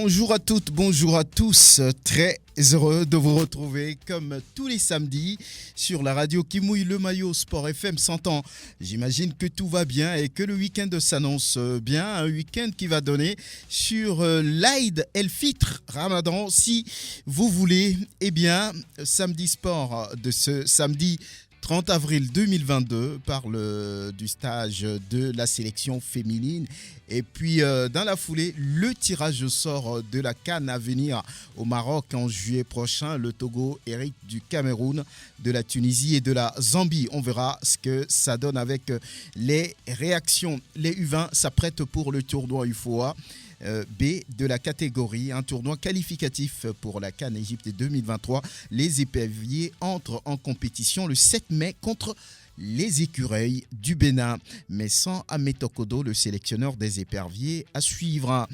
Bonjour à toutes, bonjour à tous. Très heureux de vous retrouver comme tous les samedis sur la radio qui mouille le maillot Sport FM 100 ans. J'imagine que tout va bien et que le week-end s'annonce bien. Un week-end qui va donner sur l'Aïd El-Fitr Ramadan. Si vous voulez, eh bien, samedi sport de ce samedi 30 avril 2022 parle du stage de la sélection féminine. Et puis, dans la foulée, le tirage au sort de la CAN à venir au Maroc en juillet prochain. Le Togo hérite du Cameroun, de la Tunisie et de la Zambie. On verra ce que ça donne avec les réactions. Les U20 s'apprêtent pour le tournoi UFOA. B de la catégorie, un tournoi qualificatif pour la CAN Égypte 2023. Les éperviers entrent en compétition le 7 mai contre les écureuils du Bénin, mais sans Ahmed Tokodo, le sélectionneur des éperviers, à suivre.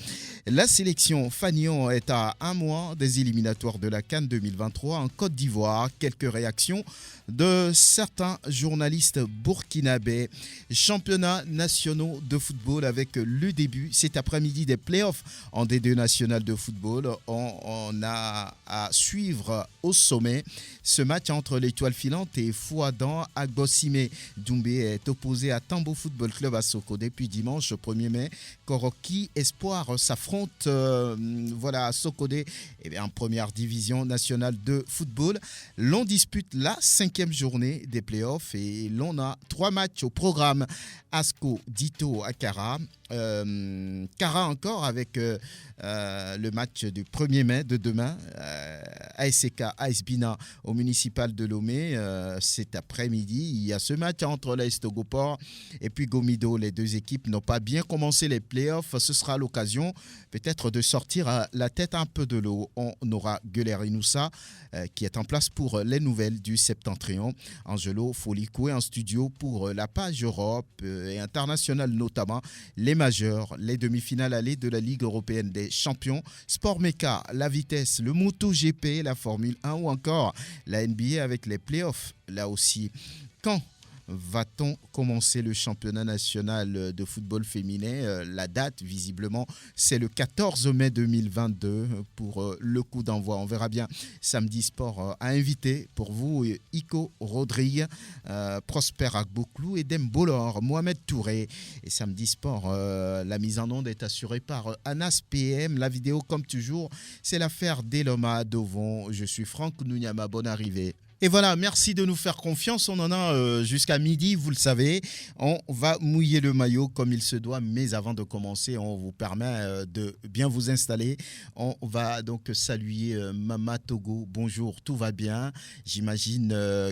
La sélection Fagnon est à un mois des éliminatoires de la CAN 2023 en Côte d'Ivoire. Quelques réactions de certains journalistes burkinabés. Championnats nationaux de football avec le début cet après-midi des playoffs en D2 national de football. On a à suivre au sommet ce match entre l'Étoile filante et Fouadan. Agbossime Doumbé est opposé à Tambo Football Club à Soko depuis dimanche 1er mai. Koroki Espoir s'affronte à Sokodé en première division nationale de football. L'on dispute la 5e journée des playoffs et l'on a 3 matchs au programme. Asco, Dito, Akara. Kara encore avec le match du 1er mai de demain. ASK, AS Bina au municipal de Lomé cet après-midi. Il y a ce match entre l'AS Togoport et puis Gomido. Les deux équipes n'ont pas bien commencé les playoffs. Ce sera l'occasion peut-être de sortir la tête un peu de l'eau. On aura Gueuler Inoussa qui est en place pour les nouvelles du Septentrion. Angelo Folicoué en studio pour la page Europe et internationale notamment. Les majeurs, les demi-finales allées de la Ligue européenne des champions, Sport Meca, la vitesse, le MotoGP, la Formule 1 ou encore la NBA avec les playoffs. Là aussi, quand va-t-on commencer le championnat national de football féminin? La date, visiblement, c'est le 14 mai 2022 pour le coup d'envoi. On verra bien. Samedi Sport a invité pour vous Iko Rodrigue, Prosper Agbouklou et Dembolor, Mohamed Touré. Et Samedi Sport, la mise en onde est assurée par Anas PM. La vidéo, comme toujours, c'est l'affaire d'Eloma Dovon. Je suis Franck Nounyama. Bonne arrivée. Et voilà, merci de nous faire confiance. On en a jusqu'à midi, vous le savez. On va mouiller le maillot comme il se doit. Mais avant de commencer, on vous permet de bien vous installer. On va donc saluer Mama Togo. Bonjour, tout va bien. J'imagine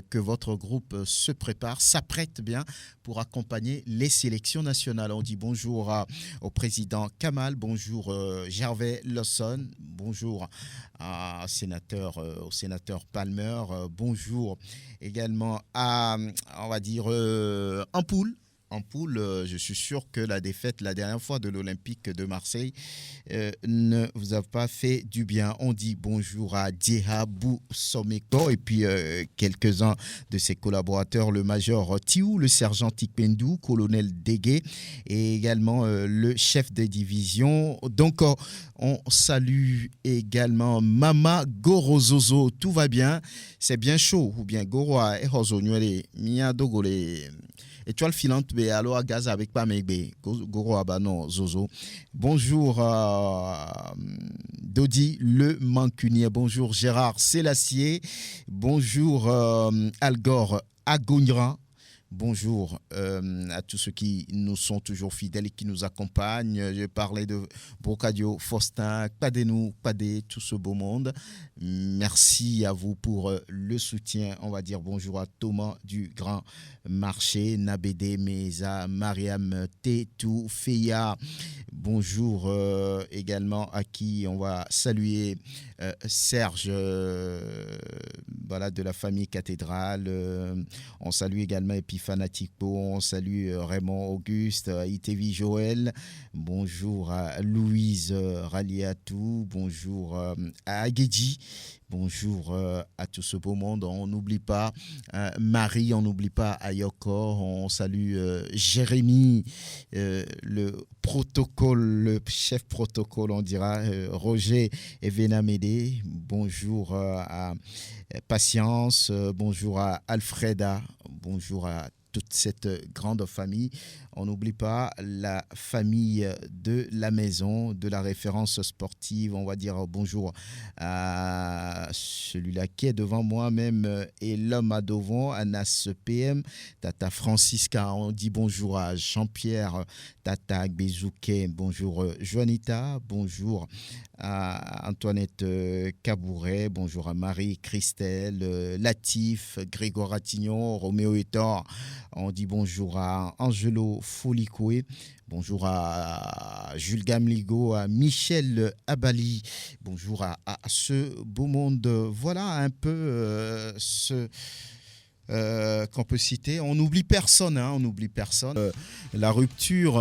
que votre groupe se prépare, s'apprête bien pour accompagner les sélections nationales. On dit bonjour au président Kamal. Bonjour Gervais Lawson. Bonjour au sénateur Palmer. Bonjour également à, on va dire, Ampoule. Je suis sûr que la défaite la dernière fois de l'Olympique de Marseille ne vous a pas fait du bien. On dit bonjour à Djehabou Someko et puis quelques-uns de ses collaborateurs, le major Tiou, le sergent Tikpendou, colonel Dégué et également le chef de division. Donc on salue également Mama Gorozozo. Tout va bien, c'est bien chaud ou bien Goroa et Hozo Nyele Mia Dogole. Étoile filante, mais alors à gaz avec Pamegbe, Goro Abano, Zozo. Bonjour Dodi Le Mancunier. Bonjour Gérard Sélassier. Bonjour Algor Agognra. Bonjour à tous ceux qui nous sont toujours fidèles et qui nous accompagnent. Je parlais de Brocadio, Faustin, Padenou, Padé, tout ce beau monde. Merci à vous pour le soutien. On va dire bonjour à Thomas du Grand Marché, Nabédé, Mesa, Mariam, Tétou, Feya. Bonjour également à qui on va saluer Serge de la famille Cathédrale. On salue également Epifanatico, on salue Raymond Auguste, Itevi Joël. Bonjour à Louise Raliatou. Bonjour à Aguedji. Bonjour à tout ce beau monde. On n'oublie pas Marie, on n'oublie pas Ayoko. On salue Jérémy, le protocole, le chef protocole, on dira, Roger et Venamédé. Bonjour à Patience. Bonjour à Alfreda. Bonjour à toute cette grande famille. On n'oublie pas la famille de la maison, de la référence sportive. On va dire bonjour à celui-là qui est devant moi même et l'homme à devant, Anas PM, Tata Francisca. On dit bonjour à Jean-Pierre, Tata Bezouké. Bonjour Joanita. Bonjour à Antoinette Cabouret. Bonjour à Marie-Christelle, Latif, Grégoire Attignon, Roméo Etor. On dit bonjour à Angelo Folikoué. Bonjour à Jules Gamligo, à Michel Abali. Bonjour à ce beau monde. Voilà un peu ce qu'on peut citer. On n'oublie personne, on n'oublie personne. La rupture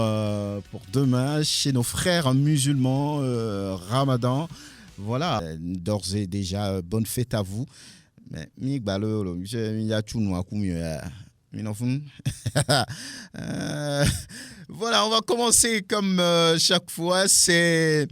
pour demain chez nos frères musulmans, Ramadan. Voilà, d'ores et déjà, bonne fête à vous. Mais voilà, on va commencer comme chaque fois. C'est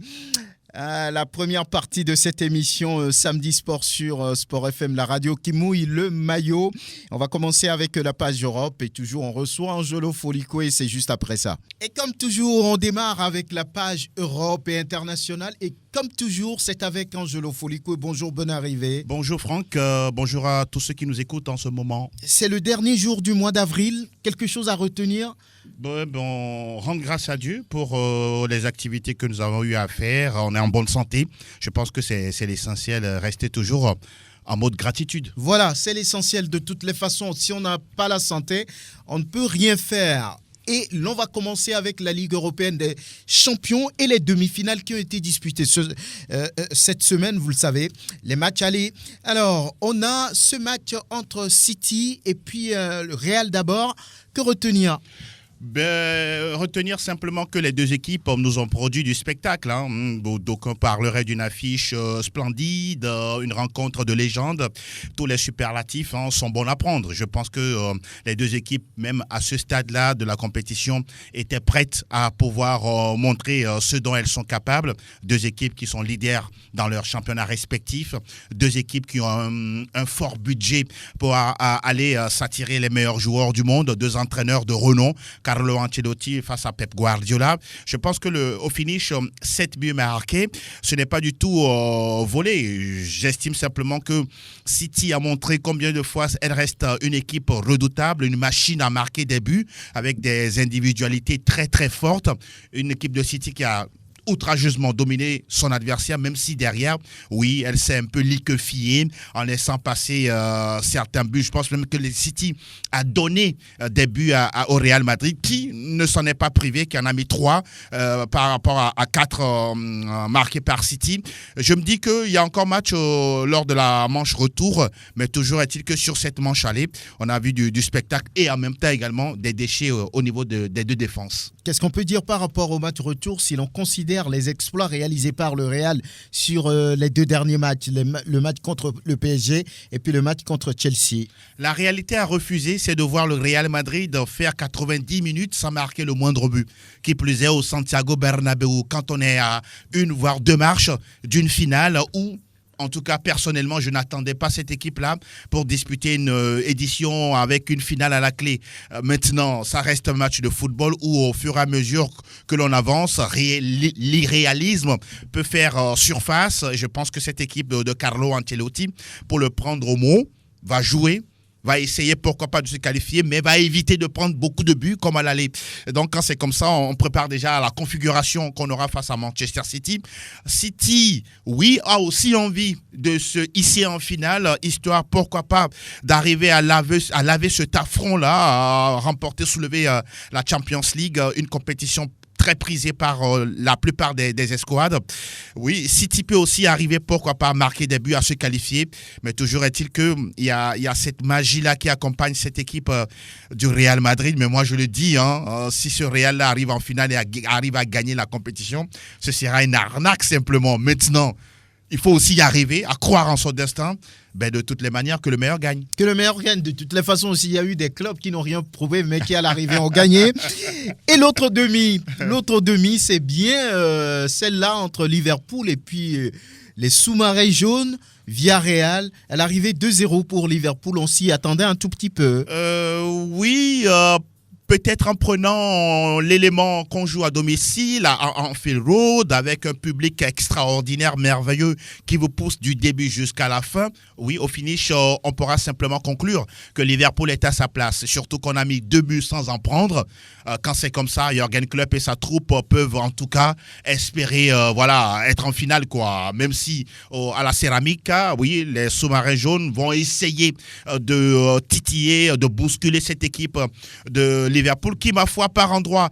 la première partie de cette émission Samedi Sport sur Sport FM, la radio qui mouille le maillot. On va commencer avec la page Europe et toujours on reçoit Angelo Foliko et c'est juste après ça. Et comme toujours, on démarre avec la page Europe et internationale et comme toujours, c'est avec Angelo Foliko. Bonjour, bonne arrivée. Bonjour Franck, bonjour à tous ceux qui nous écoutent en ce moment. C'est le dernier jour du mois d'avril. Quelque chose à retenir? Bon, rendre grâce à Dieu pour les activités que nous avons eu à faire. On est en bonne santé. Je pense que c'est l'essentiel. Rester toujours en mode gratitude. Voilà, c'est l'essentiel de toutes les façons. Si on n'a pas la santé, on ne peut rien faire. Et l'on va commencer avec la Ligue européenne des champions et les demi-finales qui ont été disputées cette semaine, vous le savez, les matchs allés. Alors, on a ce match entre City et puis le Real d'abord. Que retenir ? Retenir simplement que les deux équipes nous ont produit du spectacle. Donc on parlerait d'une affiche splendide, une rencontre de légende. Tous les superlatifs sont bons à prendre. Je pense que les deux équipes, même à ce stade-là de la compétition, étaient prêtes à pouvoir montrer ce dont elles sont capables. Deux équipes qui sont leaders dans leurs championnats respectifs. Deux équipes qui ont un fort budget pour aller s'attirer les meilleurs joueurs du monde. Deux entraîneurs de renom, Carlo Ancelotti face à Pep Guardiola. Je pense que au finish, 7 buts marqués, ce n'est pas du tout volé. J'estime simplement que City a montré combien de fois elle reste une équipe redoutable, une machine à marquer des buts avec des individualités très très fortes. Une équipe de City qui a outrageusement dominé son adversaire, même si derrière, oui, elle s'est un peu liquéfiée en laissant passer certains buts. Je pense même que le City a donné des buts au Real Madrid, qui ne s'en est pas privé, qui en a mis 3 par rapport à 4 marqués par City. Je me dis qu'il y a encore match lors de la manche retour, mais toujours est-il que sur cette manche aller, on a vu du spectacle et en même temps également des déchets au niveau des deux défenses. Qu'est-ce qu'on peut dire par rapport au match retour si l'on considère les exploits réalisés par le Real sur les deux derniers matchs, le match contre le PSG et puis le match contre Chelsea? La réalité à refuser, c'est de voir le Real Madrid faire 90 minutes sans marquer le moindre but. Qui plus est au Santiago Bernabéu, quand on est à 1 voire 2 marches d'une finale où, en tout cas, personnellement, je n'attendais pas cette équipe-là pour disputer une édition avec une finale à la clé. Maintenant, ça reste un match de football où, au fur et à mesure que l'on avance, l'irréalisme peut faire surface. Je pense que cette équipe de Carlo Ancelotti, pour le prendre au mot, va jouer, va essayer pourquoi pas de se qualifier, mais va éviter de prendre beaucoup de buts comme à l'aller. Donc quand c'est comme ça, on prépare déjà la configuration qu'on aura face à Manchester City. City, oui, a aussi envie de se hisser en finale, histoire pourquoi pas d'arriver à laver cet affront-là, à remporter, soulever la Champions League, une compétition très prisé par la plupart des escouades. Oui, City peut aussi arriver, pourquoi pas, marquer des buts, à se qualifier, mais toujours est-il qu'il y a cette magie-là qui accompagne cette équipe du Real Madrid. Mais moi, je le dis, si ce Real-là arrive en finale et arrive à gagner la compétition, ce sera une arnaque simplement. Maintenant, il faut aussi y arriver, à croire en son destin. De toutes les manières, que le meilleur gagne. Que le meilleur gagne. De toutes les façons aussi, il y a eu des clubs qui n'ont rien prouvé, mais qui à l'arrivée ont gagné. Et l'autre demi, c'est bien celle-là entre Liverpool et puis les sous-marins jaunes. Villarreal, à l'arrivée 2-0 pour Liverpool, on s'y attendait un tout petit peu. Oui, peut-être en prenant l'élément qu'on joue à domicile, à Anfield Road, avec un public extraordinaire, merveilleux, qui vous pousse du début jusqu'à la fin. Oui, au finish, on pourra simplement conclure que Liverpool est à sa place. Surtout qu'on a mis 2 buts sans en prendre. Quand c'est comme ça, Jürgen Klopp et sa troupe peuvent en tout cas espérer être en finale, quoi. Même si à la Ceramica, oui, les sous-marins jaunes vont essayer de titiller, de bousculer cette équipe de Liverpool qui, ma foi, par endroit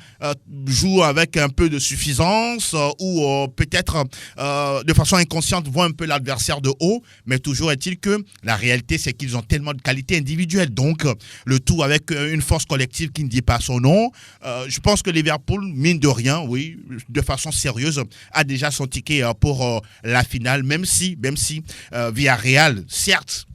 joue avec un peu de suffisance ou peut-être de façon inconsciente voit un peu l'adversaire de haut, mais toujours est-il que la réalité c'est qu'ils ont tellement de qualités individuelles, donc le tout avec une force collective qui ne dit pas son nom. Je pense que Liverpool, mine de rien, oui, de façon sérieuse, a déjà son ticket pour la finale, même si Villarreal, certes,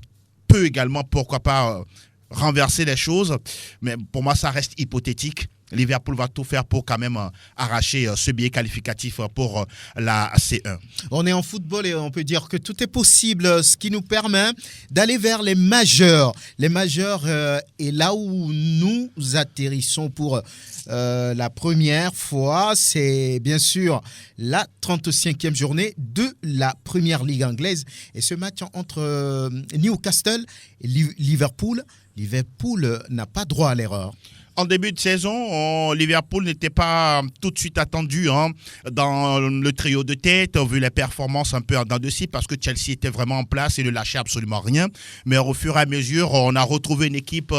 peut également, pourquoi pas, renverser les choses, mais pour moi, ça reste hypothétique. Liverpool va tout faire pour quand même arracher ce billet qualificatif pour la C1. On est en football et on peut dire que tout est possible, ce qui nous permet d'aller vers les majeurs. Les majeurs est là où nous atterrissons pour la première fois. C'est bien sûr la 35e journée de la Première Ligue anglaise. Et ce match entre Newcastle et Liverpool, Liverpool n'a pas droit à l'erreur. En début de saison, Liverpool n'était pas tout de suite attendu dans le trio de tête, vu les performances un peu en dents de scie, parce que Chelsea était vraiment en place et ne lâchait absolument rien. Mais au fur et à mesure, on a retrouvé une équipe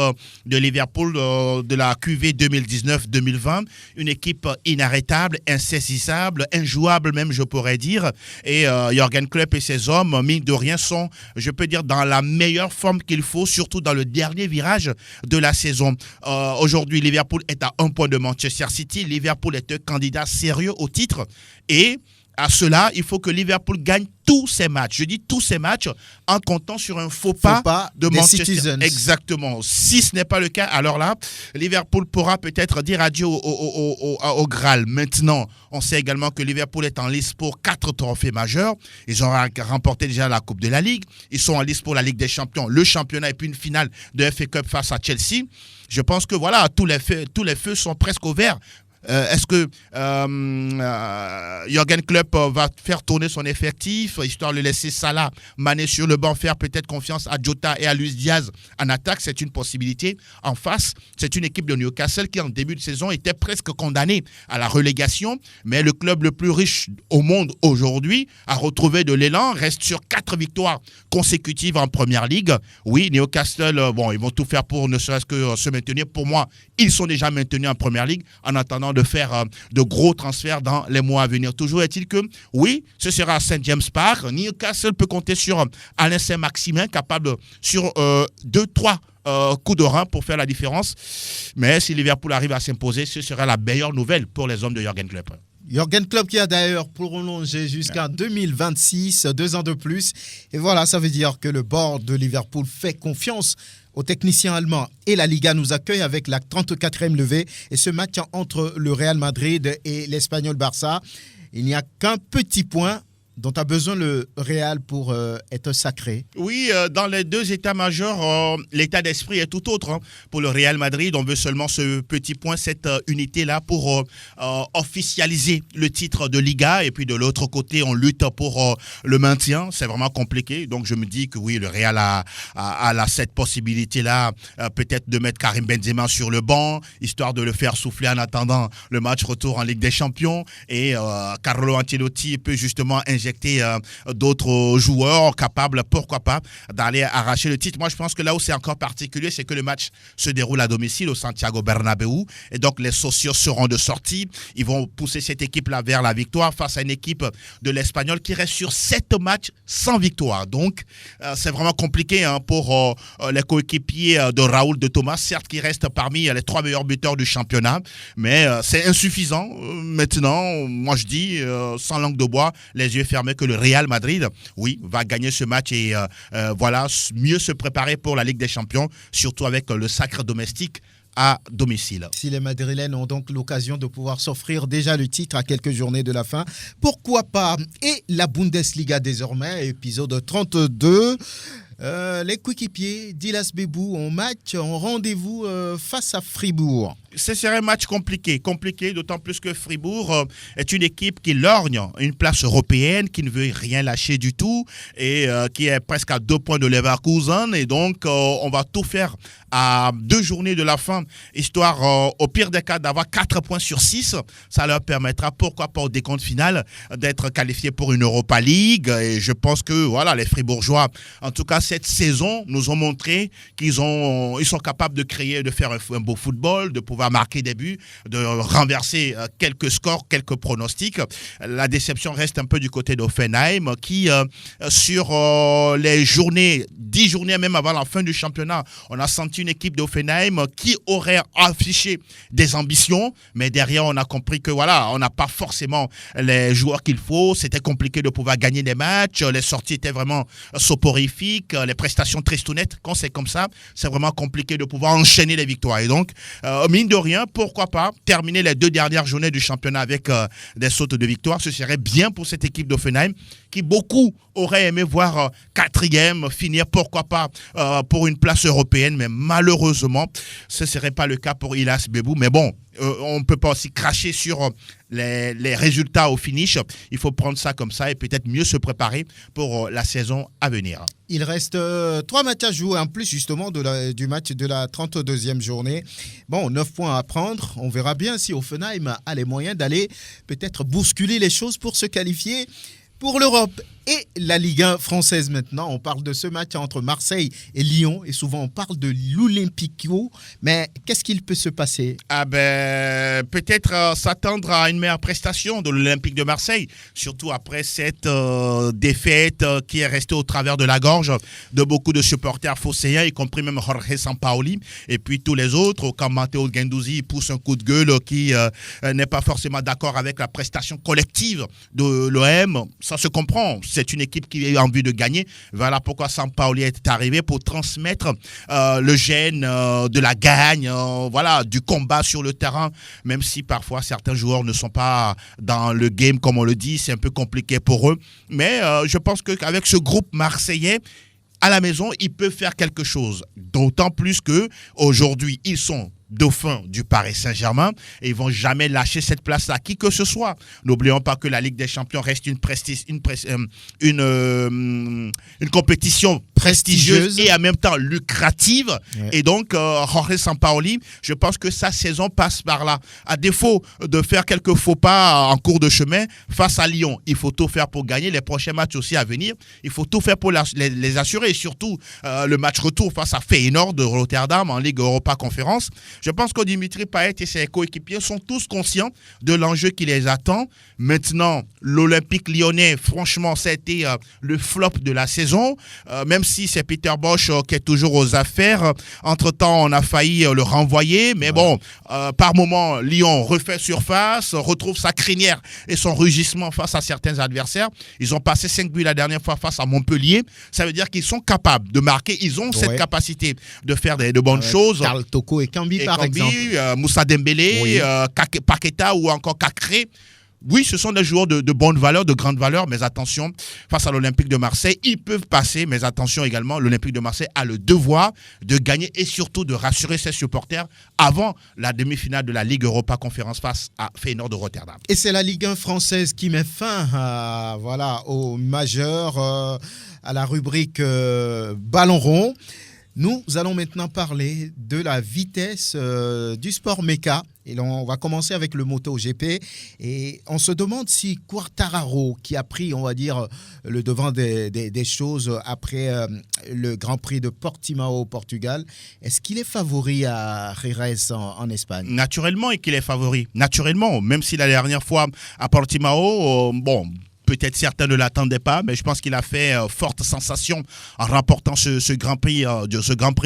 de Liverpool de la QV 2019-2020, une équipe inarrêtable, insaisissable, injouable même, je pourrais dire. Et Jürgen Klopp et ses hommes, mine de rien, sont, je peux dire, dans la meilleure forme qu'il faut, surtout dans le dernier virage de la saison. Aujourd'hui, Liverpool est à 1 point de Manchester City. Liverpool est un candidat sérieux au titre. Et à cela, il faut que Liverpool gagne tous ses matchs. Je dis tous ses matchs en comptant sur un faux pas de Manchester. Citizens. Exactement. Si ce n'est pas le cas, alors là, Liverpool pourra peut-être dire adieu au Graal. Maintenant, on sait également que Liverpool est en lice pour 4 trophées majeurs. Ils ont remporté déjà la Coupe de la Ligue. Ils sont en lice pour la Ligue des Champions, le championnat et puis une finale de FA Cup face à Chelsea. Je pense que voilà, tous les feux sont presque au vert. Est-ce que Jürgen Klopp va faire tourner son effectif, histoire de laisser Salah, Mané sur le banc, faire peut-être confiance à Jota et à Luis Diaz en attaque? C'est une possibilité. En face, c'est une équipe de Newcastle qui, en début de saison, était presque condamnée à la relégation, mais le club le plus riche au monde aujourd'hui a retrouvé de l'élan, reste sur 4 victoires consécutives en Première Ligue. Oui, Newcastle, ils vont tout faire pour ne serait-ce que se maintenir. Pour moi, ils sont déjà maintenus en Première Ligue en attendant de faire de gros transferts dans les mois à venir. Toujours est-il que, oui, ce sera à St. James Park. Newcastle peut compter sur Alain Saint-Maximin, capable sur 2-3 coups de rein pour faire la différence. Mais si Liverpool arrive à s'imposer, ce sera la meilleure nouvelle pour les hommes de Jürgen Klopp. Jürgen Klopp qui a d'ailleurs prolongé jusqu'en 2026, 2 ans de plus. Et voilà, ça veut dire que le board de Liverpool fait confiance aux techniciens allemands. Et la Liga nous accueille avec la 34e levée. Et ce match entre le Real Madrid et l'Espagnol Barça, il n'y a qu'un petit point dont a besoin le Real pour être sacré. Oui, dans les deux états-majors, l'état d'esprit est tout autre. Pour le Real Madrid, on veut seulement ce petit point, cette unité-là pour officialiser le titre de Liga. Et puis de l'autre côté, on lutte pour le maintien. C'est vraiment compliqué. Donc je me dis que oui, le Real a cette possibilité-là, peut-être de mettre Karim Benzema sur le banc, histoire de le faire souffler en attendant le match retour en Ligue des Champions. Et Carlo Ancelotti peut justement injecter d'autres joueurs capables, pourquoi pas, d'aller arracher le titre. Moi, je pense que là où c'est encore particulier, c'est que le match se déroule à domicile au Santiago Bernabéu et donc les socios seront de sortie. Ils vont pousser cette équipe-là vers la victoire face à une équipe de l'Espagnol qui reste sur 7 matchs sans victoire. Donc, c'est vraiment compliqué pour les coéquipiers de Raúl de Thomas, certes qui reste parmi les 3 meilleurs buteurs du championnat, mais c'est insuffisant. Maintenant, moi je dis, sans langue de bois, les yeux fermés, confirmer que le Real Madrid, oui, va gagner ce match et voilà, mieux se préparer pour la Ligue des Champions, surtout avec le sacre domestique à domicile. Si les Madrilènes ont donc l'occasion de pouvoir s'offrir déjà le titre à quelques journées de la fin, pourquoi pas? Et la Bundesliga désormais, épisode 32. Les coéquipiers d'Ilas Bebou ont rendez-vous face à Fribourg. Ce serait un match compliqué, d'autant plus que Fribourg est une équipe qui lorgne une place européenne, qui ne veut rien lâcher du tout et qui est presque à 2 points de Leverkusen. Et donc, on va tout faire à 2 journées de la fin, histoire, au pire des cas, d'avoir 4 points sur 6. Ça leur permettra, pourquoi pas au décompte final, d'être qualifiés pour une Europa League. Et je pense que voilà, les Fribourgeois, en tout cas cette saison, nous ont montré qu'ils sont capables de créer, de faire un beau football, de pouvoir marquer des buts, de renverser quelques scores, quelques pronostics. La déception reste un peu du côté d'Offenheim qui, sur les journées, 10 journées même avant la fin du championnat, on a senti une équipe d'Offenheim qui aurait affiché des ambitions, mais derrière on a compris que voilà, on n'a pas forcément les joueurs qu'il faut, c'était compliqué de pouvoir gagner des matchs, les sorties étaient vraiment soporifiques, les prestations tristounettes. Quand c'est comme ça, c'est vraiment compliqué de pouvoir enchaîner les victoires. Et donc, mine de rien, pourquoi pas terminer les 2 dernières journées du championnat avec des sautes de victoire. Ce serait bien pour cette équipe d'Offenheim qui beaucoup auraient aimé voir 4e, finir pourquoi pas pour une place européenne, mais malheureusement, ce ne serait pas le cas pour Ilas Bebou. Mais bon, on ne peut pas aussi cracher sur les résultats au finish. Il faut prendre ça comme ça et peut-être mieux se préparer pour la saison à venir. Il reste 3 matchs à jouer en plus justement du match de la 32e journée. Bon, 9 points à prendre. On verra bien si Offenheim a les moyens d'aller peut-être bousculer les choses pour se qualifier pour l'Europe. Et la Ligue 1 française maintenant, on parle de ce match entre Marseille et Lyon et souvent on parle de l'Olympico, mais qu'est-ce qu'il peut se passer? Peut-être s'attendre à une meilleure prestation de l'Olympique de Marseille, surtout après cette défaite qui est restée au travers de la gorge de beaucoup de supporters phocéens, y compris même Jorge Sampaoli, et puis tous les autres, quand Matteo Guendouzi pousse un coup de gueule qui n'est pas forcément d'accord avec la prestation collective de l'OM, ça se comprend. C'est une équipe qui a envie de gagner. Voilà pourquoi Sampaoli est arrivé, pour transmettre le gène de la gagne, voilà, du combat sur le terrain, même si parfois certains joueurs ne sont pas dans le game, comme on le dit, c'est un peu compliqué pour eux. Mais je pense qu'avec ce groupe marseillais, à la maison, ils peuvent faire quelque chose. D'autant plus qu'aujourd'hui, ils sont dauphins du Paris Saint-Germain et ils vont jamais lâcher cette place à qui que ce soit. N'oublions pas que la Ligue des Champions reste une compétition prestigieuse et en même temps lucrative. Ouais. Et donc, Jorge Sampaoli, je pense que sa saison passe par là. À défaut de faire quelques faux pas en cours de chemin face à Lyon, il faut tout faire pour gagner les prochains matchs aussi à venir. Il faut tout faire pour les assurer et surtout le match retour face à Feyenoord de Rotterdam en Ligue Europa Conférence. Je pense que Dimitri Payet et ses coéquipiers sont tous conscients de l'enjeu qui les attend. Maintenant, l'Olympique lyonnais, franchement, ça a été le flop de la saison. Même si c'est Peter Bosz qui est toujours aux affaires. Entre-temps, on a failli le renvoyer. Mais bon, par moment, Lyon refait surface, retrouve sa crinière et son rugissement face à certains adversaires. Ils ont passé 5 buts la dernière fois face à Montpellier. Ça veut dire qu'ils sont capables de marquer. Ils ont cette capacité de faire de bonnes choses. Karl Toko et Cambi, par exemple. Moussa Dembélé, Paqueta ou encore Cacré. Oui, ce sont des joueurs de bonne valeur, de grande valeur, mais attention, face à l'Olympique de Marseille, ils peuvent passer, mais attention également, l'Olympique de Marseille a le devoir de gagner et surtout de rassurer ses supporters avant la demi-finale de la Ligue Europa Conférence face à Feyenoord de Rotterdam. Et c'est la Ligue 1 française qui met fin au majeur, à la rubrique Ballon rond. Nous allons maintenant parler de la vitesse du sport méca. Et on va commencer avec le MotoGP. Et on se demande si Quartararo, qui a pris, on va dire, le devant des choses après le Grand Prix de Portimao au Portugal, est-ce qu'il est favori à Jerez en Espagne? Naturellement, et qu'il est favori. Naturellement, même si la dernière fois à Portimao, peut-être certains ne l'attendaient pas, mais je pense qu'il a fait forte sensation en remportant ce Grand Prix,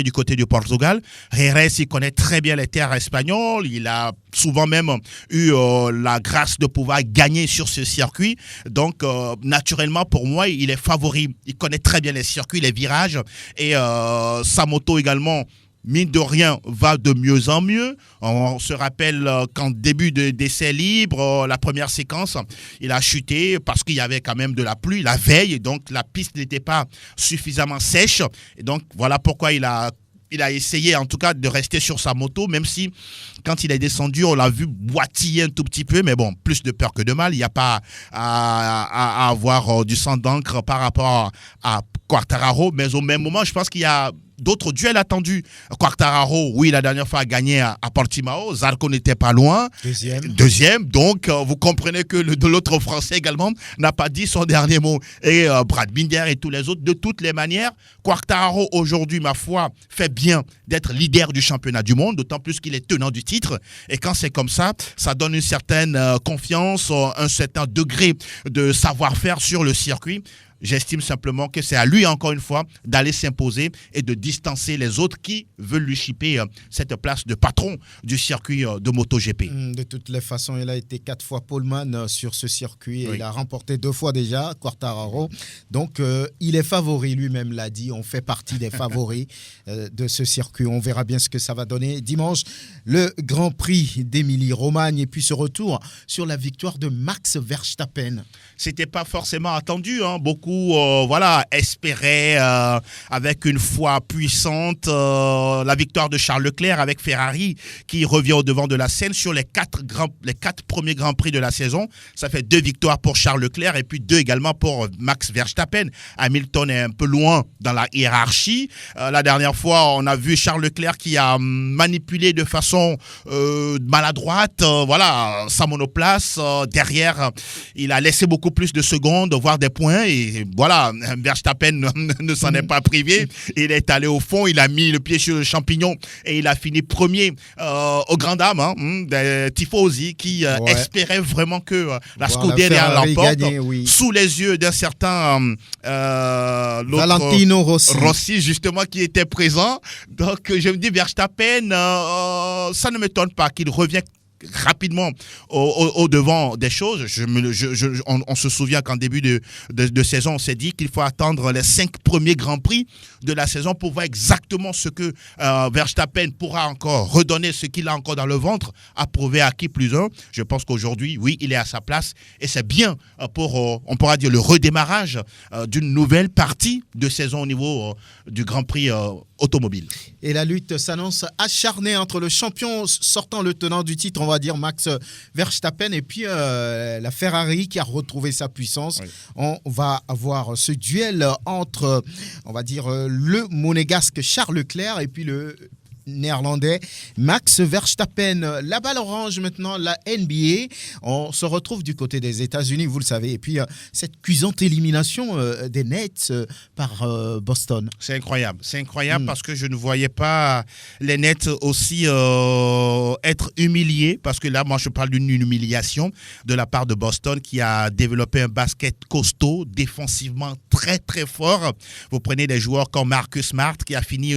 du côté du Portugal. Jerez, il connaît très bien les terres espagnoles. Il a souvent même eu la grâce de pouvoir gagner sur ce circuit. Donc, naturellement, pour moi, il est favori. Il connaît très bien les circuits, les virages. Et sa moto également, mine de rien, va de mieux en mieux. On se rappelle qu'en début d'essai libre, la première séquence, il a chuté parce qu'il y avait quand même de la pluie la veille. Et donc, la piste n'était pas suffisamment sèche. Et donc, voilà pourquoi il a essayé en tout cas de rester sur sa moto, même si quand il est descendu, on l'a vu boitiller un tout petit peu, mais bon, plus de peur que de mal. Il n'y a pas à avoir du sang d'encre par rapport à Quartararo, mais au même moment, je pense qu'il y a d'autres duels attendus. Quartararo, oui, la dernière fois a gagné à Portimao. Zarco n'était pas loin. Deuxième. Donc, vous comprenez que de l'autre Français également n'a pas dit son dernier mot. Et Brad Binder et tous les autres, de toutes les manières, Quartararo aujourd'hui, ma foi, fait bien d'être leader du championnat du monde, d'autant plus qu'il est tenant du titre. Et quand c'est comme ça, ça donne une certaine confiance, un certain degré de savoir-faire sur le circuit. J'estime simplement que c'est à lui, encore une fois, d'aller s'imposer et de distancer les autres qui veulent lui chipper cette place de patron du circuit de MotoGP. De toutes les façons, il a été 4 fois poleman sur ce circuit. Oui. Il a remporté 2 fois déjà, Quartararo. Donc, il est favori, lui-même l'a dit. On fait partie des favoris de ce circuit. On verra bien ce que ça va donner. Dimanche, le Grand Prix d'Émilie-Romagne et puis ce retour sur la victoire de Max Verstappen. C'était pas forcément attendu, hein. Beaucoup espéraient avec une foi puissante la victoire de Charles Leclerc avec Ferrari qui revient au devant de la scène sur les 4 premiers Grands Prix de la saison. Ça fait 2 victoires pour Charles Leclerc et puis 2 également pour Max Verstappen. Hamilton est un peu loin dans la hiérarchie. La dernière fois, on a vu Charles Leclerc qui a manipulé de façon maladroite sa monoplace. Derrière, il a laissé beaucoup plus de secondes, voire des points. Et voilà, Verstappen ne s'en est pas privé. Il est allé au fond, il a mis le pied sur le champignon et il a fini premier aux grandes dames des tifosi qui espéraient vraiment que la Scuderia l'emporte sous les yeux d'un certain Valentino Rossi, justement, qui était présent. Donc, je me dis, Verstappen, ça ne m'étonne pas qu'il revienne rapidement au devant des choses. On se souvient qu'en début de saison, on s'est dit qu'il faut attendre les 5 premiers Grands Prix de la saison pour voir exactement ce que Verstappen pourra encore redonner, ce qu'il a encore dans le ventre, à prouver à qui plus un. Je pense qu'aujourd'hui, oui, il est à sa place et c'est bien pour, on pourra dire, le redémarrage d'une nouvelle partie de saison au niveau du Grand Prix automobile. Et la lutte s'annonce acharnée entre le champion sortant le tenant du titre, on va dire Max Verstappen, et puis la Ferrari qui a retrouvé sa puissance. Oui. On va avoir ce duel entre, on va dire, le monégasque Charles Leclerc et puis le néerlandais Max Verstappen. La balle orange maintenant, la NBA. On se retrouve du côté des États-Unis, vous le savez. Et puis cette cuisante élimination des Nets par Boston. C'est incroyable. C'est incroyable parce que je ne voyais pas les Nets aussi être humiliés. Parce que là, moi, je parle d'une humiliation de la part de Boston qui a développé un basket costaud, défensivement très, très fort. Vous prenez des joueurs comme Marcus Smart qui a fini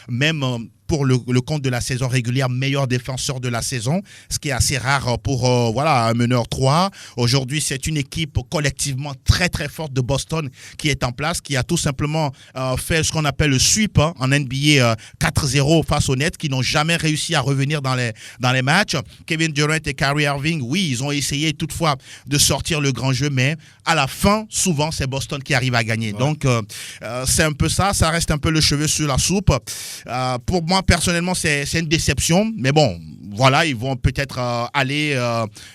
même pour le compte de la saison régulière, meilleur défenseur de la saison, ce qui est assez rare pour un meneur 3. Aujourd'hui, c'est une équipe collectivement très très forte de Boston qui est en place, qui a tout simplement fait ce qu'on appelle le sweep en NBA 4-0 face aux Nets, qui n'ont jamais réussi à revenir dans les matchs. Kevin Durant et Kyrie Irving, oui, ils ont essayé toutefois de sortir le grand jeu, mais à la fin, souvent, c'est Boston qui arrive à gagner. Ouais. Donc, c'est un peu ça reste un peu le cheveu sur la soupe. Pour moi, personnellement, c'est une déception, mais bon, voilà, ils vont peut-être aller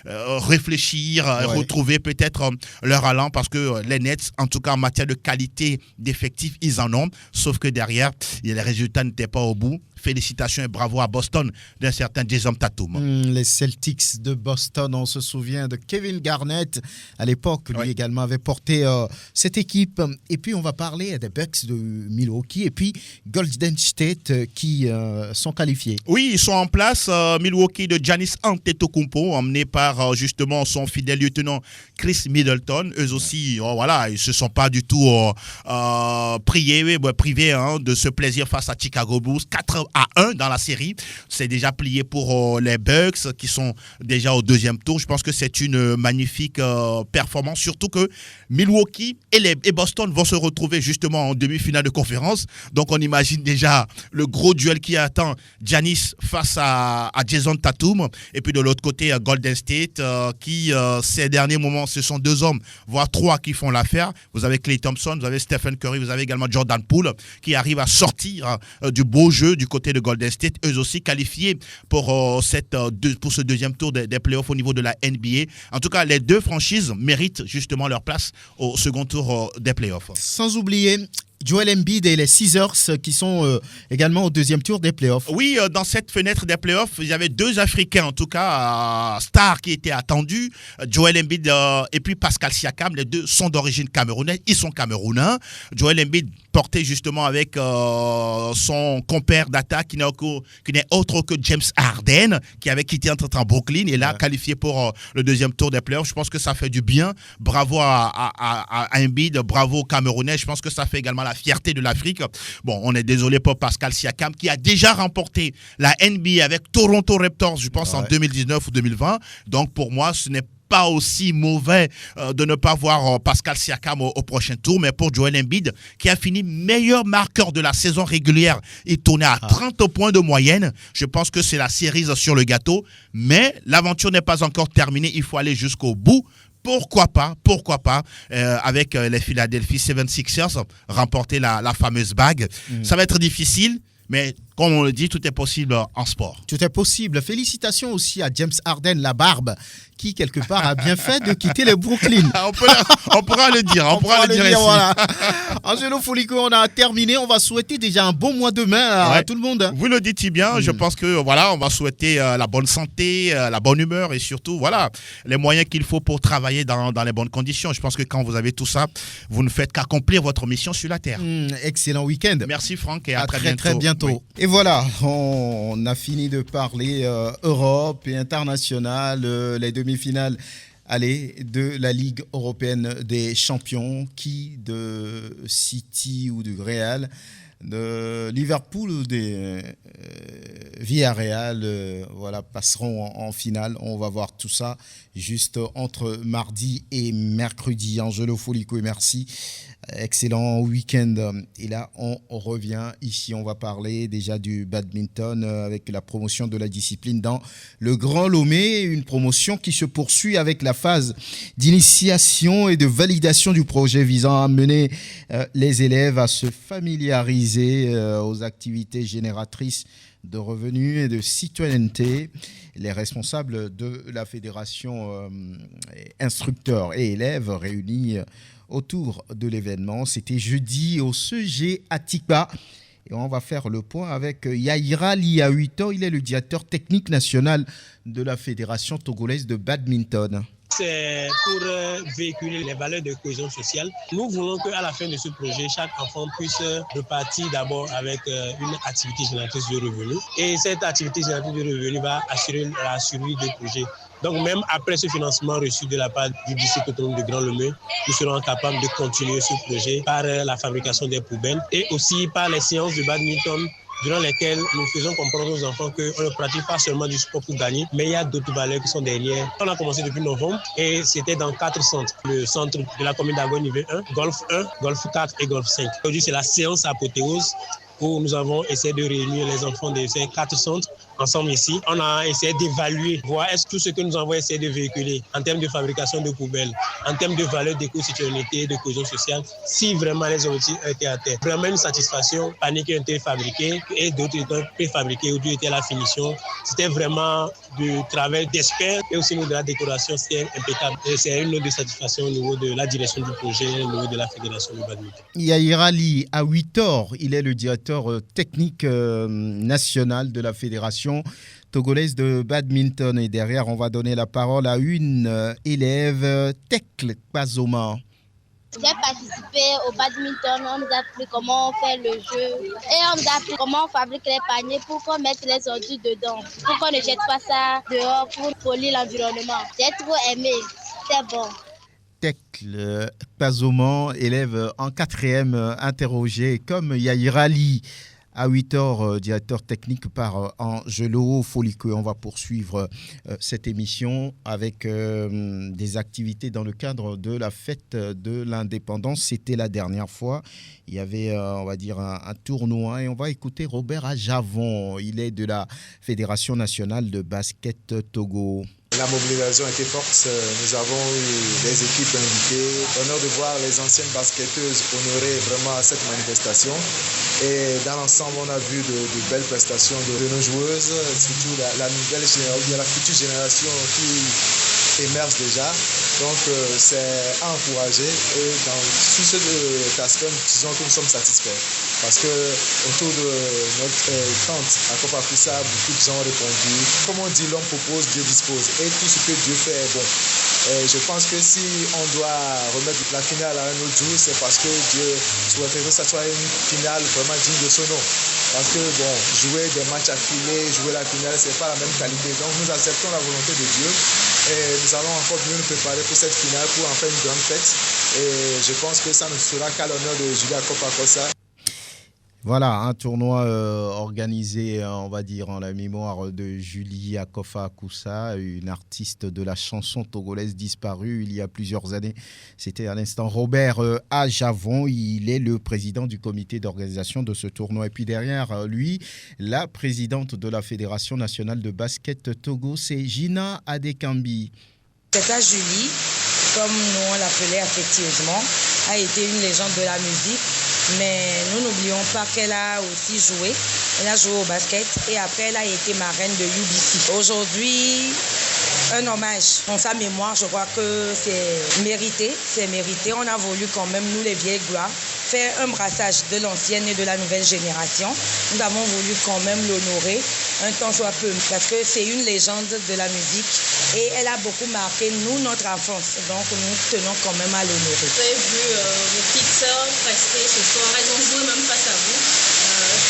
réfléchir, retrouver peut-être leur allant, parce que les Nets, en tout cas en matière de qualité d'effectif, ils en ont, sauf que derrière, les résultats n'étaient pas au bout. félicitations et bravo à Boston d'un certain Jason Tatum. Les Celtics de Boston, on se souvient de Kevin Garnett à l'époque, lui également avait porté cette équipe. Et puis on va parler des Bucks de Milwaukee et puis Golden State qui sont qualifiés. Oui, ils sont en place. Milwaukee de Giannis Antetokounmpo, emmené par justement son fidèle lieutenant Chris Middleton. Eux aussi, voilà, ils se sont pas du tout privés de ce plaisir face à Chicago Bulls. 4-1 dans la série. C'est déjà plié pour les Bucks qui sont déjà au deuxième tour. Je pense que c'est une magnifique performance, surtout que Milwaukee et Boston vont se retrouver justement en demi-finale de conférence. Donc on imagine déjà le gros duel qui attend Giannis face à Jason Tatum. Et puis de l'autre côté, Golden State qui, ces derniers moments, ce sont 2 hommes, voire 3 qui font l'affaire. Vous avez Klay Thompson, vous avez Stephen Curry, vous avez également Jordan Poole qui arrive à sortir du beau jeu du côté de Golden State, eux aussi qualifiés pour ce deuxième tour des playoffs au niveau de la NBA. En tout cas, les 2 franchises méritent justement leur place au second tour des playoffs. Sans oublier Joel Embiid et les Sixers qui sont également au deuxième tour des playoffs. Oui, dans cette fenêtre des playoffs, il y avait 2 Africains, en tout cas, stars qui étaient attendus. Joel Embiid et puis Pascal Siakam, les 2 sont d'origine camerounaise, ils sont camerounais. Joel Embiid porté justement avec son compère d'attaque qui n'est autre que James Harden, qui avait quitté entre-temps Brooklyn et là qualifié pour le deuxième tour des playoffs. Je pense que ça fait du bien. Bravo à Embiid, bravo aux Camerounais. Je pense que ça fait également la fierté de l'Afrique. Bon, on est désolé pour Pascal Siakam qui a déjà remporté la NBA avec Toronto Raptors, je pense en 2019 ou 2020. Donc pour moi, ce n'est pas aussi mauvais de ne pas voir Pascal Siakam au prochain tour, mais pour Joel Embiid qui a fini meilleur marqueur de la saison régulière, il tournait à 30 points de moyenne. Je pense que c'est la cerise sur le gâteau, mais l'aventure n'est pas encore terminée, il faut aller jusqu'au bout. Pourquoi pas, avec les Philadelphia 76ers, remporter la fameuse bague. Ça va être difficile, mais comme on le dit, tout est possible en sport. Tout est possible. Félicitations aussi à James Harden, la barbe, qui quelque part a bien fait de quitter les Brooklyn. on pourra le dire, on pourra le dire ici. Voilà. Angelo Folico, on a terminé. On va souhaiter déjà un bon mois demain à tout le monde. Vous le dites bien. Je pense que voilà, on va souhaiter la bonne santé, la bonne humeur et surtout voilà les moyens qu'il faut pour travailler dans les bonnes conditions. Je pense que quand vous avez tout ça, vous ne faites qu'accomplir votre mission sur la terre. Excellent week-end. Merci Franck et à très bientôt. Oui. Et voilà, on a fini de parler Europe et international, les demi-finales de la Ligue européenne des champions, qui de City ou du Real, de Liverpool ou des Villarreal passeront en finale. On va voir tout ça juste entre mardi et mercredi. Angelo Folico et merci. Excellent week-end. Et là, on revient ici. On va parler déjà du badminton avec la promotion de la discipline dans le Grand Lomé. Une promotion qui se poursuit avec la phase d'initiation et de validation du projet visant à amener les élèves à se familiariser aux activités génératrices de revenus et de citoyenneté. Les responsables de la fédération instructeurs et élèves réunis autour de l'événement. C'était jeudi au CG Atikpa. Et on va faire le point avec Yaira Liahuito. Il est le directeur technique national de la Fédération togolaise de badminton. C'est pour véhiculer les valeurs de cohésion sociale. Nous voulons qu'à la fin de ce projet, chaque enfant puisse repartir d'abord avec une activité génératrice de revenus. Et cette activité génératrice de revenus va assurer la survie du projet. Donc même après ce financement reçu de la part du district autonome de Grand Lomé, nous serons capables de continuer ce projet par la fabrication des poubelles et aussi par les séances de badminton durant lesquelles nous faisons comprendre aux enfants qu'on ne pratique pas seulement du sport pour gagner, mais il y a d'autres valeurs qui sont derrière. On a commencé depuis novembre et c'était dans 4 centres. Le centre de la commune d'Ago niveau 1, Golf 1, Golf 4 et Golf 5. Aujourd'hui, c'est la séance apothéose où nous avons essayé de réunir les enfants de ces 4 centres ensemble ici, on a essayé d'évaluer, voir est-ce que tout ce que nous avons essayé de véhiculer en termes de fabrication de poubelles, en termes de valeur d'éco-citoyenneté, de cohésion sociale, si vraiment les objectifs étaient atteints. Vraiment une satisfaction, panier qui ont été fabriqués et d'autres étaient préfabriqués ou était la finition. C'était vraiment du travail d'experts et aussi au niveau de la décoration, c'était impeccable. Et c'est une note de satisfaction au niveau de la direction du projet, au niveau de la fédération de badminton. Yahira Ly à 8 heures, il est le directeur technique national de la fédération togolaise de badminton. Et derrière, on va donner la parole à une élève, Tekle Kwazoma. J'ai participé au badminton, on nous a appris comment on fait le jeu et on nous a appris comment on fabrique les paniers pour qu'on mette les ordures dedans, pour qu'on ne jette pas ça dehors pour polir l'environnement. J'ai trop aimé, c'est bon. Tekle Kwazoma, élève en 4e, interrogé comme Yahira Ly. À 8 heures, directeur technique par Angelo Foliko. On va poursuivre cette émission avec des activités dans le cadre de la fête de l'indépendance. C'était la dernière fois. Il y avait, on va dire, un tournoi et on va écouter Robert Ajavon. Il est de la Fédération nationale de basket Togo. La mobilisation était forte. Nous avons eu des équipes invitées. L'honneur de voir les anciennes basketteuses honorer vraiment cette manifestation. Et dans l'ensemble, on a vu de belles prestations de nos joueuses, surtout la nouvelle génération, la future génération qui émerge déjà. Donc, c'est à encourager. Et sur ce aspect, disons que nous sommes satisfaits. Parce que autour de notre tente à Kopakusa, beaucoup de gens ont répondu. Comme on dit, l'homme propose, Dieu dispose. Et tout ce que Dieu fait est bon. Et je pense que si on doit remettre la finale à un autre jour, c'est parce que Dieu souhaiterait que ça soit une finale vraiment digne de son nom. Parce que bon, jouer des matchs affilés, jouer la finale, c'est pas la même qualité. Donc nous acceptons la volonté de Dieu et nous allons encore mieux nous préparer pour cette finale, pour en faire une grande fête. Et je pense que ça ne sera qu'à l'honneur de Julia Kopakosa. Voilà, un tournoi organisé, on va dire, en la mémoire de Julie Akofa Koussa, une artiste de la chanson togolaise disparue il y a plusieurs années. C'était à l'instant Robert Ajavon, il est le président du comité d'organisation de ce tournoi. Et puis derrière lui, la présidente de la Fédération nationale de basket Togo, c'est Gina Adekambi. Tata Julie, comme nous on l'appelait affectueusement, a été une légende de la musique. Mais nous n'oublions pas qu'elle a aussi joué. Elle a joué au basket et après elle a été marraine de UBC. Aujourd'hui, un hommage en sa mémoire, je crois que c'est mérité. C'est mérité. On a voulu quand même, nous les vieilles gloires, faire un brassage de l'ancienne et de la nouvelle génération. Nous avons voulu quand même l'honorer, un temps soit peu, parce que c'est une légende de la musique et elle a beaucoup marqué, nous, notre enfance. Donc nous tenons quand même à l'honorer. Vous avez vu vos petites sœurs prester ce soir, elles ont joué même face à vous.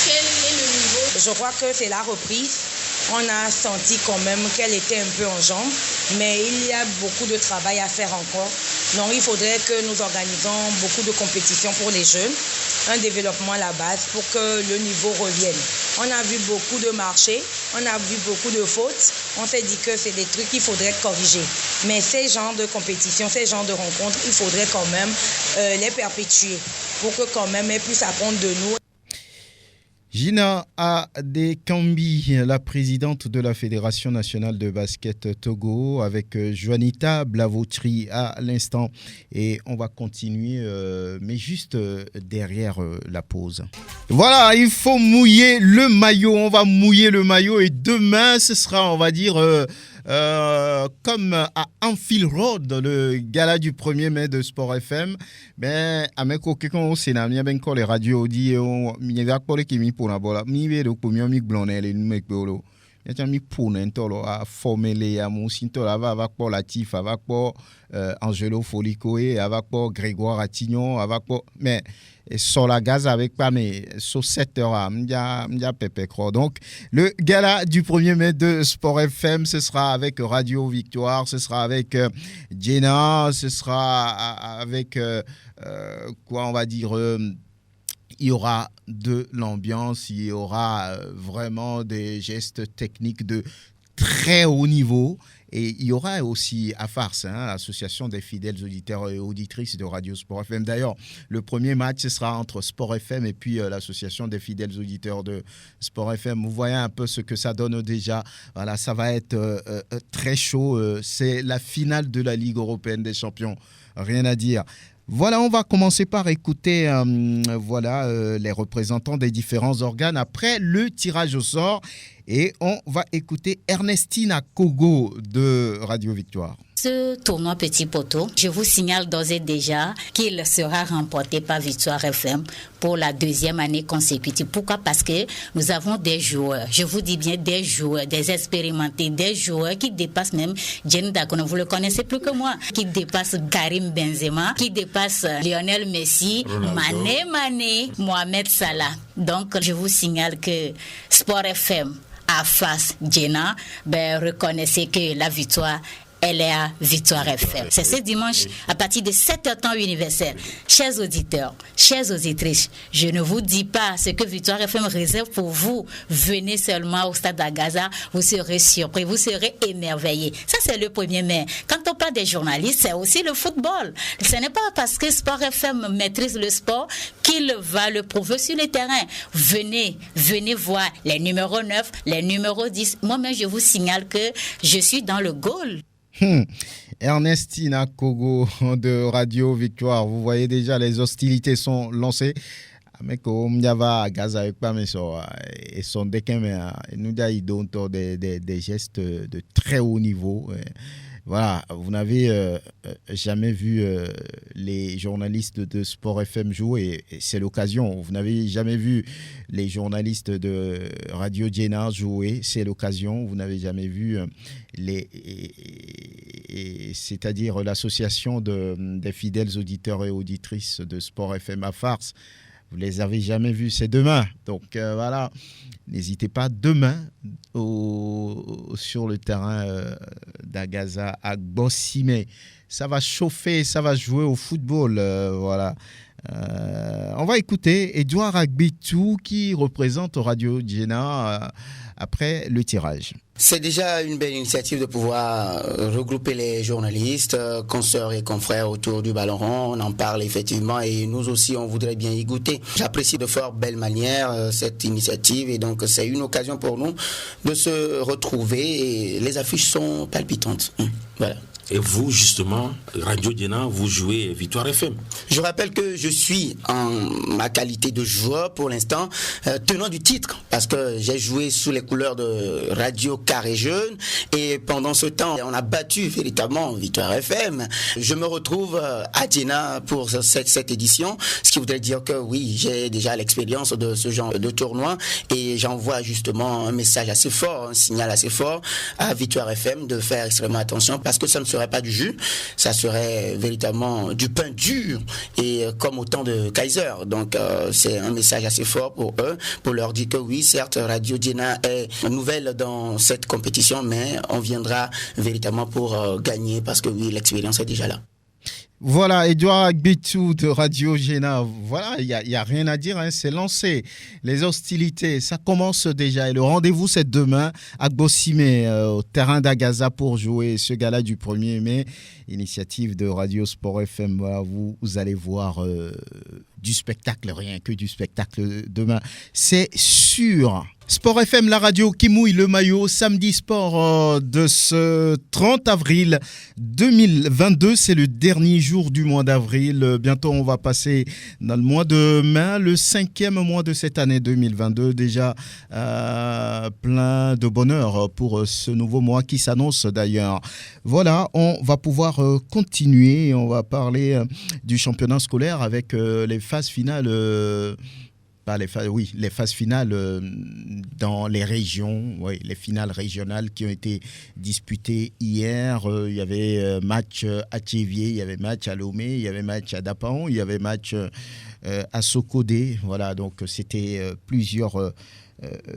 Quel est le niveau? Je crois que c'est la reprise. On a senti quand même qu'elle était un peu en jambes, mais il y a beaucoup de travail à faire encore. Donc il faudrait que nous organisons beaucoup de compétitions pour les jeunes, un développement à la base pour que le niveau revienne. On a vu beaucoup de marchés, on a vu beaucoup de fautes. On s'est dit que c'est des trucs qu'il faudrait corriger. Mais ces genres de compétitions, ces genres de rencontres, il faudrait quand même les perpétuer pour que quand même elles puissent apprendre de nous. Gina Adekambi, la présidente de la Fédération nationale de basket Togo, avec Juanita Blavotri à l'instant. Et on va continuer, mais juste derrière la pause. Voilà, il faut mouiller le maillot. On va mouiller le maillot et demain, ce sera, on va dire... comme à Anfield Road, le gala du 1er mai de Sport FM, ben avec aucun au Sénat, il y a bien encore les radios dit, il y a pas les qui mis pour la bola, il y a des premiers mic blonds les mecs bolo, il y a mis pour n'entolo à former les à mon sinto là avec pour Latif, avec pour Angelo Folicoé, avec pour Grégoire Attignon, avec pour mais sur la gaz avec pas mais sur 7 heures m'dia Pepe Cro. Donc le gala du 1er mai de Sport FM, ce sera avec Radio Victoire, ce sera avec Jenna, ce sera avec quoi on va dire il y aura de l'ambiance, il y aura vraiment des gestes techniques de très haut niveau. Et il y aura aussi AFARS, l'association des fidèles auditeurs et auditrices de Radio Sport FM. D'ailleurs, le premier match sera entre Sport FM et puis l'association des fidèles auditeurs de Sport FM. Vous voyez un peu ce que ça donne déjà. Voilà, ça va être très chaud. C'est la finale de la Ligue européenne des champions. Rien à dire. Voilà, on va commencer par écouter les représentants des différents organes après le tirage au sort. Et on va écouter Ernestina Kogo de Radio Victoire. Ce tournoi Petit Poteau, je vous signale d'ores et déjà qu'il sera remporté par Victoire FM pour la 2e année consécutive. Pourquoi? Parce que nous avons des joueurs, je vous dis bien des joueurs, des expérimentés, des joueurs qui dépassent même Jenny Dakono, vous le connaissez plus que moi, qui dépassent Karim Benzema, qui dépassent Lionel Messi, Mané, Mohamed Salah. Donc, je vous signale que Sport FM, AFAS, Jenna, reconnaissez que la victoire, elle est à Victoire FM. C'est ce dimanche à partir de 7h temps universel. Chers auditeurs, chères auditrices, je ne vous dis pas ce que Victoire FM réserve pour vous. Venez seulement au stade d'Agaza, vous serez surpris, vous serez émerveillés. Ça, c'est le premier. Mais quand on parle des journalistes, c'est aussi le football. Ce n'est pas parce que Sport FM maîtrise le sport qu'il va le prouver sur le terrain. Venez voir les numéros 9, les numéros 10. Moi-même, je vous signale que je suis dans le goal. Ernestina Kogo de Radio Victoire, vous voyez déjà les hostilités sont lancées. Mais comme il y a Gaza avec pas mais et son décamé nous a des gestes de très haut niveau. Voilà, vous n'avez jamais vu les journalistes de Sport FM jouer, et c'est l'occasion. Vous n'avez jamais vu les journalistes de Radio Jenna jouer, c'est l'occasion. Vous n'avez jamais vu c'est-à-dire l'association des fidèles auditeurs et auditrices de Sport FM AFARS. Vous les avez jamais vus, c'est demain. Donc voilà, n'hésitez pas demain sur le terrain d'Agaza à Bossimé. Ça va chauffer, ça va jouer au football. Voilà. On va écouter Edouard Agbitou qui représente Radio Jenna après le tirage. C'est déjà une belle initiative de pouvoir regrouper les journalistes, consoeurs et confrères autour du ballon rond. On en parle effectivement et nous aussi on voudrait bien y goûter. J'apprécie de fort belle manière cette initiative et donc c'est une occasion pour nous de se retrouver et les affiches sont palpitantes. Voilà. Et vous, justement, Radio Jenna, vous jouez Victoire FM. Je rappelle que je suis en ma qualité de joueur pour l'instant, tenant du titre, parce que j'ai joué sous les couleurs de Radio Carré Jeune, et pendant ce temps, on a battu véritablement Victoire FM. Je me retrouve à Jenna pour cette édition, ce qui voudrait dire que oui, j'ai déjà l'expérience de ce genre de tournoi, et j'envoie justement un message assez fort, un signal assez fort à Victoire FM de faire extrêmement attention, parce que ça ne serait pas du jus, ça serait véritablement du pain dur et comme au temps de Kaiser. Donc c'est un message assez fort pour eux, pour leur dire que oui, certes, Radio Jenna est nouvelle dans cette compétition, mais on viendra véritablement pour gagner parce que oui, l'expérience est déjà là. Voilà, Edouard Agbitou de Radio Jenna. Voilà, il y a rien à dire, c'est lancé. Les hostilités, ça commence déjà. Et le rendez-vous, c'est demain à Bossimé, au terrain d'Agaza pour jouer ce gala du 1er mai. Initiative de Radio Sport FM. Voilà, vous allez voir du spectacle, rien que du spectacle demain. C'est sûr. Sport FM, la radio qui mouille le maillot, samedi sport de ce 30 avril 2022. C'est le dernier jour du mois d'avril. Bientôt, on va passer dans le mois de mai, le 5e mois de cette année 2022. Déjà, plein de bonheur pour ce nouveau mois qui s'annonce d'ailleurs. Voilà, on va pouvoir continuer. On va parler du championnat scolaire avec les phases finales. Les phases finales dans les régions, les finales régionales qui ont été disputées hier. Il y avait match à Thiévier, il y avait match à Lomé, il y avait match à Dapaon, il y avait match à Sokodé. Voilà, donc c'était plusieurs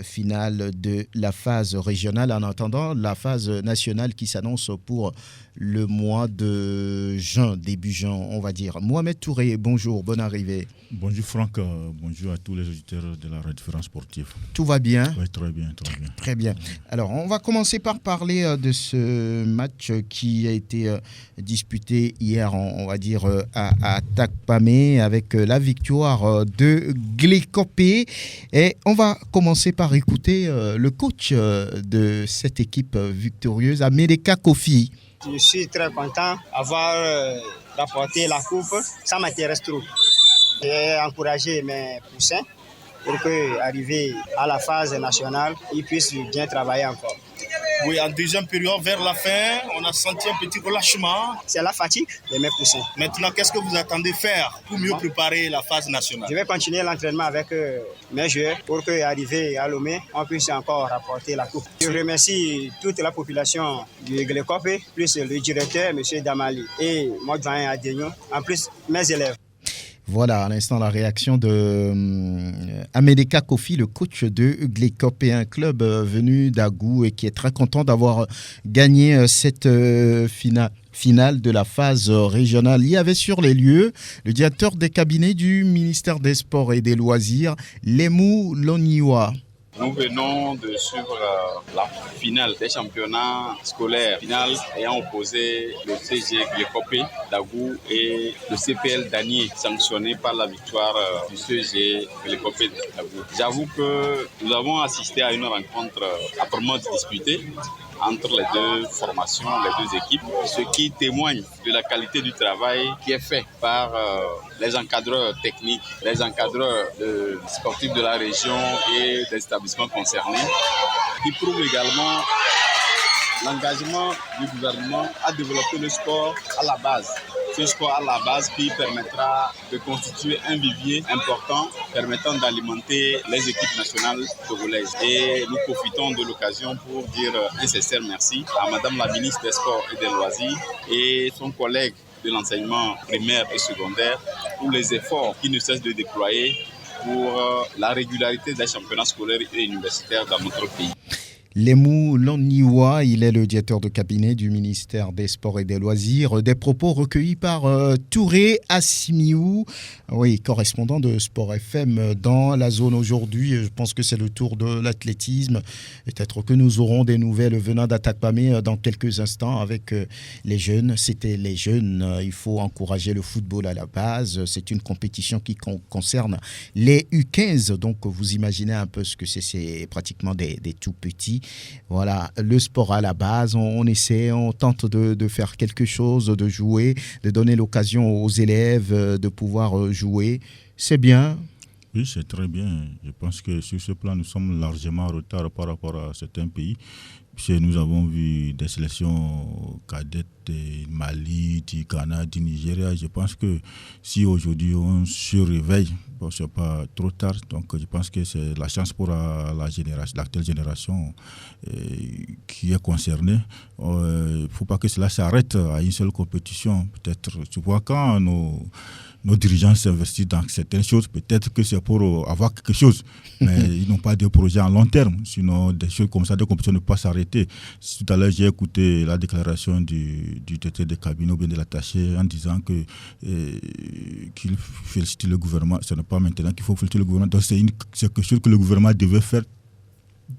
finale de la phase régionale, en attendant la phase nationale qui s'annonce pour le mois de juin, début juin, on va dire. Mohamed Touré, bonjour, bonne arrivée. Bonjour Franck, bonjour à tous les auditeurs de la Radio France Sportive. Tout va bien? Oui, très bien, très bien. Très bien. Alors, on va commencer par parler de ce match qui a été disputé hier, on va dire, à Takpamé, avec la victoire de Glécopé. Et on va commencer par écouter le coach de cette équipe victorieuse, Amédeka Kofi. Je suis très content d'avoir rapporté la coupe. Ça m'intéresse trop. J'ai encouragé mes poussins pour qu'arriver à la phase nationale, ils puissent bien travailler encore. Oui, en deuxième période, vers la fin, on a senti un petit relâchement. C'est la fatigue de mes poussins. Maintenant, qu'est-ce que vous attendez faire pour mieux préparer la phase nationale? Je vais continuer l'entraînement avec mes joueurs pour qu'arriver à Lomé, on puisse encore rapporter la coupe. Je remercie toute la population du Glécopé, plus le directeur, M. Damali, et moi, Dvain Adegno, en plus mes élèves. Voilà, à l'instant, la réaction de Amédeka Kofi, le coach de Glécopé, un club venu d'Agou et qui est très content d'avoir gagné cette finale de la phase régionale. Il y avait sur les lieux le directeur des cabinets du ministère des Sports et des Loisirs, Lemou Loniwa. Nous venons de suivre la finale des championnats scolaires, finale ayant opposé le CG Glécopé d'Agou et le CPL Danier, sanctionné par la victoire du CG Glécopé d'Agou. J'avoue que nous avons assisté à une rencontre âprement disputée entre les deux formations, les deux équipes, ce qui témoigne de la qualité du travail qui est fait par les encadreurs techniques, les encadreurs sportifs de la région et des établissements concernés, qui prouve également l'engagement du gouvernement à développer le sport à la base. Ce sport à la base qui permettra de constituer un vivier important permettant d'alimenter les équipes nationales togolaises. Et nous profitons de l'occasion pour dire un sincère merci à Madame la ministre des Sports et des Loisirs et son collègue de l'enseignement primaire et secondaire pour les efforts qu'ils ne cessent de déployer pour la régularité des championnats scolaires et universitaires dans notre pays. Lemou Loniwa, il est le directeur de cabinet du ministère des Sports et des Loisirs. Des propos recueillis par Touré Assimiou, oui, correspondant de Sport FM dans la zone aujourd'hui. Je pense que c'est le tour de l'athlétisme. Peut-être que nous aurons des nouvelles venant d'Atakpamé dans quelques instants avec les jeunes. C'était les jeunes. Il faut encourager le football à la base. C'est une compétition qui concerne les U15. Donc vous imaginez un peu ce que c'est. C'est pratiquement des tout petits. Voilà, le sport à la base, on essaie, on tente de faire quelque chose, de jouer, de donner l'occasion aux élèves de pouvoir jouer. C'est bien. Oui, c'est très bien. Je pense que sur ce plan, nous sommes largement en retard par rapport à certains pays. Nous avons vu des sélections cadettes du Mali, du Ghana, du Nigeria. Je pense que si aujourd'hui on se réveille, bon, ce n'est pas trop tard. Donc je pense que c'est la chance pour l'actuelle génération qui est concernée. Il ne faut pas que cela s'arrête à une seule compétition. Peut-être, tu vois, quand nos dirigeants s'investissent dans certaines choses, peut-être que c'est pour avoir quelque chose. Mais ils n'ont pas de projet à long terme. Sinon, des choses comme ça, des compétitions ne peuvent pas s'arrêter. Tout à l'heure, j'ai écouté la déclaration du directeur des cabinets ou bien de l'attaché en disant qu'il félicite le gouvernement. Ce n'est pas maintenant qu'il faut féliciter le gouvernement. Donc, c'est quelque chose que le gouvernement devait faire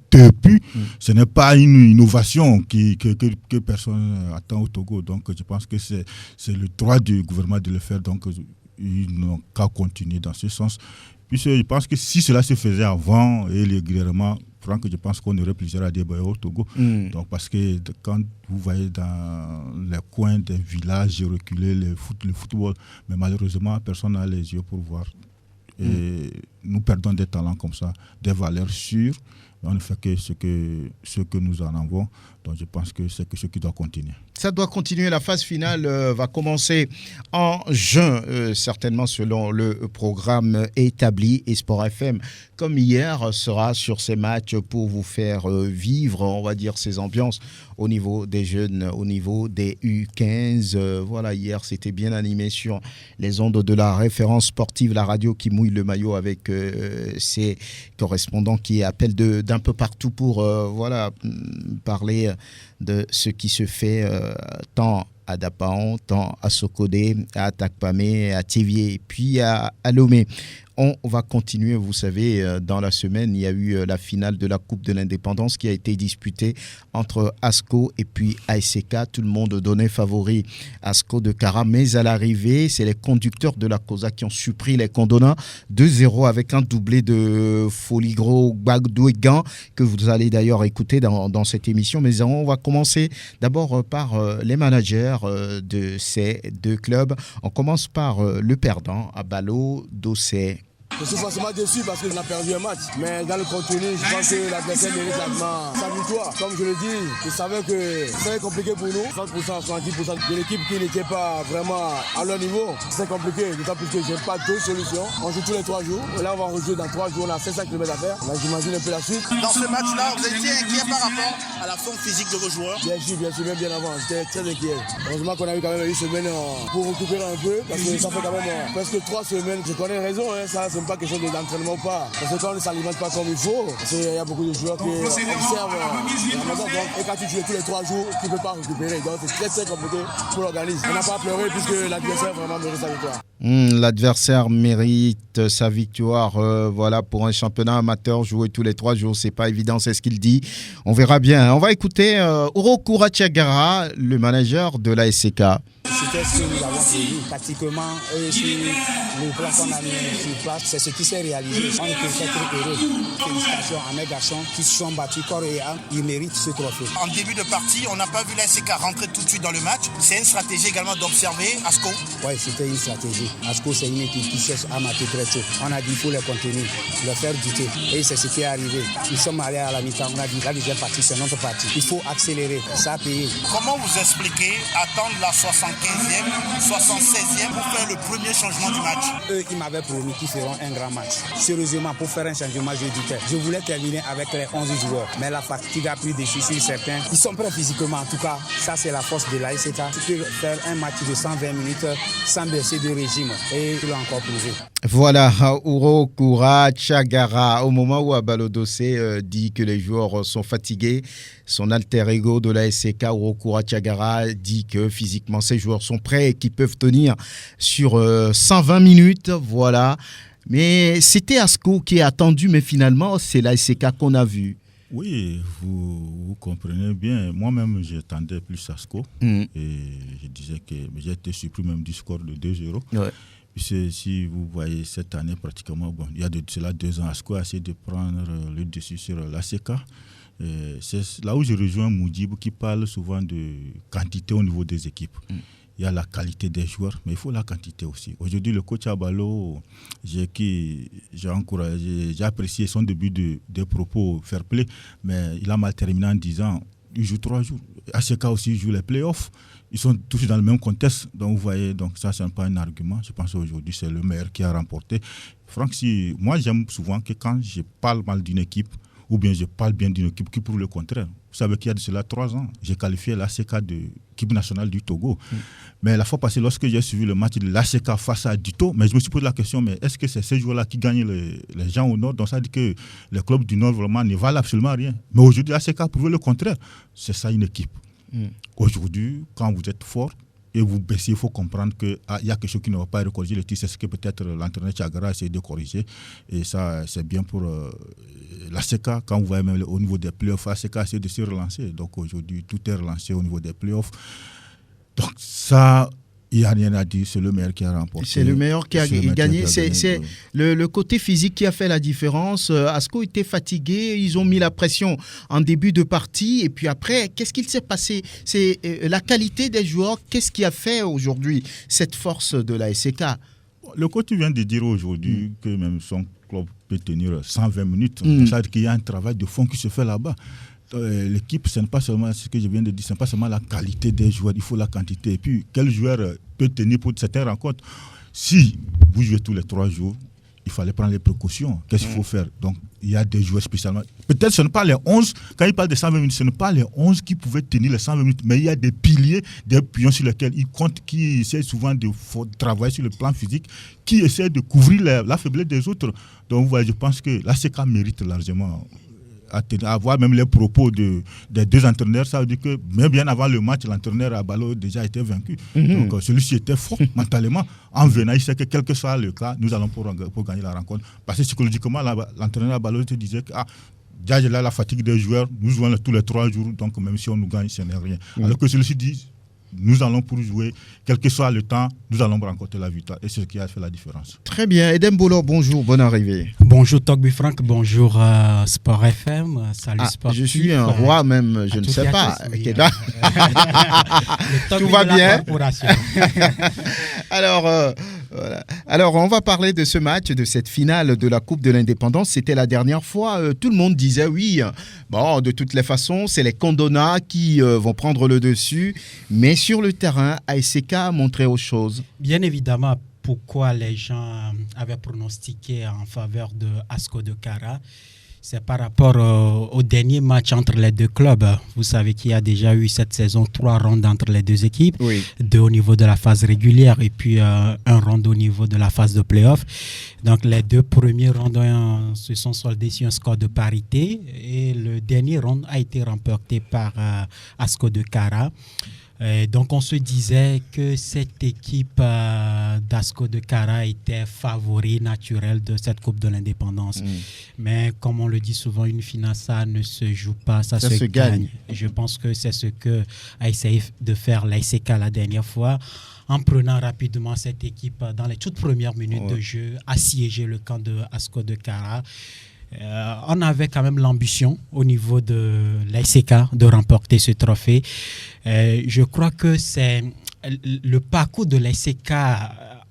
depuis. Ce n'est pas une innovation que personne attend au Togo. Donc, je pense que c'est le droit du gouvernement de le faire. Donc, ils n'ont qu'à continuer dans ce sens. Puis je pense que si cela se faisait avant et régulièrement, Franck, je pense qu'on aurait plusieurs à débattre au Togo. Donc, parce que quand vous voyez dans les coins des villages reculés le football, mais malheureusement, personne n'a les yeux pour voir. Et nous perdons des talents comme ça, des valeurs sûres. On ne fait que ce que nous en avons. Donc je pense que c'est ce qui doit continuer. Ça doit continuer. La phase finale va commencer en juin, certainement selon le programme établi. Et Sport FM, comme hier, sera sur ces matchs pour vous faire vivre, on va dire, ces ambiances au niveau des jeunes, au niveau des U15. Voilà, hier, c'était bien animé sur les ondes de la référence sportive, la radio qui mouille le maillot avec ses correspondants qui appellent d'un peu partout pour parler de ce qui se fait tant à Dapaon, tant à Sokodé, à Takpamé, à Thévié et puis à Lomé. On va continuer, vous savez, dans la semaine, il y a eu la finale de la Coupe de l'Indépendance qui a été disputée entre ASCO et puis ASK. Tout le monde donnait favori ASCO de Kara, mais à l'arrivée, c'est les conducteurs de la COSA qui ont surpris les Condona 2-0 avec un doublé de Foligro Gbagdouegan que vous allez d'ailleurs écouter dans cette émission. Mais on va commencer d'abord par les managers de ces deux clubs. On commence par le perdant, Abalo Dossé. Je suis forcément déçu parce qu'on a perdu un match. Mais dans le contenu, je pense que l'adversaire mérite largement sa victoire. Comme je le dis, je savais que c'était compliqué pour nous. 30%, 70% de l'équipe qui n'était pas vraiment à leur niveau. C'était compliqué, d'autant plus que je n'ai pas d'autres solutions. On joue tous les 3 jours. Et là, on va rejouer dans 3 jours. On a 5 km à faire. J'imagine un peu la suite. Dans ce match-là, vous étiez inquiet par rapport à la forme physique de vos joueurs? Bien sûr, même bien avant. J'étais très inquiet. Heureusement qu'on a eu quand même une semaine pour récupérer un peu. Parce que ça fait quand même presque 3 semaines. Je connais raison, ça c'est pas quelque chose d'entraînement ou pas. Parce que quand on ne s'alimente pas comme il faut, il y a beaucoup de joueurs qui observent la maison. Et quand tu joues tous les 3 jours, tu ne peux pas récupérer. Donc c'est très très compliqué pour l'organisme. On n'a pas à pleurer puisque l'adversaire vraiment mérite sa victoire. L'adversaire mérite sa victoire. Voilà, pour un championnat amateur, jouer tous les 3 jours, c'est pas évident, c'est ce qu'il dit. On verra bien. On va écouter Uro Kurachagara, le manager de la SCK. C'était ce que nous avons prévu. Tactiquement, sur le plan qu'on a mis sur place, c'est ce qui s'est réalisé. On est très heureux. Félicitations à mes garçons qui se sont battus corps et âme. Ils méritent ce trophée. En début de partie, on n'a pas vu la SCK rentrer tout de suite dans le match. C'est une stratégie également d'observer ASCO. Oui, c'était une stratégie. ASCO, c'est une équipe qui cherche à marquer très tôt. On a dit qu'il faut les contenir, les faire douter. Et c'est ce qui est arrivé. Nous sommes allés à la mi-temps. On a dit la deuxième partie, c'est notre partie. Il faut accélérer. Ça a payé. Comment vous expliquez attendre la 75e, 76e pour faire le premier changement du match? Eux, ils m'avaient promis qu'ils feront un grand match. Sérieusement, pour faire un changement, je voulais terminer avec les 11 joueurs. Mais la fatigue a pris dessus sur certains. Ils sont prêts physiquement. En tout cas, ça, c'est la force de l'ASK. Tu peux faire un match de 120 minutes sans baisser de régime. Et tu l'as encore prouvé. Voilà, Uro Kurachagara. Au moment où Abalo Dossé dit que les joueurs sont fatigués, son alter ego de la SCK, Uro Kurachagara, dit que physiquement, ces joueurs sont prêts et qu'ils peuvent tenir sur 120 minutes. Voilà. Mais c'était Asco qui est attendu, mais finalement, c'est la SCK qu'on a vu. Oui, vous comprenez bien. Moi-même, j'attendais plus Asco. Et je disais que j'ai été surpris même du score de 2-0. Ouais. Si vous voyez cette année, pratiquement, il y a de cela 2 ans, Asco a essayé de prendre le dessus sur l'ASK. C'est là où je rejoins Moudjib qui parle souvent de quantité au niveau des équipes. Il y a la qualité des joueurs, mais il faut la quantité aussi. Aujourd'hui, le coach Abalo, j'ai apprécié son début de propos fair play, mais il a mal terminé en disant il joue 3 jours. ASK aussi joue les playoffs. Ils sont tous dans le même contexte. Donc, vous voyez, ça, ce n'est pas un argument. Je pense qu'aujourd'hui, c'est le meilleur qui a remporté. Franck, moi, j'aime souvent que quand je parle mal d'une équipe, ou bien je parle bien d'une équipe qui prouve le contraire. Vous savez qu'il y a de cela 3 ans, j'ai qualifié l'ASK de l'équipe nationale du Togo. Mais la fois passée, lorsque j'ai suivi le match de l'ASK face à Dito, mais je me suis posé la question, mais est-ce que c'est ces joueurs-là qui gagnent les gens au Nord? Donc ça dit que les clubs du Nord vraiment ne valent absolument rien. Mais aujourd'hui, l'ASK a prouvé le contraire. C'est ça une équipe. Aujourd'hui, quand vous êtes fort, et vous baissez, il faut comprendre qu'il y a quelque chose qui ne va pas corriger le tir. C'est ce que peut-être l'entraîneur Chagara essaie de corriger. Et ça, c'est bien pour l'ASK. Quand vous voyez même au niveau des playoffs, l'ASK essaie de se relancer. Donc aujourd'hui, tout est relancé au niveau des playoffs. Donc ça, il n'y a rien à dire. C'est le meilleur qui a remporté. C'est le meilleur qui a gagné. C'est le côté physique qui a fait la différence. Asco était fatigué. Ils ont mis la pression en début de partie. Et puis après, qu'est-ce qu'il s'est passé? C'est la qualité des joueurs. Qu'est-ce qui a fait aujourd'hui cette force de la SCK? Le coach vient de dire aujourd'hui que même son club peut tenir 120 minutes. Ça veut dire qu'il y a un travail de fond qui se fait là-bas. L'équipe, ce n'est pas seulement ce que je viens de dire, ce n'est pas seulement la qualité des joueurs, il faut la quantité. Et puis, quel joueur peut tenir pour certaines rencontres? Si vous jouez tous les 3 jours, il fallait prendre les précautions. Qu'est-ce qu'il faut faire? Donc, il y a des joueurs spécialement. Peut-être ce n'est pas les 11, quand il parle de 120 minutes, ce n'est pas les 11 qui pouvaient tenir les 120 minutes, mais il y a des piliers, des pions sur lesquels ils comptent, qui essaient souvent de travailler sur le plan physique, qui essaient de couvrir la faiblesse des autres. Donc, vous voyez, je pense que l'ACK mérite largement à voir même les propos des 2 entraîneurs. Ça veut dire que même bien avant le match, l'entraîneur à Balo déjà été vaincu. Donc celui-ci était fort mentalement. En venant, il sait que quel que soit le cas, nous allons pour gagner la rencontre. Parce que psychologiquement, l'entraîneur à Balo te disait que déjà là, la fatigue des joueurs, nous jouons tous les 3 jours, donc même si on nous gagne, ce n'est rien. Alors que celui-ci dit, nous allons pour jouer, quel que soit le temps, nous allons rencontrer la victoire. Et c'est ce qui a fait la différence. Très bien. Edem Bolo, bonjour, bonne arrivée. Bonjour Togbi Franck, bonjour Sport FM, salut Sport. Je suis un roi même, je ne sais pas. Oui, tout va bien. Alors, voilà. Alors, on va parler de ce match, de cette finale de la Coupe de l'Indépendance. C'était la dernière fois. Tout le monde disait oui. Bon, de toutes les façons, c'est les Condona qui vont prendre le dessus. Mais sur le terrain, ASK a montré autre chose. Bien évidemment, pourquoi les gens avaient pronostiqué en faveur de ASCO de Kara, c'est par rapport au dernier match entre les 2 clubs. Vous savez qu'il y a déjà eu cette saison 3 rondes entre les 2 équipes, 2 au niveau de la phase régulière et puis un round au niveau de la phase de play-off. Donc les 2 premiers rounds se sont soldés sur un score de parité et le dernier round a été remporté par ASCO de Kara. Donc on se disait que cette équipe d'ASCO de Kara était favori naturel de cette Coupe de l'Indépendance. Mais comme on le dit souvent, une finale, ça ne se joue pas, ça se gagne. Je pense que c'est ce que a essayé de faire l'ASK la dernière fois, en prenant rapidement cette équipe dans les toutes premières minutes de jeu, assiéger le camp de ASCO de Kara. On avait quand même l'ambition au niveau de l'ASK de remporter ce trophée. Je crois que c'est le parcours de l'ASK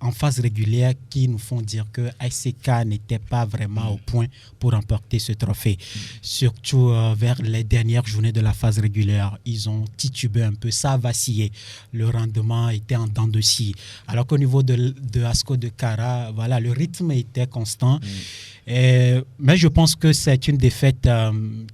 en phase régulière qui nous font dire que ASK n'était pas vraiment au point pour remporter ce trophée. Surtout vers les dernières journées de la phase régulière, ils ont titubé un peu, ça a vacillé. Le rendement était en dents de scie. Alors qu'au niveau de ASCO de Kara, voilà, le rythme était constant. Mais je pense que c'est une défaite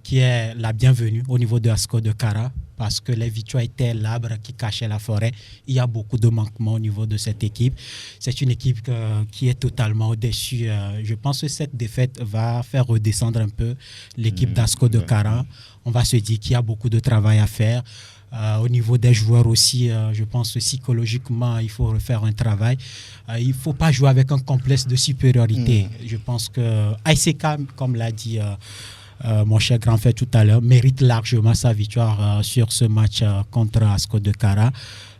qui est la bienvenue au niveau de ASCO de Kara, parce que les victoires étaient l'arbre qui cachait la forêt. Il y a beaucoup de manquements au niveau de cette équipe. C'est une équipe qui est totalement au-dessus. Je pense que cette défaite va faire redescendre un peu l'équipe d'ASCO de Kara. On va se dire qu'il y a beaucoup de travail à faire. Au niveau des joueurs aussi, je pense que psychologiquement, il faut refaire un travail. Il ne faut pas jouer avec un complexe de supériorité. Je pense que ASK, comme l'a dit mon cher grand frère tout à l'heure, mérite largement sa victoire sur ce match contre ASCO de Kara.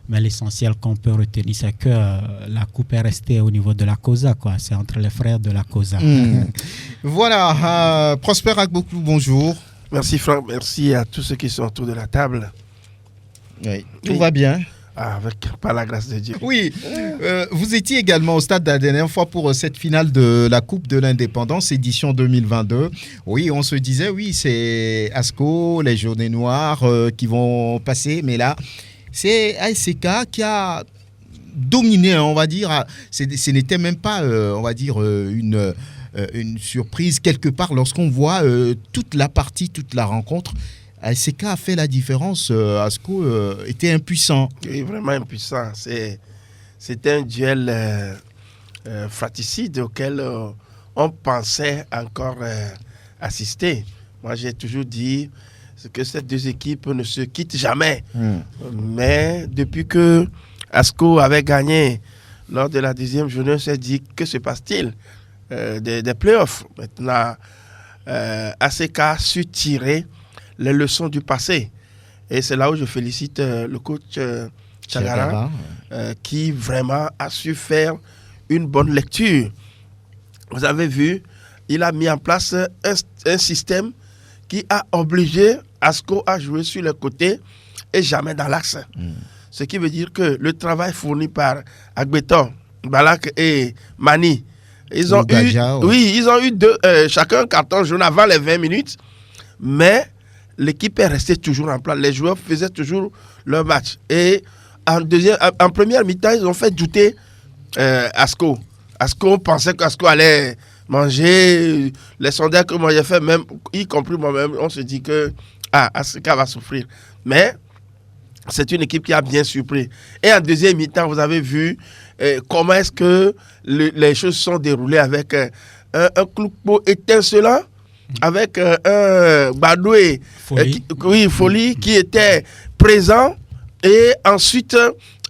Mais l'essentiel qu'on peut retenir, c'est que la coupe est restée au niveau de la COSA, quoi. C'est entre les frères de la COSA. Voilà, Prosper Agboklou, bonjour. Merci Franck, merci à tous ceux qui sont autour de la table. Oui, tout va bien. Par la grâce de Dieu. Oui, vous étiez également au stade la dernière fois pour cette finale de la Coupe de l'Indépendance, édition 2022. Oui, on se disait, oui, c'est ASCO, les Jaunets Noirs qui vont passer, mais là, c'est ASK qui a dominé, on va dire. Ce n'était même pas, on va dire, une surprise quelque part lorsqu'on voit toute la partie, toute la rencontre. ASK a fait la différence. ASCO était impuissant. Oui, vraiment impuissant. C'était un duel fratricide auquel on pensait encore assister. Moi, j'ai toujours dit que ces 2 équipes ne se quittent jamais. Mais depuis que ASCO avait gagné lors de la 2e journée, on s'est dit, que se passe-t-il des playoffs? Maintenant, ASK a su tirer les leçons du passé. Et c'est là où je félicite le coach Chagara, qui vraiment a su faire une bonne lecture. Vous avez vu, il a mis en place un système qui a obligé ASCO à jouer sur les côtés et jamais dans l'axe. Ce qui veut dire que le travail fourni par Agbeton, Balak et Mani Ils ont eu chacun un carton jaune avant les 20 minutes, mais l'équipe est restée toujours en place. Les joueurs faisaient toujours leur match. Et en première mi-temps, ils ont fait douter Asco. Asco pensait qu'Asco allait manger. Les sondages que moi j'ai fait, même, y compris moi-même, on se dit que Asca va souffrir. Mais c'est une équipe qui a bien surpris. Et en deuxième mi-temps, vous avez vu comment est-ce que les choses sont déroulées avec un Cloupo étincelant, avec un Badoué, Folie, qui était présent. Et ensuite,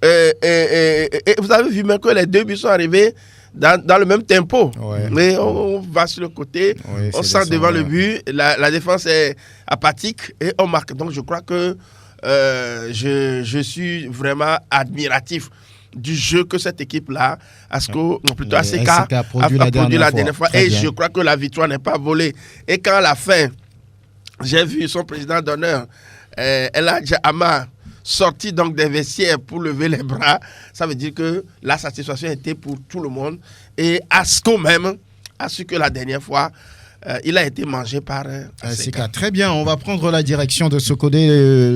vous avez vu même que les deux buts sont arrivés dans le même tempo. Ouais. Mais on va sur le côté, on sent devant le but, la défense est apathique et on marque. Donc je crois que je suis vraiment admiratif du jeu que cette équipe-là, ASK a produit la dernière fois. Et je crois que la victoire n'est pas volée. Et quand à la fin, j'ai vu son président d'honneur, Eladja Ama, sorti donc des vestiaires pour lever les bras, ça veut dire que la satisfaction était pour tout le monde. Et ASK même a su que la dernière fois, il a été mangé par ASK. Très bien, on va prendre la direction de Sokodé.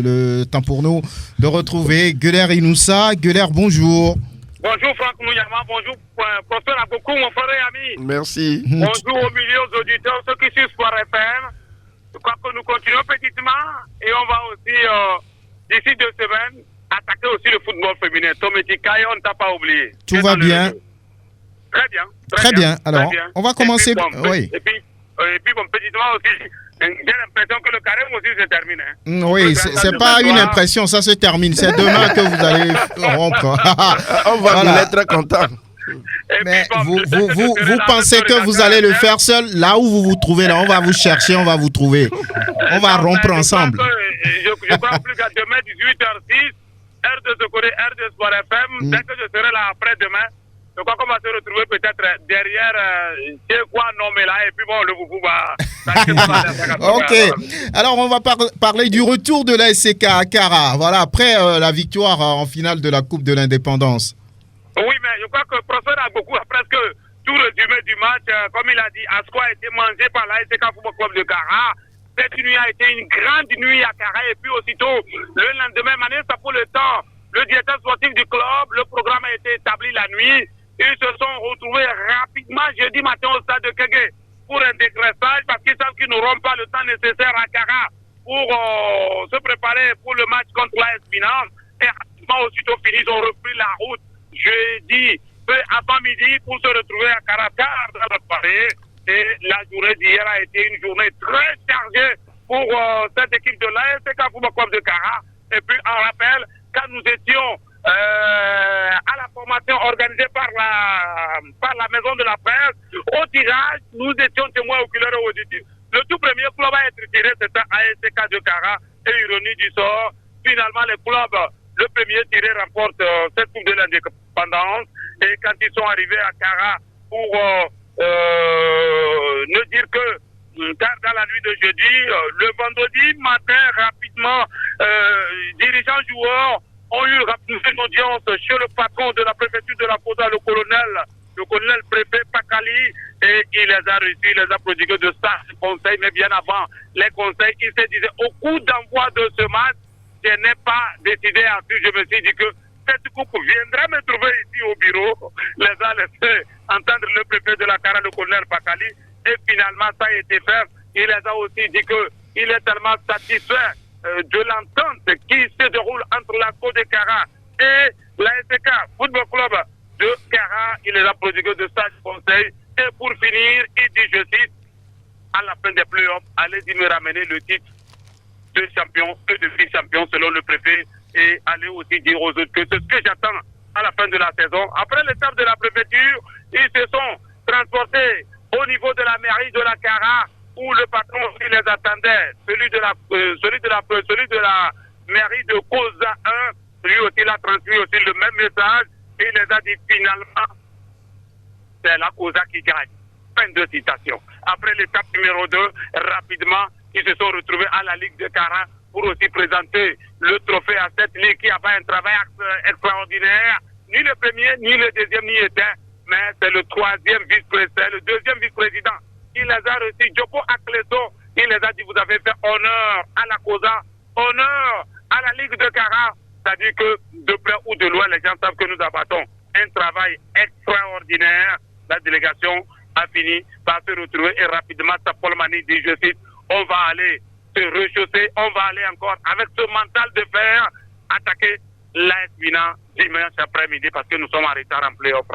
Le temps pour nous de retrouver Guler Inoussa. Guler, bonjour. Bonjour Franck Nouyama, bonjour Prosper Abokou, mon frère et ami. Merci. Bonjour aux millions d'auditeurs, ceux qui suivent Sport FM. Je crois que nous continuons petitement et on va aussi, d'ici 2 semaines, attaquer aussi le football féminin. Tométikaï, on ne t'a pas oublié. Tout va bien. Très bien. Très bien. Alors, on va commencer. Et puis, bon, petitement aussi, j'ai l'impression que le carême aussi se termine. Oui, c'est pas une impression, ça se termine. C'est demain que vous allez rompre. On va nous être contents. Mais vous pensez que vous allez le faire seul? Là où vous vous trouvez, là, on va vous chercher, on va vous trouver. On va rompre ensemble. Je crois plus qu'à demain, 18h06, heure de Sokodé, heure de Sport FM, dès que je serai là après-demain, je crois qu'on va se retrouver peut-être derrière quoi nommer là, et puis bon, le boubou va... Ok, alors on va parler du retour de la SCK à Kara, voilà, après la victoire en finale de la Coupe de l'Indépendance. Oui, mais je crois que Prosper a presque tout résumé du match. Comme il a dit, Asco a été mangé par la SCK Football Club de Kara. Cette nuit a été une grande nuit à Kara, et puis aussitôt, le lendemain, ça pour le temps, le directeur sportif du club, le programme a été établi la nuit. Ils se sont retrouvés rapidement jeudi matin au stade de Kégué pour un dégraissage parce qu'ils savent qu'ils n'auront pas le temps nécessaire à Kara pour se préparer pour le match contre l'AS Finance. Et rapidement, aussitôt fini, ils ont repris la route jeudi, peu avant midi, pour se retrouver à Kara dans la soirée. Et la journée d'hier a été une journée très chargée pour cette équipe de l'ASK Football Club de Kara. Et puis, en rappel, quand nous étions à la formation organisée par la maison de la presse, au tirage, nous étions témoins oculaires et auditifs. Le tout premier club à être tiré, c'était ASK de Kara. Et ironie du sort, finalement, les clubs, le premier tiré remporte cette Coupe de l'Indépendance. Et quand ils sont arrivés à Kara pour ne dire que car dans la nuit de jeudi, le vendredi matin, rapidement, dirigeants joueurs ont eu une audience chez le patron de la préfecture de la Posa, le colonel préfet Pakali, et il les a reçus, il les a prodigués de ça, conseils, mais bien avant les conseils, il se disait, au coup d'envoi de ce match, je n'ai pas décidé ensuite, je me suis dit que cette coupe viendra me trouver ici au bureau, les a laissés entendre le préfet de la Kara, le colonel Pakali, et finalement ça a été fait. Il les a aussi dit qu'il est tellement satisfait de l'entente qui se déroule entre la Côte de Kara et la SK Football Club de Kara. Il les a prodigué de sages conseils. Et pour finir, il dit, je cite, à la fin des playoffs, allez-y me ramener le titre de champion et de vice-champion selon le préfet, et allez aussi dire aux autres que c'est ce que j'attends à la fin de la saison. Après l'étape de la préfecture, ils se sont transportés au niveau de la mairie de la Kara, où le patron aussi les attendait, celui de la mairie de Koza 1, lui aussi il a transmis aussi le même message, et il les a dit finalement, c'est la Koza qui gagne. Fin de citation. Après l'étape numéro 2, rapidement, ils se sont retrouvés à la Ligue de Kara pour aussi présenter le trophée à cette ligue qui a fait un travail extraordinaire. Ni le premier, ni le deuxième n'y était. mais c'est le deuxième vice-président. Il les a reçus, Djoko Akleso, il les a dit, vous avez fait honneur à la COSA, honneur à la Ligue de Kara. C'est-à-dire que de près ou de loin, les gens savent que nous abattons un travail extraordinaire. La délégation a fini par se retrouver et rapidement, Paul Mani dit, je cite, on va aller se rechausser, on va aller encore avec ce mental de fer attaquer l'AS Milan dimanche après-midi parce que nous sommes en retard en play-off.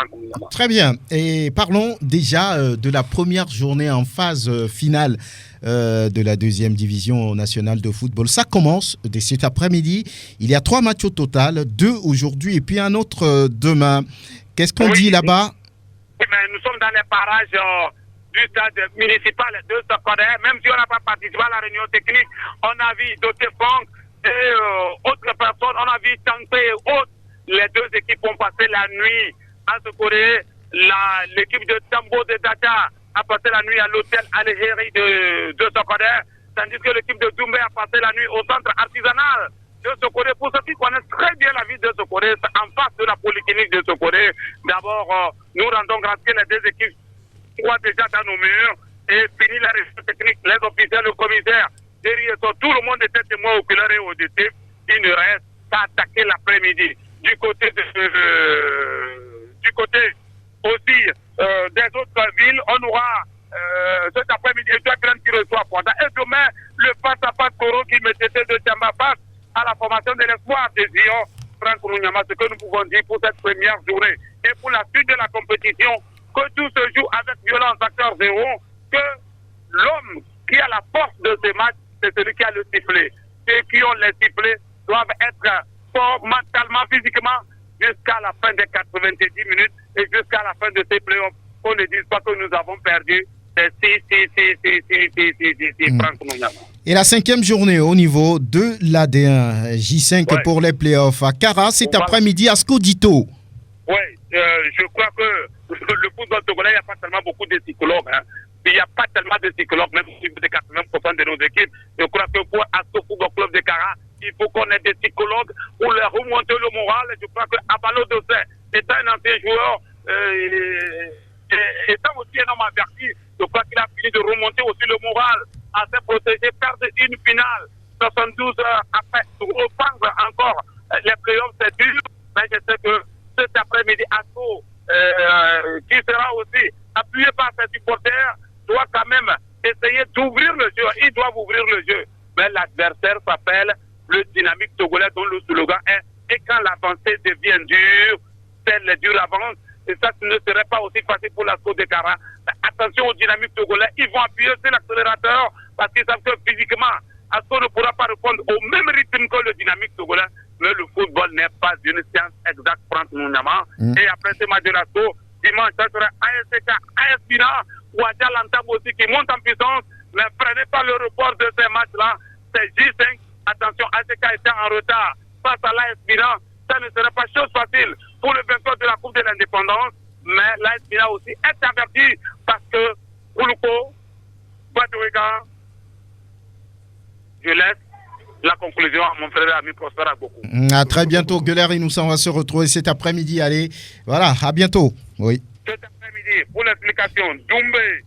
Très bien. Et parlons déjà de la première journée en phase finale de la deuxième division nationale de football. Ça commence dès cet après-midi. Il y a 3 matchs au total, 2 aujourd'hui et puis un autre demain. Qu'est-ce qu'on dit là-bas? Oui, mais nous sommes dans les parages du stade municipal de Sokodé. Même si on n'a pas participé à la réunion technique, on a vu Doté Fong et autres personnes, on a vu Tanté et autres. Les 2 équipes ont passé la nuit à Sokodé. L'équipe de Tambo de Data a passé la nuit à l'hôtel Algérie de Sokodé, tandis que l'équipe de Doumbé a passé la nuit au centre artisanal de Sokodé. Pour ceux qui connaissent très bien la ville de Sokodé, en face de la polyclinique de Sokodé, d'abord, nous rendons grâce que les 2 équipes soient déjà dans nos murs et fini la réunion technique, les officiels, le commissaire, derrière tout le monde était témoin oculaire et auditif. Il ne reste qu'à attaquer l'après-midi. Du côté aussi des autres villes, on aura cet après-midi Edouard qui reçoit Pointe. Et demain, le face-à-face Koro qui mettait de Tchamba face à la formation de l'espoir des Zion, Franck Kourounyama, ce que nous pouvons dire pour cette première journée. Et pour la suite de la compétition, que tout se joue avec violence, facteur 0, que l'homme qui a la force de ce match, c'est celui qui a le sifflet. Ceux qui ont les sifflets doivent être forts mentalement, physiquement, jusqu'à la fin des 90 minutes et jusqu'à la fin de ces playoffs. On ne dise pas que nous avons perdu. C'est Franck Kourounyama. Et la 5e journée au niveau de l'AD1, J5 pour les playoffs à Kara, cet après-midi à Skodito. Oui, je crois que le football togolais, il n'y a pas tellement beaucoup de psychologues. Il n'y a pas tellement de psychologues, même si c'est 80% de nos équipes. Je crois que pour Asto Football Club de Kara, il faut qu'on ait des psychologues pour leur remonter le moral. Je crois que Abalo Dossé, étant un ancien joueur, étant aussi un homme averti, je crois qu'il a fini de remonter aussi le moral à se protéger, perdre une finale, 72 heures après, reprendre encore les playoffs, c'est dur, mais je sais que cet après-midi, Asso, qui sera aussi appuyé par ses supporters, doit quand même essayer d'ouvrir le jeu. Ils doivent ouvrir le jeu. Mais l'adversaire s'appelle le Dynamique Togolais, dont le slogan est « Et quand l'avancée devient dure, celle les dures avancent ». Et ça, ce ne serait pas aussi facile pour la Côte de Kara. Attention aux Dynamiques Togolais, ils vont appuyer sur l'accélérateur parce qu'ils savent que physiquement, Asso ne pourra pas répondre au même rythme que le Dynamique Togolais. Mais le football n'est pas une science exacte, Franck Kourounyama. Et après ce match de l'Asso, dimanche, ça sera ASK, AS Milan, ou Adja Lantam aussi qui monte en puissance. Mais prenez pas le report de ces matchs-là. C'est J5. Attention, ASK était en retard face à l'AS Milan. Ça ne serait pas chose facile pour le vainqueur de la Coupe de l'Indépendance. Mais l'AS Milan aussi est averti parce que Koulouko, Badouéga, je laisse la conclusion à mon frère ami Prosper Agbokou. À très bientôt, Gueuler, et nous on va se retrouver cet après-midi. Allez, voilà, à bientôt. Oui. Cet après-midi, pour l'explication, Doumbé,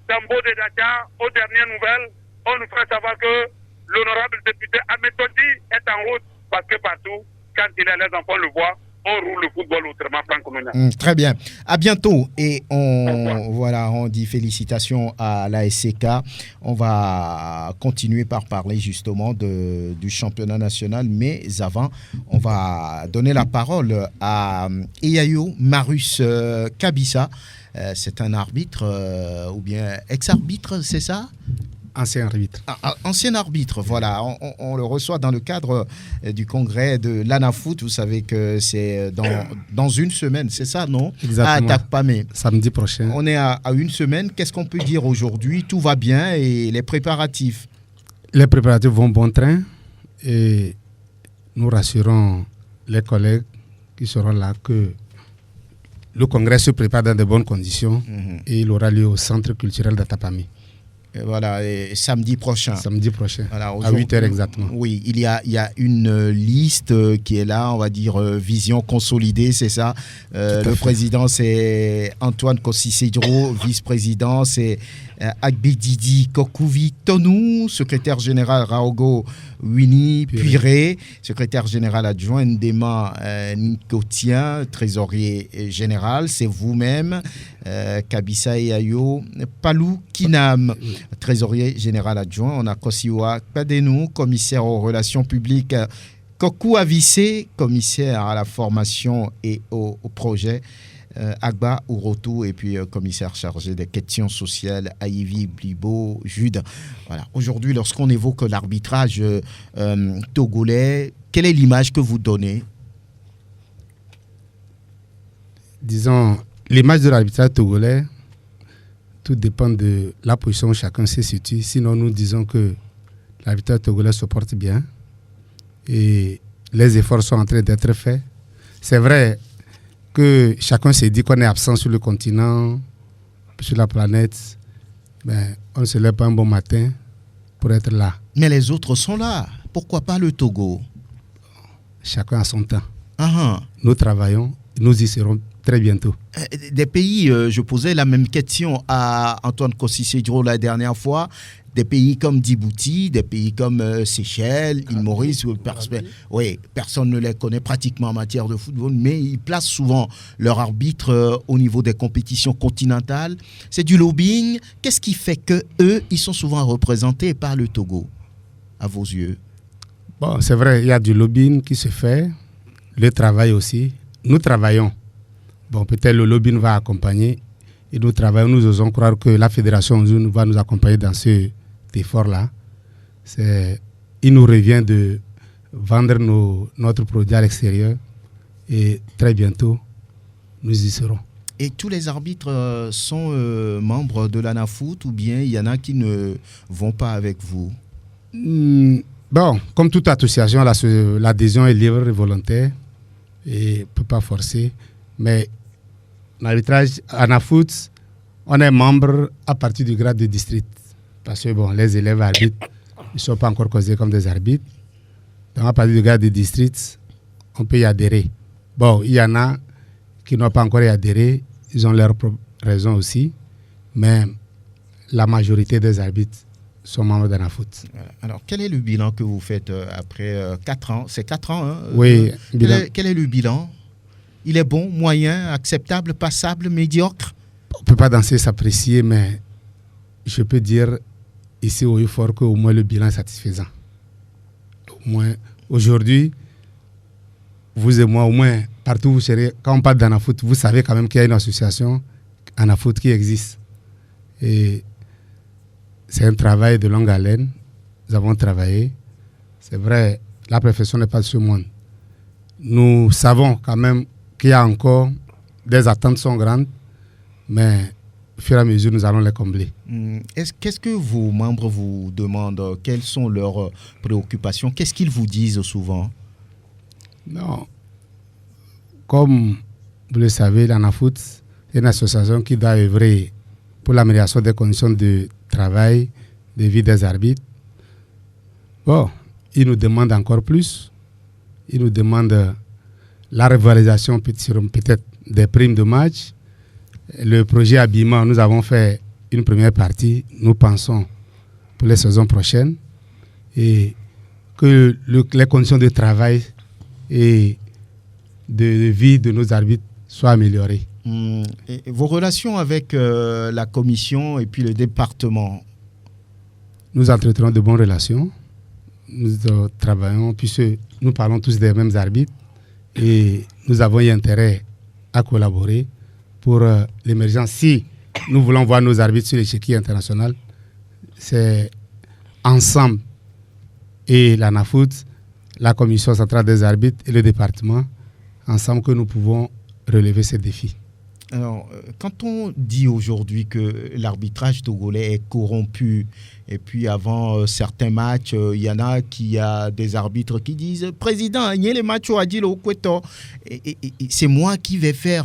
Tambo de Data, aux dernières nouvelles, on nous fait savoir que l'honorable député Ahmed Todi est en route parce que partout, quand il est les enfants le voient, on roule le football autrement, Franck Kourounyama. Très bien. À bientôt. Et on dit félicitations à l'ASK. On va continuer par parler justement du championnat national. Mais avant, on va donner la parole à Eyayo Marus Kabissa. C'est un arbitre ou bien ex-arbitre, c'est ça ? Ancien arbitre. Ancien arbitre, voilà. On le reçoit dans le cadre du congrès de l'ANAFoot. Vous savez que c'est dans une semaine, c'est ça, non ? Exactement. À Takpamé. Samedi prochain. On est à une semaine. Qu'est-ce qu'on peut dire aujourd'hui ? Tout va bien et les préparatifs ? Les préparatifs vont bon train et nous rassurons les collègues qui seront là que le congrès se prépare dans de bonnes conditions et il aura lieu au centre culturel d'Atapami. Voilà, et samedi prochain. Samedi prochain, voilà, à 8h exactement. Oui, il y a une liste qui est là, on va dire vision consolidée, c'est ça. Le président, c'est Antoine Kossi-Sedro, vice-président, c'est Agbedidi Kokuvi Tonou, secrétaire général Raogo Winnie Puiré, secrétaire général adjoint Ndema Nkotien, trésorier général, c'est vous-même, Kabissa Yayo Palou Kinam, trésorier général adjoint. On a Kosiwa Padenou, commissaire aux relations publiques, Kokou Avissé, commissaire à la formation et au projet, Agba Ourotou, et puis commissaire chargé des questions sociales, Aïvi Blibo Jude. Voilà. Aujourd'hui, lorsqu'on évoque l'arbitrage togolais, quelle est l'image que vous donnez? Disons, l'image de l'arbitrage togolais, tout dépend de la position où chacun se situe. Sinon, nous disons que l'arbitrage togolais se porte bien et les efforts sont en train d'être faits. C'est vrai que chacun s'est dit qu'on est absent sur le continent, sur la planète. Ben, on ne se lève pas un bon matin pour être là. Mais les autres sont là. Pourquoi pas le Togo? Chacun a son temps. Uh-huh. Nous travaillons, nous y serons très bientôt. Des pays, je posais la même question à Antoine Kossi-Sedro la dernière fois, des pays comme Djibouti, des pays comme Seychelles, île Maurice, personne ne les connaît pratiquement en matière de football, mais ils placent souvent leur arbitre au niveau des compétitions continentales. C'est du lobbying. Qu'est-ce qui fait qu'eux, ils sont souvent représentés par le Togo, à vos yeux? Bon, c'est vrai, il y a du lobbying qui se fait, le travail aussi. Nous travaillons. Bon, peut-être le lobbying va accompagner et nous travaillons. Nous osons croire que la fédération va nous accompagner dans cet effort-là. Il nous revient de vendre notre produit à l'extérieur et très bientôt, nous y serons. Et tous les arbitres sont membres de l'ANAFOOT ou bien il y en a qui ne vont pas avec vous? Bon, comme toute association, l'adhésion est libre et volontaire et ne peut pas forcer. Mais l'arbitrage ANAFOOT, on est membre à partir du grade de district. Parce que bon, les élèves arbitres ne sont pas encore considérés comme des arbitres. Donc à partir du grade de district, on peut y adhérer. Bon, il y en a qui n'ont pas encore y adhéré. Ils ont leurs propres raisons aussi. Mais la majorité des arbitres sont membres d'ANAFOOT. Alors, quel est le bilan que vous faites après 4 ans? C'est 4 ans, hein? Oui. Quel est le bilan? Il est bon, moyen, acceptable, passable, médiocre? On ne peut pas danser s'apprécier, mais je peux dire ici au Fort qu'au moins le bilan est satisfaisant. Au moins, aujourd'hui, vous et moi, au moins, partout où vous serez, quand on parle d'ANAFOOT, vous savez quand même qu'il y a une association ANAFOOT qui existe. Et c'est un travail de longue haleine. Nous avons travaillé. C'est vrai, la profession n'est pas de ce monde. Nous savons quand même qu'il y a encore des attentes sont grandes, mais au fur et à mesure, nous allons les combler. Qu'est-ce que vos membres vous demandent? Quelles sont leurs préoccupations? Qu'est-ce qu'ils vous disent souvent? Non. Comme vous le savez, l'ANAFOOT est une association qui doit œuvrer pour l'amélioration des conditions de travail, de vie des arbitres. Bon, ils nous demandent encore plus. Ils nous demandent la revalorisation peut-être des primes de match. Le projet habillement, nous avons fait une première partie. Nous pensons pour les saisons prochaines et que les conditions de travail et de vie de nos arbitres soient améliorées. Et vos relations avec la commission et puis le département? Nous entretenons de bonnes relations. Nous travaillons puisque nous parlons tous des mêmes arbitres et nous avons eu intérêt à collaborer pour l'émergence. Si nous voulons voir nos arbitres sur l'échiquier international, c'est ensemble et l'ANAFOOT, la commission centrale des arbitres et le département, ensemble que nous pouvons relever ces défis. Alors, quand on dit aujourd'hui que l'arbitrage togolais est corrompu, et puis avant certains matchs, il y en a des arbitres qui disent « Président, il y a les matchs au Adil au Kweto, et c'est moi qui vais faire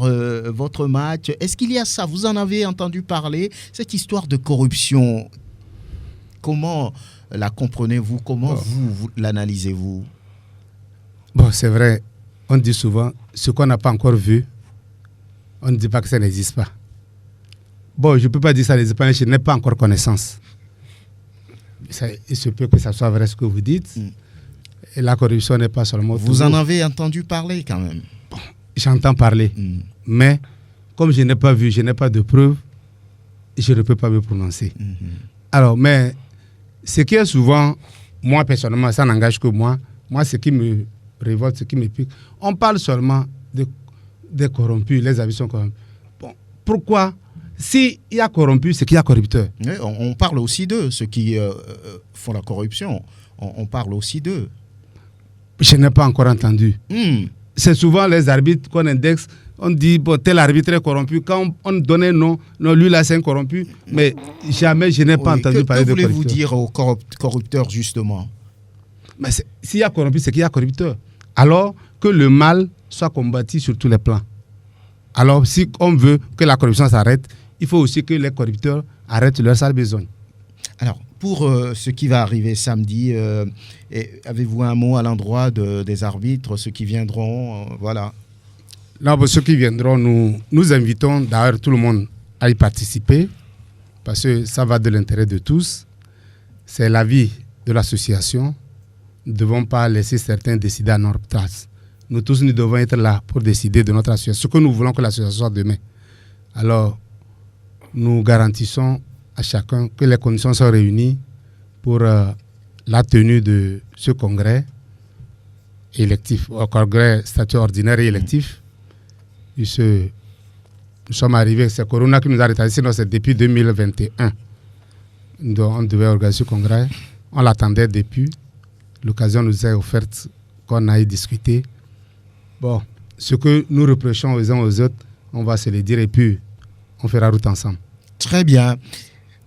votre match ». Est-ce qu'il y a ça? Vous en avez entendu parler, cette histoire de corruption? comment la comprenez-vous? Comment vous l'analysez-vous? Bon, c'est vrai, on dit souvent, ce qu'on n'a pas encore vu, on ne dit pas que ça n'existe pas. Bon, je ne peux pas dire que ça n'existe pas, mais je n'ai pas encore connaissance. Il se peut que ça soit vrai ce que vous dites. Et la corruption n'est pas seulement... Vous en avez entendu parler quand même? Bon, j'entends parler. Mais comme je n'ai pas vu, je n'ai pas de preuves, je ne peux pas me prononcer. Alors, mais ce qui est souvent, moi personnellement, ça n'engage que moi. Moi, ce qui me révolte, ce qui me pique, on parle seulement des corrompus, les habits sont corrompus. Bon, pourquoi? S'il y a corrompu, c'est qu'il y a corrupteur. Oui, on parle aussi d'eux, ceux qui font la corruption. On parle aussi d'eux. Je n'ai pas encore entendu. C'est souvent les arbitres qu'on indexe. On dit, bon, tel arbitre est corrompu. Quand on donnait non, lui là c'est un corrompu. Mais jamais je n'ai pas entendu parler de corrupteur. Que voulez-vous dire aux corrupteurs justement? Mais s'il y a corrompu, c'est qu'il y a corrupteur. Alors que le mal soit combattu sur tous les plans. Alors si on veut que la corruption s'arrête, il faut aussi que les corrupteurs arrêtent leur sale besogne. Alors, pour ce qui va arriver samedi, avez-vous un mot à l'endroit des arbitres, ceux qui viendront, voilà? Non, pour ceux qui viendront, nous invitons d'ailleurs tout le monde à y participer, parce que ça va de l'intérêt de tous. C'est l'avis de l'association. Nous ne devons pas laisser certains décider à notre place. Nous tous, nous devons être là pour décider de notre association, ce que nous voulons que l'association soit demain. Alors, nous garantissons à chacun que les conditions sont réunies pour la tenue de ce congrès électif, congrès statut ordinaire et électif. Nous sommes arrivés, c'est Corona qui nous a retardé, sinon c'est depuis 2021. On devait organiser ce congrès. On l'attendait depuis. L'occasion nous est offerte qu'on aille discuter. Bon, ce que nous reprochons aux uns aux autres, on va se le dire et puis on fera route ensemble. Très bien.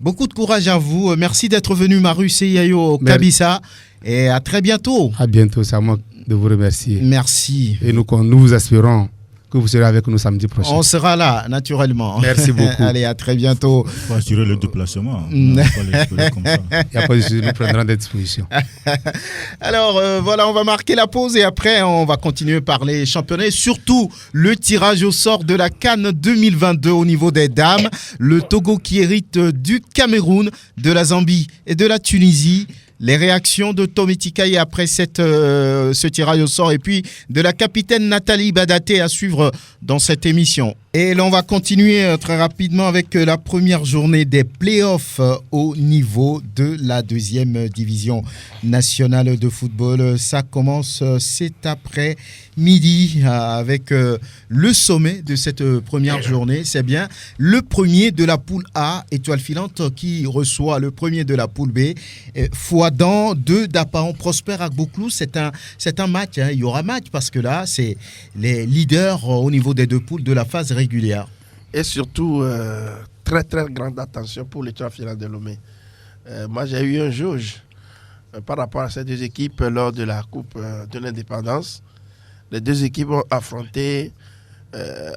Beaucoup de courage à vous. Merci d'être venu, Marus Yayo Kabissa. Et à très bientôt. À bientôt, c'est à moi de vous remercier. Merci. Et nous vous espérons que vous serez avec nous samedi prochain. On sera là, naturellement. Merci beaucoup. Allez, à très bientôt. Il faut assurer le déplacement. Il n'y a pas de souci, nous prendrons des dispositions. Alors, voilà, on va marquer la pause et après, on va continuer par les championnats et surtout le tirage au sort de la CAN 2022 au niveau des dames. Le Togo qui hérite du Cameroun, de la Zambie et de la Tunisie. Les réactions de Tommy Tikaye après ce tirage au sort et puis de la capitaine Nathalie Badaté à suivre dans cette émission. Et là, on va continuer très rapidement avec la première journée des playoffs au niveau de la deuxième division nationale de football. Ça commence cet après-midi avec le sommet de cette première journée. C'est bien le premier de la poule A, Étoile Filante, qui reçoit le premier de la poule B, Fouadan de Dapaon, Prosper Agbouklou. C'est un match, hein. Il y aura match parce que là, c'est les leaders au niveau des deux poules de la phase régulière. Et surtout, très très grande attention pour l'Étoile Filante de Lomé. Moi, j'ai eu un jauge par rapport à ces deux équipes lors de la Coupe de l'Indépendance. Les deux équipes ont affronté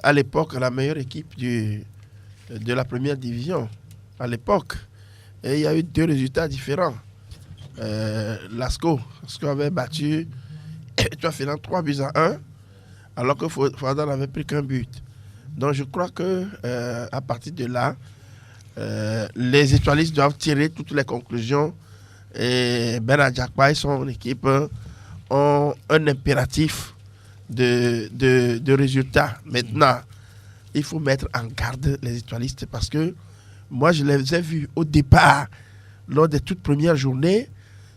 à l'époque la meilleure équipe de la première division. À l'époque. Et il y a eu deux résultats différents. Lasco avait battu Étoile Filante 3-1, alors que Fouadan n'avait pris qu'un but. Donc je crois que à partir de là, les étoilistes doivent tirer toutes les conclusions. Et Ben Adjakpa et son équipe ont un impératif de résultats. Maintenant, il faut mettre en garde les étoilistes parce que moi je les ai vus au départ, lors des toutes premières journées.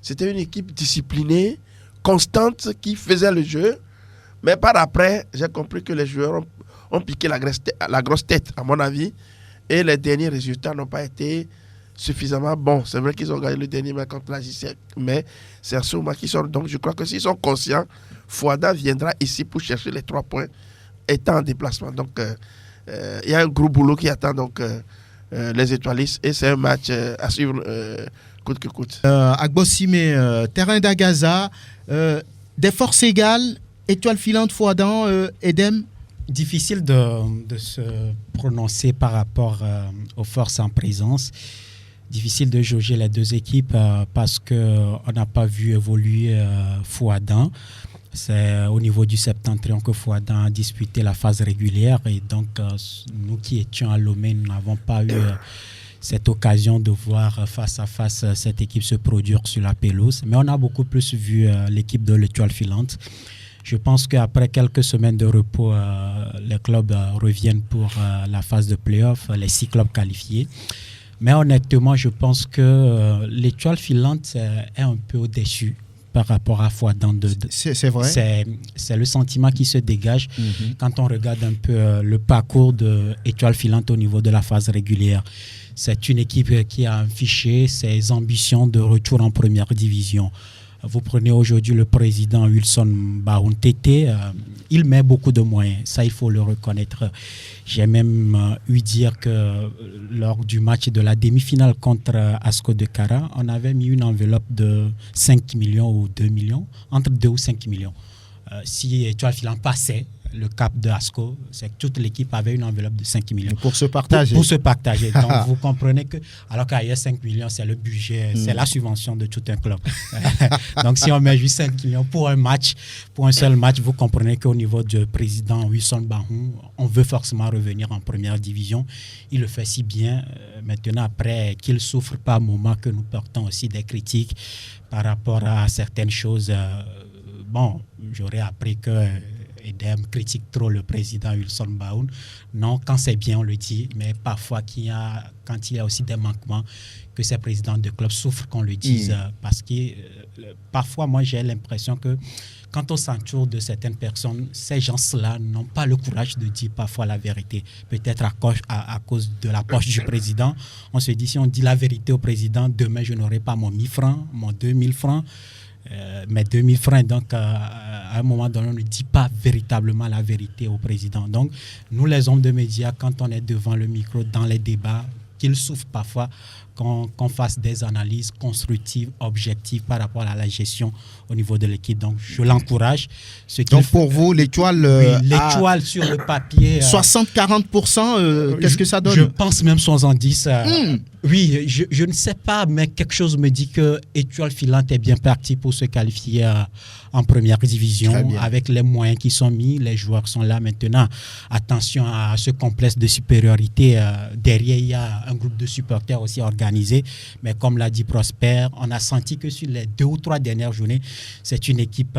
C'était une équipe disciplinée, constante, qui faisait le jeu. Mais par après, j'ai compris que les joueurs ont piqué la grosse tête, à mon avis. Et les derniers résultats n'ont pas été suffisamment bons. C'est vrai qu'ils ont gagné le dernier match contre la JC, mais c'est un Souma qui sort. Donc je crois que s'ils sont conscients, Fouada viendra ici pour chercher les 3 points, étant en déplacement. Donc il y a un gros boulot qui attend donc, les étoilistes. Et c'est un match à suivre coûte que coûte. Agbossime, terrain d'Agaza, des forces égales, Étoile Filante, Fouadan, Edem. Difficile de se prononcer par rapport aux forces en présence. Difficile de jauger les deux équipes parce qu'on n'a pas vu évoluer Fouadin. C'est au niveau du septentrion que Fouadin a disputé la phase régulière et donc nous qui étions à Lomé, nous n'avons pas eu cette occasion de voir face à face cette équipe se produire sur la pelouse. Mais on a beaucoup plus vu l'équipe de l'Étoile filante. Je pense qu'après quelques semaines de repos, les clubs reviennent pour la phase de play-off, les 6 clubs qualifiés. Mais honnêtement, je pense que l'Étoile filante est un peu au-dessus par rapport à Fouadin. C'est vrai. C'est le sentiment qui se dégage quand on regarde un peu le parcours de l'Étoile filante au niveau de la phase régulière. C'est une équipe qui a affiché ses ambitions de retour en première division. Vous prenez aujourd'hui le président Wilson Bahoun Tété, il met beaucoup de moyens, ça il faut le reconnaître. J'ai même eu dire que lors du match de la demi-finale contre Asco de Kara, on avait mis une enveloppe de 5 millions ou 2 millions, entre 2 ou 5 millions. Si Étoile filante passait le cap de Asco, c'est que toute l'équipe avait une enveloppe de 5 millions. Pour se partager. Pour se partager. Donc, vous comprenez que, alors qu'ailleurs 5 millions, c'est le budget, c'est la subvention de tout un club. Donc, si on met juste 5 millions pour un match, pour un seul match, vous comprenez qu'au niveau du président Wilson Bahoun, on veut forcément revenir en première division. Il le fait si bien. Maintenant, après qu'il souffre par moment que nous portons aussi des critiques par rapport à certaines choses. Bon, j'aurais appris que Edem critique trop le président Wilson Bahoun. Non, quand c'est bien, on le dit, mais parfois, quand il y a aussi des manquements, que ces présidents de club souffrent qu'on le dise. Parce que parfois, moi, j'ai l'impression que quand on s'entoure de certaines personnes, ces gens-là n'ont pas le courage de dire parfois la vérité. Peut-être à cause de la poche du président. On se dit, si on dit la vérité au président, demain, je n'aurai pas mon 1000 francs, mon 2000 francs. Mais 2000 francs, donc à un moment donné, on ne dit pas véritablement la vérité au président. Donc, nous, les hommes de médias, quand on est devant le micro, dans les débats, qu'ils souffrent parfois, qu'on fasse des analyses constructives, objectives par rapport à la gestion au niveau de l'équipe. Donc, je l'encourage. Donc, pour vous, l'Étoile... Oui, l'Étoile sur le papier... 60-40%, qu'est-ce que ça donne? Je pense même 70. Oui, je ne sais pas, mais quelque chose me dit que Étoile filante est bien parti pour se qualifier en première division avec les moyens qui sont mis. Les joueurs sont là maintenant. Attention à ce complexe de supériorité. Derrière, il y a un groupe de supporters aussi organisé. Mais comme l'a dit Prosper, on a senti que sur les 2 ou 3 dernières journées, c'est une équipe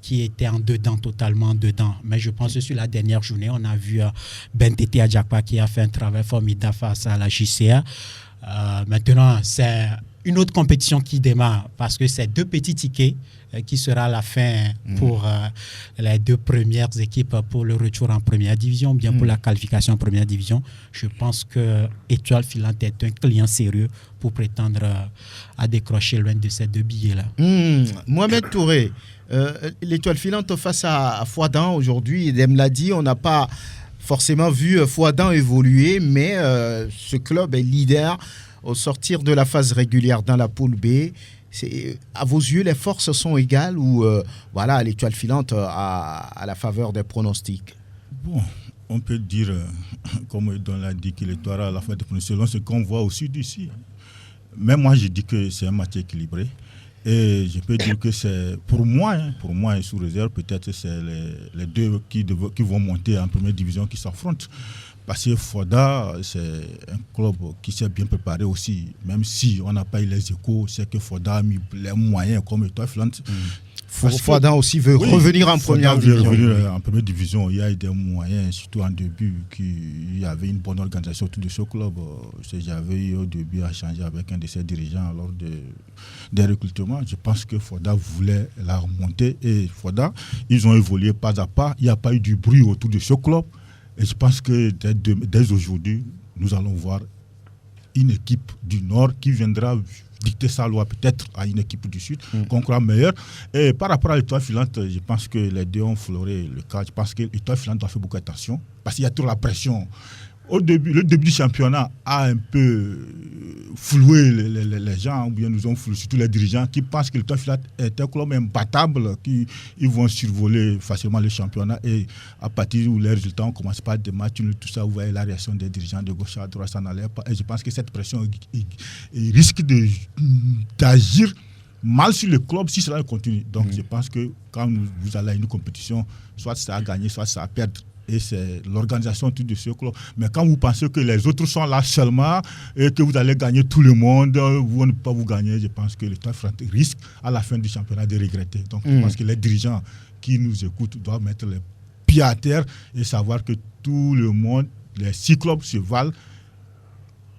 qui était en dedans, totalement en dedans. Mais je pense que sur la dernière journée, on a vu Ben Tété Adjakpa qui a fait un travail formidable face à la JCA. Maintenant, c'est une autre compétition qui démarre parce que c'est 2 petits tickets qui sera la fin pour les 2 premières équipes pour le retour en première division, bien pour la qualification en première division. Je pense que Étoile filante est un client sérieux pour prétendre à décrocher l'un de ces 2 billets-là. Mohamed Touré, l'Étoile filante face à Fouadin aujourd'hui, Edem l'a dit, on n'a pas forcément vu Fouadin évoluer, mais ce club est leader au sortir de la phase régulière dans la poule B. À vos yeux, les forces sont égales ou voilà, l'Étoile filante à la faveur des pronostics? Bon, on peut dire, comme Edon l'a dit, que l'Étoile à la fin des pronostics, selon ce qu'on voit au sud ici. Mais moi, je dis que c'est un match équilibré. Et je peux dire que c'est, pour moi et sous réserve, peut-être c'est les 2 qui vont monter en première division qui s'affrontent. Parce que Fouada, c'est un club qui s'est bien préparé aussi. Même si on n'a pas eu les échos, c'est que Fouada a mis les moyens comme Étoile filante. Fouada aussi veut revenir en première division. En première division, il y a eu des moyens, surtout en début, qu'il y avait une bonne organisation autour de ce club. J'avais eu au début à changer avec un de ses dirigeants lors des recrutements. Je pense que Fouada voulait la remonter. Et Fouada, ils ont évolué pas à pas. Il n'y a pas eu du bruit autour de ce club. Et je pense que dès aujourd'hui, nous allons voir une équipe du Nord qui viendra dicter sa loi peut-être à une équipe du Sud, qu'on croit meilleure. Et par rapport à l'Étoile filante, je pense que les 2 ont fleuré le cas. Je pense que l'Étoile filante doit faire beaucoup attention parce qu'il y a toujours la pression le début du championnat a un peu floué les gens, ou bien nous ont floué, surtout les dirigeants qui pensent que l'Étoile filante est un club imbattable, qu'ils vont survoler facilement le championnat, et à partir où les résultats ont commencé par des matchs, tout ça, vous voyez la réaction des dirigeants de gauche à droite, ça n'allait pas. Et je pense que cette pression risque d'agir mal sur le club si cela continue. Donc je pense que quand vous allez à une compétition, soit ça a gagné, soit ça a perdu. Et c'est l'organisation de ce club. Mais quand vous pensez que les autres sont là seulement et que vous allez gagner tout le monde, vous ne pouvez pas vous gagner, je pense que l'Étoile filante risque à la fin du championnat de regretter. Donc je pense que les dirigeants qui nous écoutent doivent mettre les pieds à terre et savoir que tout le monde, les 6 clubs se valent.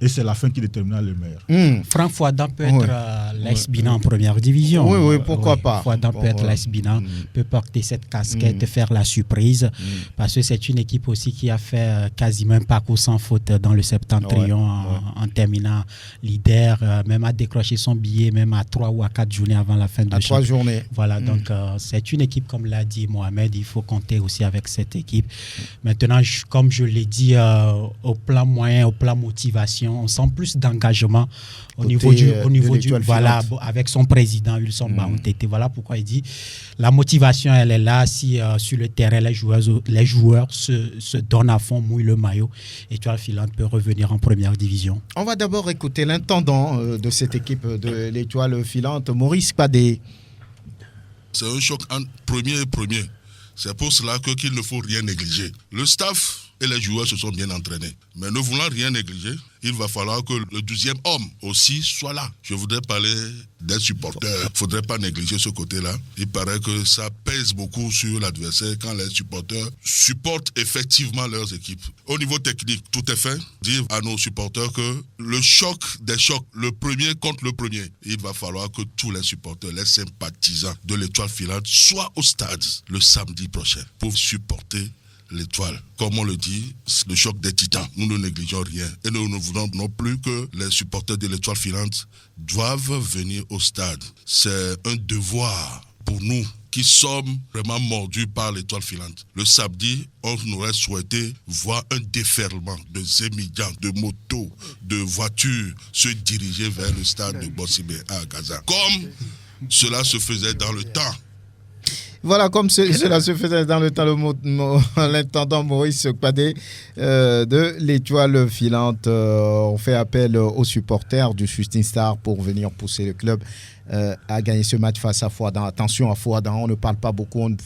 Et c'est la fin qui déterminera le meilleur. Franck Fouadam peut être l'AS Binan en première division. Oui, pourquoi pas. Fouadam peut être l'AS Binan, peut porter cette casquette, faire la surprise. Parce que c'est une équipe aussi qui a fait quasiment un parcours sans faute dans le Septentrion en terminant leader, même à décrocher son billet, même à 3 ou à 4 journées avant la fin de championnat. À 3 journées. Voilà, donc c'est une équipe, comme l'a dit Mohamed, il faut compter aussi avec cette équipe. Maintenant, comme je l'ai dit, au plan moyen, au plan motivation, on sent plus d'engagement au niveau du voilà, avec son président Wilson Baontete. Voilà pourquoi il dit la motivation elle est là si sur le terrain les joueurs se donnent à fond, mouillent le maillot, Étoile filante peut revenir en première division. On va d'abord écouter l'intendant de cette équipe de l'Étoile filante, Maurice Padé. C'est un choc entre premier et premier. C'est pour cela qu'il ne faut rien négliger. Le staff et les joueurs se sont bien entraînés. Mais ne voulant rien négliger, il va falloir que le 12e homme aussi soit là. Je voudrais parler des supporters. Il ne faudrait pas négliger ce côté-là. Il paraît que ça pèse beaucoup sur l'adversaire quand les supporters supportent effectivement leurs équipes. Au niveau technique, tout est fait. Dire à nos supporters que le choc des chocs, le premier contre le premier, il va falloir que tous les supporters, les sympathisants de l'Étoile filante soient au stade le samedi prochain pour supporter l'Étoile. Comme on le dit, c'est le choc des titans. Nous ne négligeons rien. Et nous ne voulons non plus que les supporters de l'Étoile filante doivent venir au stade. C'est un devoir pour nous qui sommes vraiment mordus par l'Étoile filante. Le samedi, on aurait souhaité voir un déferlement de émigrants, de motos, de voitures se diriger vers le stade de Borsibé à Gaza. Comme cela se faisait dans le temps. Voilà, comme cela se faisait dans le temps, l'intendant Maurice Padé de l'Étoile filante. On fait appel aux supporters du Shooting Star pour venir pousser le club à gagner ce match face à Fouadam. Attention à Fouadam, on ne parle pas beaucoup, il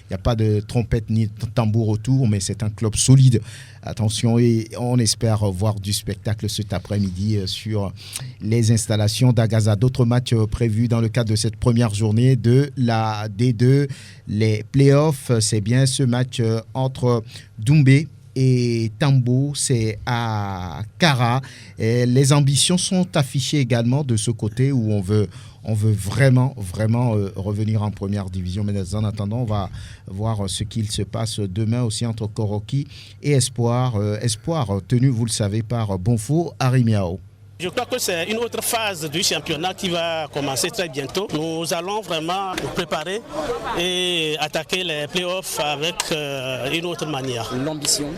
n'y a pas de trompette ni de tambour autour, mais c'est un club solide. Attention, et on espère voir du spectacle cet après-midi sur les installations d'Agaza. D'autres matchs prévus dans le cadre de cette première journée de la D2, les playoffs. C'est bien ce match entre Doumbé et Tambo, c'est à Kara. Et les ambitions sont affichées également de ce côté où on veut vraiment revenir en première division. Mais en attendant, on va voir ce qu'il se passe demain aussi entre Koroki et Espoir. Espoir tenu, vous le savez, par Bonfo Arimiao. Je crois que c'est une autre phase du championnat qui va commencer très bientôt. Nous allons vraiment nous préparer et attaquer les playoffs avec une autre manière. L'ambition ?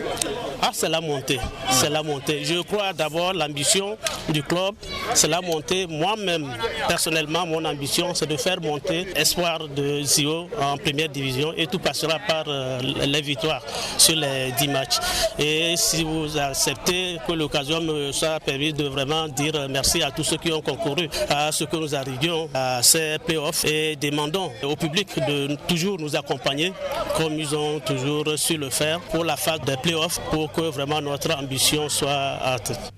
C'est la montée. C'est la montée. Je crois d'abord l'ambition du club, c'est la montée. Moi-même, personnellement, mon ambition, c'est de faire monter Espoir de Zio en première division et tout passera par les victoires sur les 10 matchs. Et si vous acceptez que l'occasion me soit permise de vraiment dire merci à tous ceux qui ont concouru à ce que nous arrivions à ces playoffs et demandons au public de toujours nous accompagner comme ils ont toujours su le faire pour la phase des playoffs pour que vraiment notre ambition soit atteinte.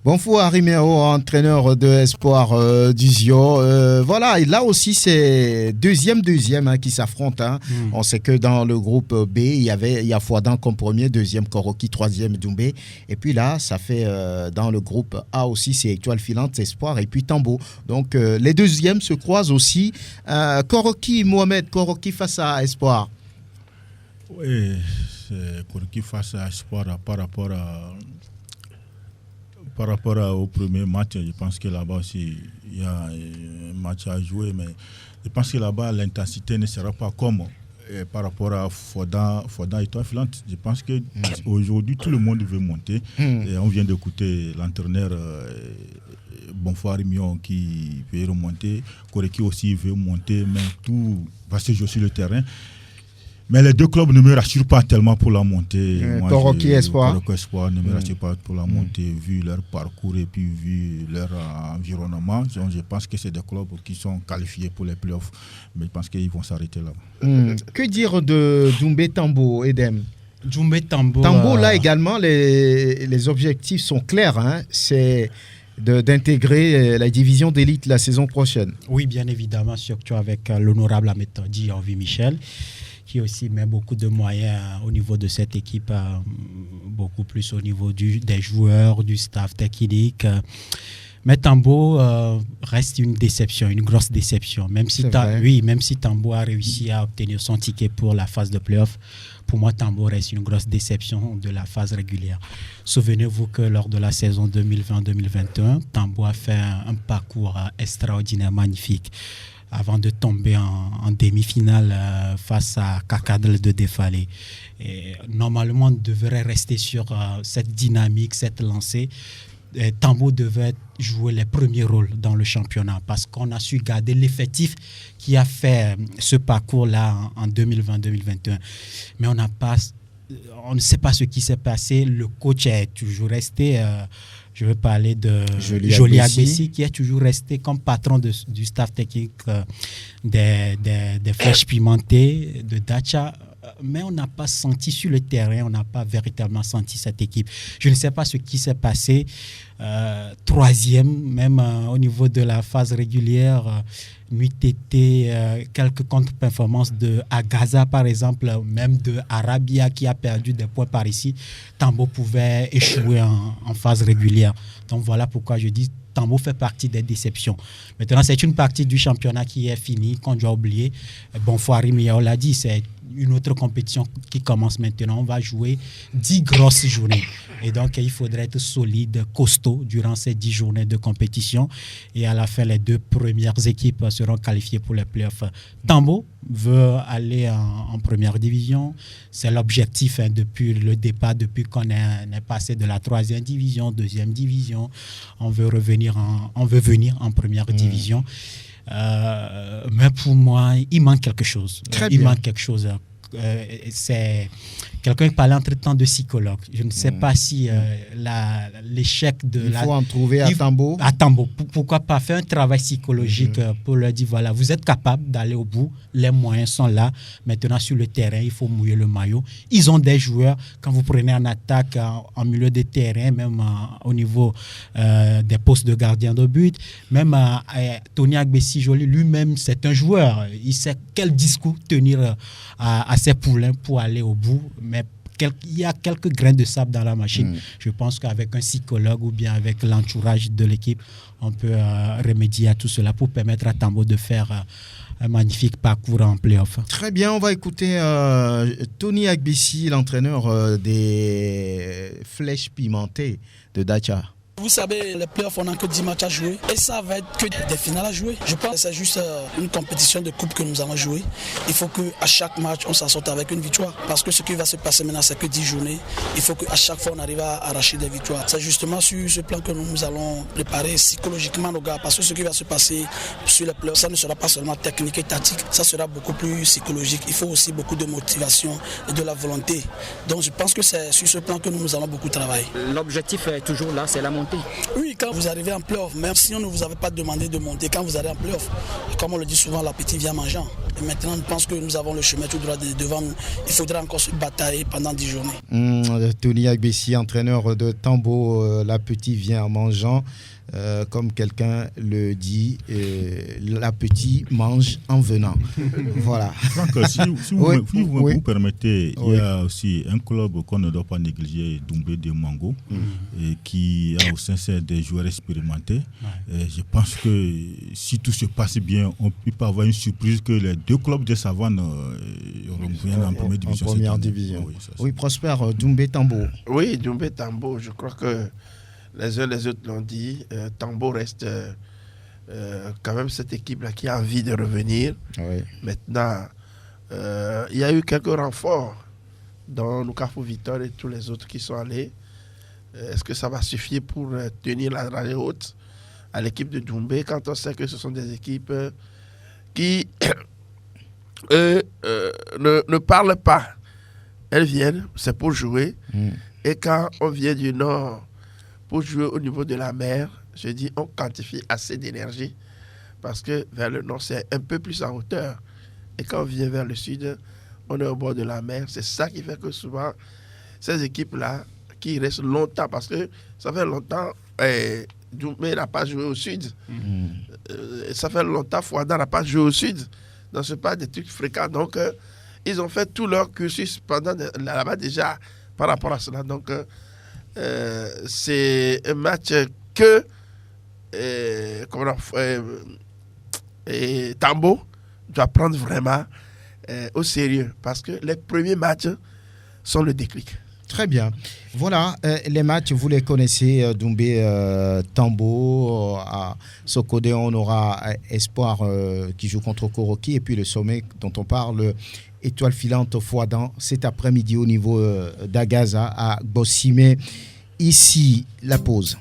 Bonfou Arimeo, entraîneur de Espoir d'Uzio. Voilà, et là aussi c'est deuxième qui s'affrontent. On sait que dans le groupe B, il y a Fouadam comme premier, deuxième Koroki, troisième Doumbé. Et puis là, ça fait dans le groupe A aussi, c'est Étoile filante, Espoir et puis Tambo. Donc les deuxièmes se croisent aussi. Koroki, Mohamed, Koroki face à Espoir. Oui, c'est Koroki face à Espoir par rapport au premier match. Je pense que là-bas aussi, il y a un match à jouer, mais je pense que là-bas, l'intensité ne sera pas comme par rapport à Fodan et toi, Filante, je pense qu'aujourd'hui, tout le monde veut monter. Et on vient d'écouter l'entraîneur Bonfoy Mion qui veut remonter. Koreki aussi veut monter, mais tout va se jouer sur le terrain. Mais les deux clubs ne me rassurent pas tellement pour la montée. Koreki Espoir ne me rassure pas pour la montée, vu leur parcours et puis vu leur environnement. Donc, je pense que c'est des clubs qui sont qualifiés pour les playoffs. Mais je pense qu'ils vont s'arrêter là. Que dire de Doumbé Tambo, Edem? Doumbé Tambo. Là également, les objectifs sont clairs. Hein. C'est d'intégrer la division d'élite la saison prochaine. Oui, bien évidemment, surtout avec l'honorable Ametodi Henri Michel, qui aussi met beaucoup de moyens au niveau de cette équipe, beaucoup plus au niveau des joueurs, du staff technique. Mais Tambo reste une déception, une grosse déception. Même si Tambo a réussi à obtenir son ticket pour la phase de play-off, pour moi, Tambo reste une grosse déception de la phase régulière. Souvenez-vous que lors de la saison 2020-2021, Tambo a fait un parcours extraordinaire, magnifique, avant de tomber en demi-finale face à Kakadel de Défalé. Et normalement, on devrait rester sur cette dynamique, cette lancée. Tambo devait jouer les premiers rôles dans le championnat parce qu'on a su garder l'effectif qui a fait ce parcours-là en 2020-2021. Mais on ne sait pas ce qui s'est passé. Le coach est toujours resté... je veux parler de Jolie Agbessi, qui est toujours resté comme patron du staff technique des Flèches Pimentées, de Dacha. Mais on n'a pas senti sur le terrain, on n'a pas véritablement senti cette équipe. Je ne sais pas ce qui s'est passé. Troisième, même au niveau de la phase régulière, nuit été, quelques contre-performances de Agaza, par exemple, même de Arabia qui a perdu des points par ici. Tambo pouvait échouer en phase régulière. Donc voilà pourquoi je dis Tambo fait partie des déceptions. Maintenant, c'est une partie du championnat qui est finie, qu'on doit oublier. Bonfoy Miao l'a dit, c'est une autre compétition qui commence maintenant. On va jouer 10 grosses journées. Et donc, il faudrait être solide, costaud durant ces 10 journées de compétition. Et à la fin, les 2 premières équipes seront qualifiées pour les playoffs. Tambo veut aller en première division. C'est l'objectif depuis le départ, depuis qu'on est passé de la 3e division, 2e division. On veut venir en première division. Mais pour moi, il manque quelque chose. Manque quelque chose. C'est quelqu'un qui parlait entre-temps de psychologue. Je ne sais pas si l'échec de il faut en trouver à Tambo. À Tambo. Pourquoi pas faire un travail psychologique pour leur dire, voilà, vous êtes capable d'aller au bout, les moyens sont là. Maintenant, sur le terrain, il faut mouiller le maillot. Ils ont des joueurs, quand vous prenez en attaque, en milieu de terrain, même au niveau des postes de gardien de but, même Tony Agbessi Jolie, lui-même, c'est un joueur. Il sait quel discours tenir à ses poulains pour aller au bout. Mais il y a quelques grains de sable dans la machine. Je pense qu'avec un psychologue ou bien avec l'entourage de l'équipe, on peut remédier à tout cela pour permettre à Tambo de faire un magnifique parcours en play-off. Très bien, on va écouter Tony Agbessi, l'entraîneur des Flèches Pimentées de Dacha. Vous savez, les playoffs, on n'a que 10 matchs à jouer et ça va être que des finales à jouer. Je pense que c'est juste une compétition de coupe que nous allons jouer. Il faut qu'à chaque match, on s'en sorte avec une victoire. Parce que ce qui va se passer maintenant, c'est que 10 journées. Il faut qu'à chaque fois, on arrive à arracher des victoires. C'est justement sur ce plan que nous allons préparer psychologiquement nos gars. Parce que ce qui va se passer sur les playoffs, ça ne sera pas seulement technique et tactique, ça sera beaucoup plus psychologique. Il faut aussi beaucoup de motivation et de la volonté. Donc je pense que c'est sur ce plan que nous allons beaucoup travailler. L'objectif est toujours là, c'est la montée. Oui, quand vous arrivez en play-off, même si on ne vous avait pas demandé de monter, quand vous arrivez en play-off, comme on le dit souvent, l'appétit vient mangeant. Et maintenant, je pense que nous avons le chemin tout droit devant nous. Il faudra encore se batailler pendant 10 journées. Tony Agbessi, entraîneur de Tambo, l'appétit vient en mangeant. Comme quelqu'un le dit, l'appétit mange en venant. Voilà. Franck, si vous permettez, il y a aussi un club qu'on ne doit pas négliger, Doumbé de Mango, et qui a au sein des joueurs expérimentés. Je pense que si tout se passe bien, on peut pas avoir une surprise que les 2 clubs de Savane reviennent en première division. En première division. Oui, Prosper, Doumbé Tambo. Oui, Doumbé Tambo, je crois que les uns les autres l'ont dit, Tambo reste quand même cette équipe-là qui a envie de revenir. Oui. Maintenant, Il y a eu quelques renforts dans Nukafu Victor et tous les autres qui sont allés. Est-ce que ça va suffire pour tenir la dragée haute à l'équipe de Doumbé quand on sait que ce sont des équipes qui ne parlent pas. Elles viennent, c'est pour jouer. Et quand on vient du nord pour jouer au niveau de la mer, je dis on quantifie assez d'énergie parce que vers le nord, c'est un peu plus en hauteur. Et quand on vient vers le sud, on est au bord de la mer. C'est ça qui fait que souvent, ces équipes-là, qui restent longtemps, parce que ça fait longtemps, Doumbé n'a pas joué au sud. Ça fait longtemps, Fouada n'a pas joué au sud. Donc, ce n'est pas des trucs fréquents. Donc, ils ont fait tout leur cursus pendant là-bas déjà par rapport à cela. Donc, c'est un match que Tambo doit prendre vraiment au sérieux parce que les premiers matchs sont le déclic. Très bien. Voilà, les matchs, vous les connaissez, Doumbé, Tambo, à Sokodé, on aura Espoir qui joue contre Koroki, et puis le sommet dont on parle, Étoile filante Fouadan, cet après-midi au niveau d'Agaza à Bossimé. Ici, la pause.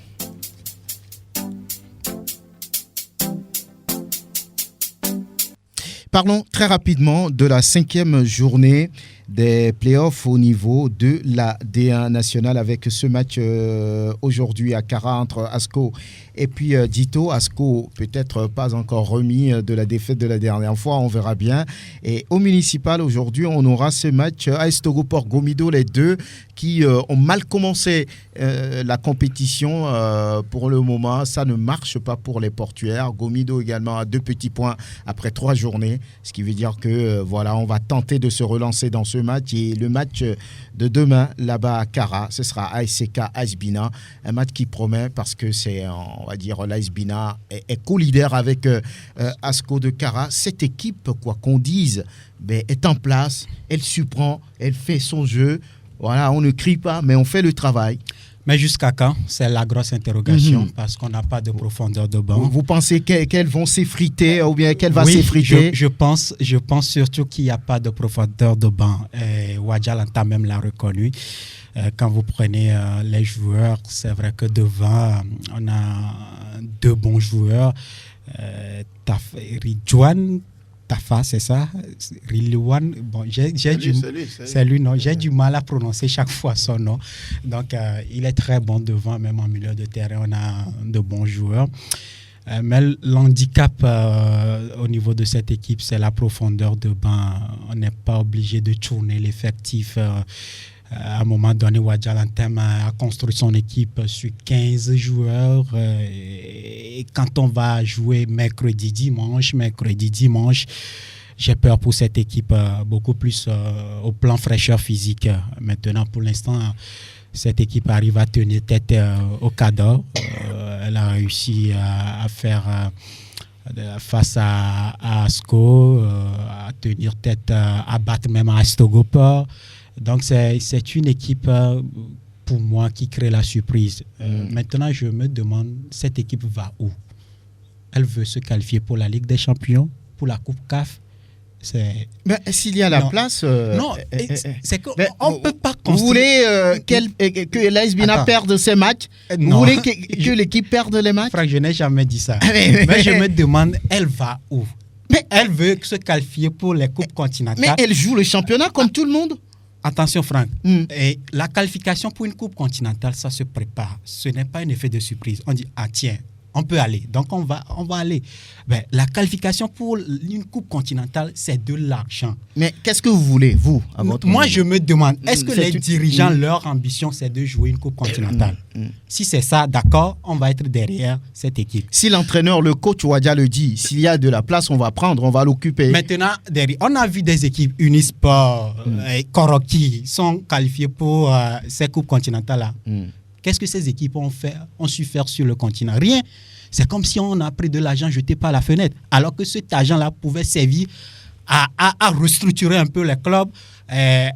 Parlons très rapidement de la 5e journée des playoffs au niveau de la D1 nationale avec ce match aujourd'hui à Kara entre Asco et puis Dito. Asco peut-être pas encore remis de la défaite de la dernière fois, on verra bien. Et au municipal aujourd'hui, on aura ce match AS Togo Port Gomido, les deux qui ont mal commencé la compétition. Pour le moment, ça ne marche pas pour les portuaires. Gomido également a 2 petits points après 3 journées, ce qui veut dire que voilà, on va tenter de se relancer dans ce match. Et le match de demain là-bas à Kara, ce sera ASK Asbina, un match qui promet parce que c'est, on va dire, l'Asbina est co-leader avec Asco de Kara. Cette équipe, quoi qu'on dise, est en place, elle surprend, elle fait son jeu. Voilà, on ne crie pas, mais on fait le travail. Mais jusqu'à quand? C'est la grosse interrogation parce qu'on n'a pas de profondeur de banc. Vous pensez qu'elles vont s'effriter ou bien qu'elle va s'effriter? Je pense surtout qu'il n'y a pas de profondeur de banc. Wadjalanta même l'a reconnu. Quand vous prenez les joueurs, c'est vrai que devant, on a 2 bons joueurs. Ridjouan, Tafa, c'est ça? Rilwan, bon, c'est lui, non? J'ai du mal à prononcer chaque fois son nom. Donc, il est très bon devant, même en milieu de terrain, on a de bons joueurs. Mais l'handicap au niveau de cette équipe, c'est la profondeur de banc. On n'est pas obligé de tourner l'effectif. À un moment donné, Wadjalantem a construit son équipe sur 15 joueurs. Et quand on va jouer mercredi, dimanche, j'ai peur pour cette équipe beaucoup plus au plan fraîcheur physique. Maintenant, pour l'instant, cette équipe arrive à tenir tête au cadre. Elle a réussi à faire face à Asco, à tenir tête, à battre même à Astogopor. Donc, c'est une équipe, pour moi, qui crée la surprise. Maintenant, je me demande, cette équipe va où? Elle veut se qualifier pour la Ligue des Champions, pour la Coupe CAF. Mais s'il y a la place... non, c'est qu'on ne peut pas construire... Vous voulez que l'ASBina perde ses matchs? Vous voulez que l'équipe perde les matchs? Franck, je n'ai jamais dit ça. Mais je me demande, elle va où? Elle veut se qualifier pour les Coupes continentales. Mais elle joue le championnat comme tout le monde. Attention Franck, et la qualification pour une coupe continentale, ça se prépare. Ce n'est pas un effet de surprise. On dit, ah tiens, on peut aller. Donc on va aller. La qualification pour une coupe continentale, c'est de l'argent. Mais qu'est-ce que vous voulez, vous, à votre Moi, niveau? je me demande, est-ce que les dirigeants, leur ambition, c'est de jouer une coupe continentale? Si c'est ça, d'accord, on va être derrière cette équipe. Si l'entraîneur, le coach Wadja le dit, s'il y a de la place, on va prendre, on va l'occuper. Maintenant, derrière, on a vu des équipes, Unisport, Koroki, sont qualifiées pour ces coupes continentales-là. Qu'est-ce que ces équipes ont su faire sur le continent? Rien. C'est comme si on a pris de l'argent jeté par la fenêtre, alors que cet argent-là pouvait servir à restructurer un peu les clubs, à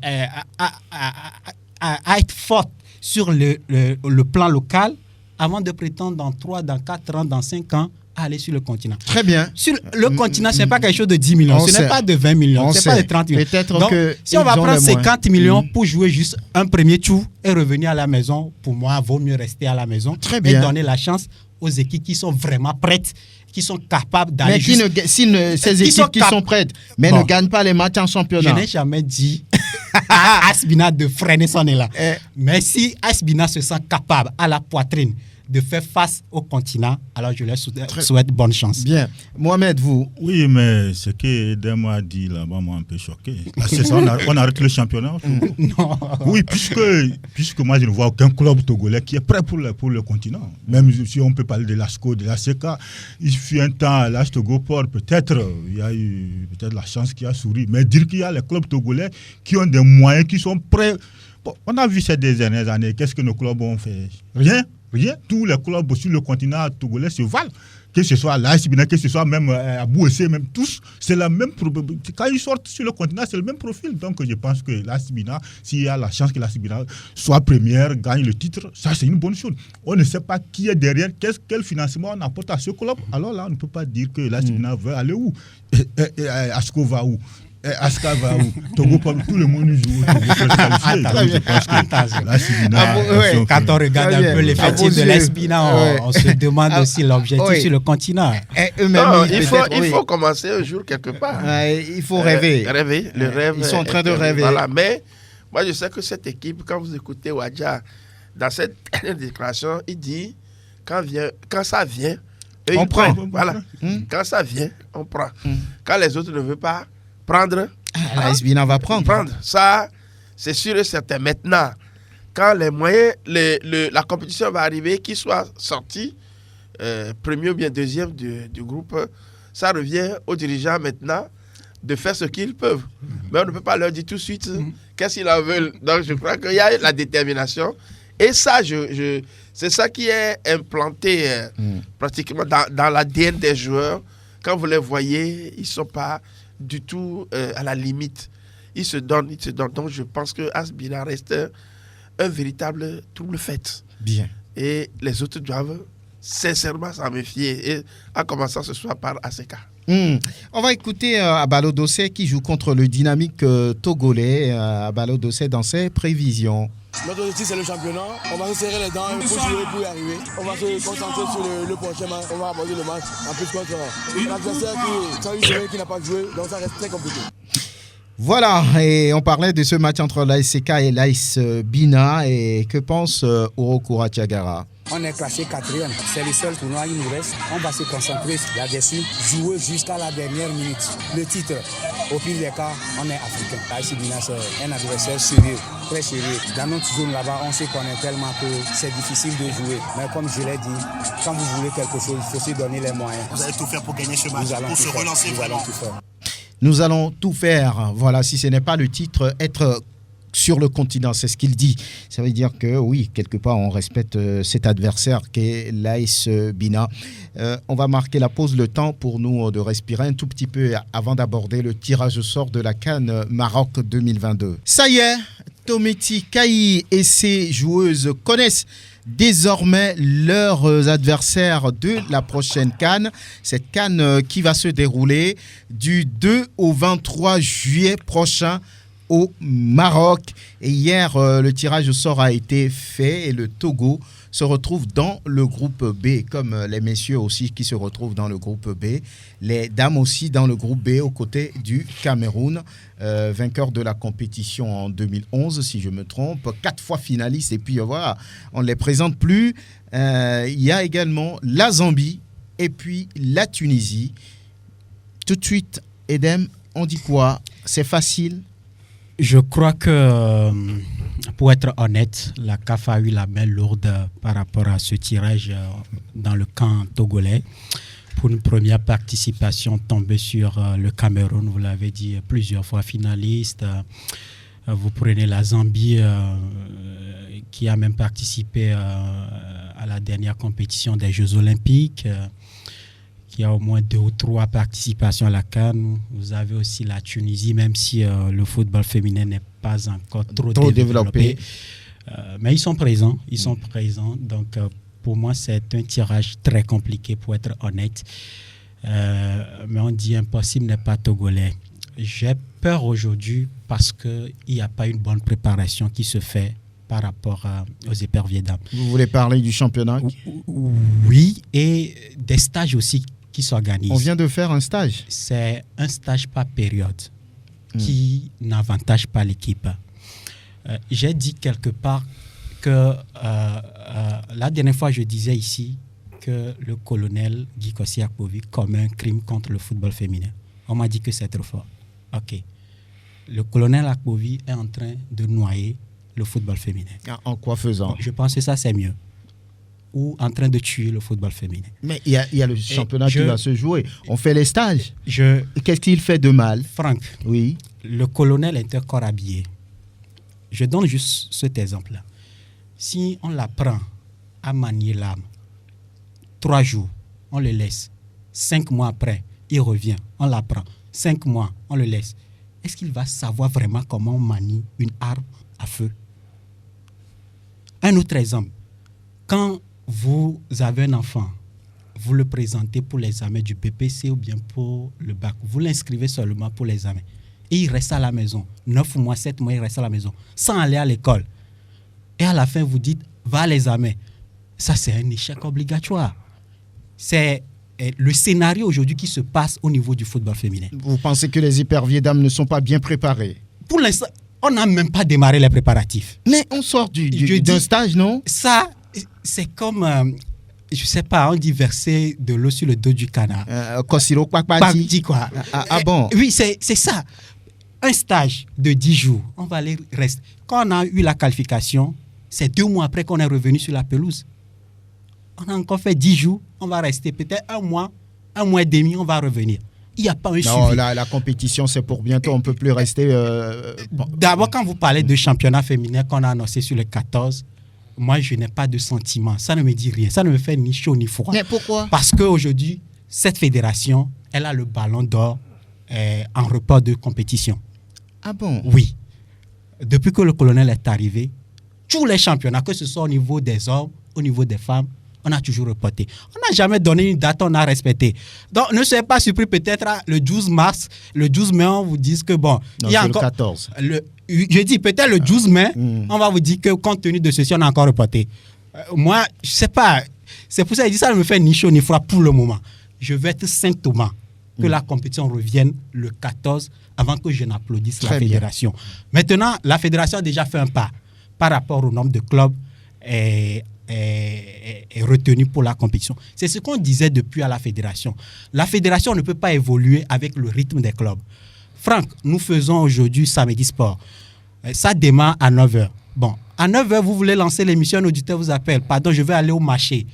être fort sur le plan local, avant de prétendre dans 3, dans 4 ans, dans 5 ans, à aller sur le continent. Très bien. Sur le continent, ce n'est pas quelque chose de 10 millions, ce n'est pas de 20 millions, ce n'est pas de 30 millions. Peut-être donc, que si on va prendre 50 millions pour jouer juste un premier tour et revenir à la maison, pour moi, il vaut mieux rester à la maison et donner la chance aux équipes qui sont vraiment prêtes, qui sont capables d'aller. Mais ces équipes qui sont prêtes, mais ne gagnent pas les matchs en championnat. Je n'ai jamais dit à Asbina de freiner son élan. Mais si Asbina se sent capable à la poitrine de faire face au continent, alors je leur souhaite bonne chance. Bien. Mohamed, vous? Oui, mais ce que Edem a dit là-bas m'a un peu choqué. C'est ça, on arrête le championnat. Non. Oui, puisque moi je ne vois aucun club togolais qui est prêt pour le continent. Même si on peut parler de l'ASCO, de la CK, il fut un temps à l'As Togoport, peut-être il y a eu la chance qui a souri. Mais dire qu'il y a les clubs togolais qui ont des moyens, qui sont prêts. Bon, on a vu ces dernières années, qu'est-ce que nos clubs ont fait? Rien. Tous les clubs sur le continent togolais se valent. Que ce soit l'AS Bina, que ce soit même à Bouessé, même tous, c'est la même. Quand ils sortent sur le continent, c'est le même profil. Donc je pense que l'AS Bina, s'il y a la chance que l'AS Bina soit première, gagne le titre, ça c'est une bonne chose. On ne sait pas qui est derrière, quel financement on apporte à ce club. Alors là, on ne peut pas dire que l'AS Bina veut aller où. Asco va où? Aska va où? Togo, tout le monde joue. Quand on regarde un peu l'effectif de l'Espina, on se demande aussi l'objectif sur le continent. Il faut commencer un jour quelque part. Il faut rêver. Le rêve. Ils sont en train de rêver. Voilà. Mais moi, je sais que cette équipe, quand vous écoutez Wadja, dans cette déclaration, il dit quand ça vient, on prend. Voilà. Quand ça vient, on prend. Quand les autres ne veulent pas prendre, l'AS Bina va prendre. Ça, c'est sûr et certain. Maintenant, quand les moyens, la compétition va arriver, qu'ils soient sortis, premier ou bien deuxième du groupe, ça revient aux dirigeants maintenant de faire ce qu'ils peuvent. Mais on ne peut pas leur dire tout de suite qu'est-ce qu'ils en veulent. Donc je crois qu'il y a la détermination. Et ça, c'est ça qui est implanté pratiquement dans l'ADN des joueurs. Quand vous les voyez, ils ne sont pas du tout à la limite. Ils se donnent. Donc je pense que Asbina reste un véritable trouble fait. Bien. Et les autres doivent sincèrement s'en méfier, et en commençant ce soir par ACK. On va écouter Abalo Dossé qui joue contre le dynamique togolais. Abalo Dossé dans ses prévisions. Notre objectif, c'est le championnat. On va se serrer les dents pour jouer, pour y arriver. On va se concentrer sur le prochain match. On va aborder le match en plus contre un adversaire qui n'a pas joué. Donc ça reste très compliqué. Voilà, et on parlait de ce match entre l'ASCK et l'AS Bina. Et que pense Orokura Tiagara? On est classé 4e, c'est le seul tournoi qui nous reste. On va se concentrer là-dessus, jouer jusqu'à la dernière minute. Le titre, au pire des cas, on est africain. l'AS Bina, c'est un adversaire sérieux, très sérieux. Dans notre zone là-bas, on se connaît tellement que c'est difficile de jouer. Mais comme je l'ai dit, quand vous voulez quelque chose, il faut se donner les moyens. Vous allez tout faire pour gagner ce match, pour se relancer vraiment. Nous allons tout faire. Voilà, si ce n'est pas le titre, être sur le continent, c'est ce qu'il dit. Ça veut dire que oui, quelque part, on respecte cet adversaire qu'est l'AS Bina. On va marquer la pause, le temps pour nous de respirer un tout petit peu avant d'aborder le tirage au sort de la CAN Maroc 2022. Ça y est, Tometi Kayi et ses joueuses connaissent désormais leurs adversaires de la prochaine CAN. Cette CAN qui va se dérouler du 2 au 23 juillet prochain au Maroc. Et hier, le tirage au sort a été fait et le Togo se retrouve dans le groupe B, comme les messieurs aussi qui se retrouvent dans le groupe B. Les dames aussi dans le groupe B aux côtés du Cameroun, vainqueur de la compétition en 2011, si je me trompe, 4 fois finaliste. Et puis voilà, on ne les présente plus. Il y a également la Zambie et puis la Tunisie. Tout de suite, Edem, on dit quoi? C'est facile? Je crois que, pour être honnête, la CAF a eu la main lourde par rapport à ce tirage dans le camp togolais. Pour une première participation tombée sur le Cameroun, vous l'avez dit, plusieurs fois finaliste. Vous prenez la Zambie, qui a même participé à la dernière compétition des Jeux Olympiques, qui a au moins 2 ou 3 participations à la CAN. Vous avez aussi la Tunisie, même si le football féminin n'est pas encore trop développé. Mais ils sont présents. Donc, pour moi, c'est un tirage très compliqué, pour être honnête. Mais on dit impossible n'est pas togolais. J'ai peur aujourd'hui parce qu'il n'y a pas une bonne préparation qui se fait par rapport aux éperviers dames. Vous voulez parler du championnat? Oui, et des stages aussi qui s'organisent. On vient de faire un stage. C'est un stage par période qui n'avantage pas l'équipe. J'ai dit quelque part que la dernière fois, je disais ici que le colonel Gikossi Akpovi commet un crime contre le football féminin. On m'a dit que c'est trop fort. OK. Le colonel Akpovi est en train de noyer le football féminin. En quoi faisant? Je pense que ça, c'est mieux. Ou en train de tuer le football féminin. Mais il y a le championnat qui va se jouer. On fait les stages. Qu'est-ce qu'il fait de mal? Franck, oui. Le colonel est un corps habillé. Je donne juste cet exemple-là. Si on l'apprend à manier l'âme, 3 jours, on le laisse. 5 mois après, il revient, on l'apprend. 5 mois, on le laisse. Est-ce qu'il va savoir vraiment comment on manie une arme à feu? Un autre exemple. Quand vous avez un enfant, vous le présentez pour l'examen du BPC ou bien pour le bac, vous l'inscrivez seulement pour l'examen. Et il reste à la maison. 9 mois, 7 mois, il reste à la maison, sans aller à l'école. Et à la fin, vous dites, va à l'examen. Ça, c'est un échec obligatoire. C'est le scénario aujourd'hui qui se passe au niveau du football féminin. Vous pensez que les éperviers dames ne sont pas bien préparés? Pour l'instant, on n'a même pas démarré les préparatifs. Mais on sort d'un stage, non? Ça, c'est comme, je ne sais pas, on dit verser de l'eau sur le dos du canard. Kosiro quoi. Bon? Oui, c'est ça. Un stage de 10 jours, on va aller rester. Quand on a eu la qualification, c'est 2 mois après qu'on est revenu sur la pelouse. On a encore fait 10 jours, on va rester peut-être 1 mois et demi, on va revenir. Il n'y a pas un suivi. Non, la compétition, c'est pour bientôt, on ne peut plus rester... D'abord, quand vous parlez de championnat féminin qu'on a annoncé sur le 14, moi, je n'ai pas de sentiment. Ça ne me dit rien. Ça ne me fait ni chaud ni froid. Mais pourquoi? Parce qu'aujourd'hui, cette fédération, elle a le ballon d'or en report de compétition. Ah bon? Oui. Depuis que le colonel est arrivé, tous les championnats, que ce soit au niveau des hommes, au niveau des femmes, on a toujours reporté. On n'a jamais donné une date, on a respecté. Donc, ne soyez pas surpris, peut-être le 12 mars, le 12 mai, on vous dise que bon... Non, il y a encore... le 14. Je dis peut-être le 12 mai, on va vous dire que compte tenu de ceci, on a encore reporté. Moi, je ne sais pas. C'est pour ça que je dis ça ne me fait ni chaud ni froid pour le moment. Je vais être Saint-Thomas que la compétition revienne le 14 avant que je n'applaudisse Très la fédération. Bien. Maintenant, la fédération a déjà fait un pas par rapport au nombre de clubs est retenu pour la compétition. C'est ce qu'on disait depuis à la fédération. La fédération ne peut pas évoluer avec le rythme des clubs. Franck, nous faisons aujourd'hui Samedi Sport. Ça démarre à 9h. Bon, à 9h, vous voulez lancer l'émission, un auditeur vous appelle. Pardon, je vais aller au marché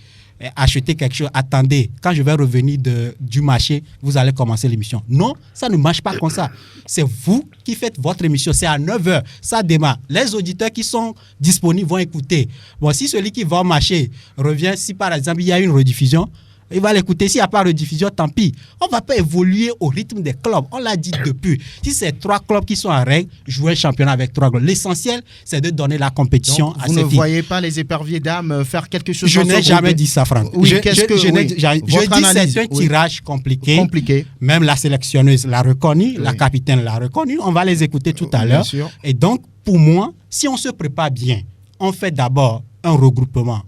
acheter quelque chose. Attendez, quand je vais revenir du marché, vous allez commencer l'émission. Non, ça ne marche pas comme ça. C'est vous qui faites votre émission. C'est à 9h, ça démarre. Les auditeurs qui sont disponibles vont écouter. Bon, si celui qui va au marché revient, si par exemple il y a une rediffusion, il va l'écouter. S'il n'y a pas de diffusion, tant pis. On ne va pas évoluer au rythme des clubs. On l'a dit depuis. Si c'est 3 clubs qui sont en règle, jouer le championnat avec 3 clubs. L'essentiel, c'est de donner la compétition à ces filles. Vous ne voyez pas les éperviers dames faire quelque chose? Je n'ai jamais dit ça, Franck. Oui, je dis c'est un tirage compliqué. Même la sélectionneuse l'a reconnu, la capitaine l'a reconnu. On va les écouter tout à l'heure. Et donc, pour moi, si on se prépare bien, on fait d'abord un regroupement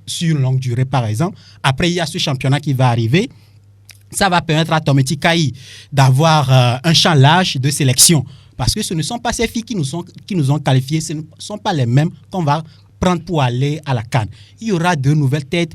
sur une longue durée, par exemple. Après, il y a ce championnat qui va arriver. Ça va permettre à Tometi Kayi d'avoir un champ large de sélection. Parce que ce ne sont pas ces filles qui nous ont qualifiés, ce ne sont pas les mêmes qu'on va prendre pour aller à la CAN. Il y aura 2 nouvelles têtes.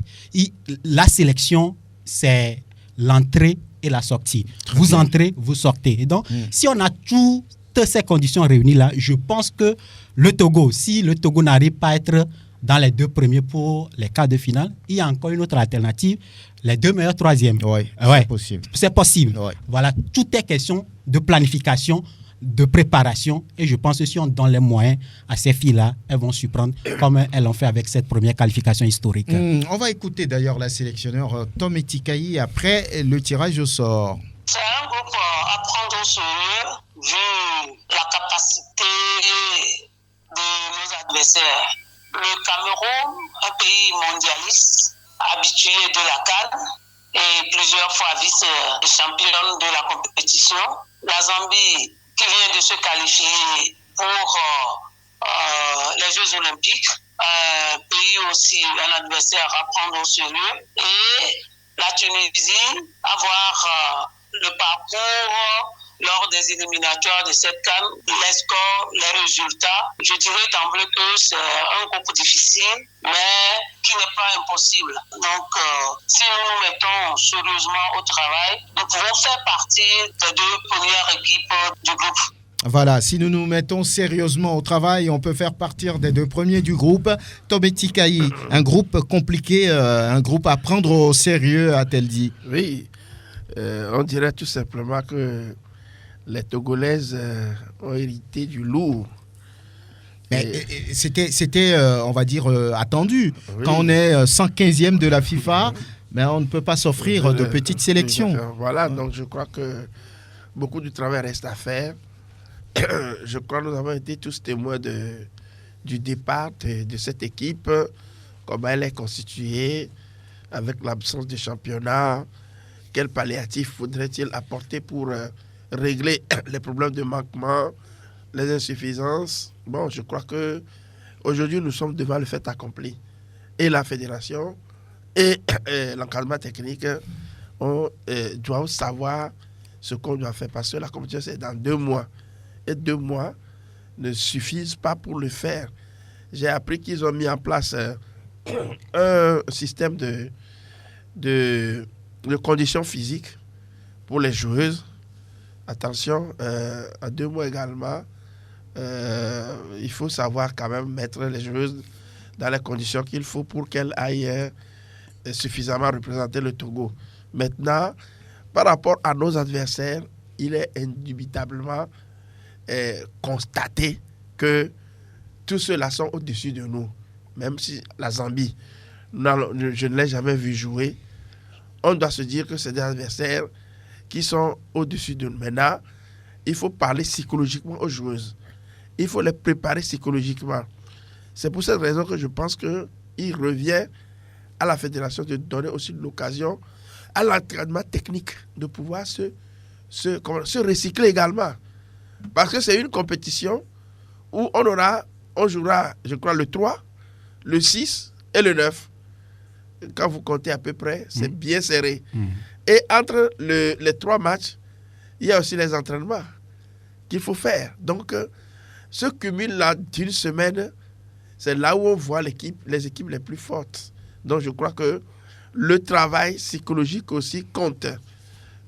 La sélection, c'est l'entrée et la sortie. Vous entrez, vous sortez. Et donc, si on a toutes ces conditions réunies là, je pense que le Togo, si le Togo n'arrive pas à être dans les 2 premiers pour les quarts de finale, il y a encore une autre alternative, les 2 meilleurs troisièmes. Oui, c'est possible. C'est possible. Ouais. Voilà, tout est question de planification, de préparation, et je pense que si on donne les moyens à ces filles-là, elles vont surprendre comme elles l'ont fait avec cette première qualification historique. On va écouter d'ailleurs la sélectionneur Tometi Kayi après le tirage au sort. C'est un groupe à prendre au sérieux, vu la capacité de nos adversaires. Le Cameroun, un pays mondialiste, habitué de la CAN et plusieurs fois vice-championne de la compétition. La Zambie, qui vient de se qualifier pour les Jeux Olympiques, un pays aussi, un adversaire à prendre au sérieux. Et la Tunisie, avoir le parcours lors des éliminatoires de cette CAN, les scores, les résultats. Je dirais d'emblée que c'est un groupe difficile, mais qui n'est pas impossible. Donc, si nous nous mettons sérieusement au travail, nous pouvons faire partie des 2 premières équipes du groupe. Voilà, si nous nous mettons sérieusement au travail, on peut faire partir des 2 premiers du groupe. Tobeti Kayi, un groupe compliqué, un groupe à prendre au sérieux, a-t-elle dit? Oui, on dirait tout simplement que les Togolaises ont hérité du lourd. Mais c'était on va dire, attendu. Oui. Quand on est 115e de la FIFA, mais on ne peut pas s'offrir de petites sélections. Voilà, donc je crois que beaucoup du travail reste à faire. Je crois que nous avons été tous témoins du départ de cette équipe, comment elle est constituée, avec l'absence de championnat. Quel palliatif faudrait-il apporter pour régler les problèmes de manquement, les insuffisances? Bon, je crois que aujourd'hui nous sommes devant le fait accompli. Et la fédération et l'encadrement technique doivent savoir ce qu'on doit faire, parce que la compétition c'est dans 2 mois. Et 2 mois ne suffisent pas pour le faire. J'ai appris qu'ils ont mis en place un système de conditions physiques pour les joueuses. Attention, à 2 mois également, il faut savoir quand même mettre les joueuses dans les conditions qu'il faut pour qu'elles aillent suffisamment représenter le Togo. Maintenant, par rapport à nos adversaires, il est indubitablement constaté que tous ceux-là sont au-dessus de nous. Même si la Zambie, je ne l'ai jamais vu jouer, on doit se dire que c'est des adversaires qui sont au-dessus de nous. Maintenant, il faut parler psychologiquement aux joueuses. Il faut les préparer psychologiquement. C'est pour cette raison que je pense qu'il revient à la fédération de donner aussi l'occasion à l'entraînement technique de pouvoir se recycler également. Parce que c'est une compétition où on jouera, je crois, le 3, le 6 et le 9. Quand vous comptez à peu près, c'est bien serré. Et entre les 3 matchs, il y a aussi les entraînements qu'il faut faire. Donc, ce cumul-là d'une semaine, c'est là où on voit les équipes les plus fortes. Donc, je crois que le travail psychologique aussi compte.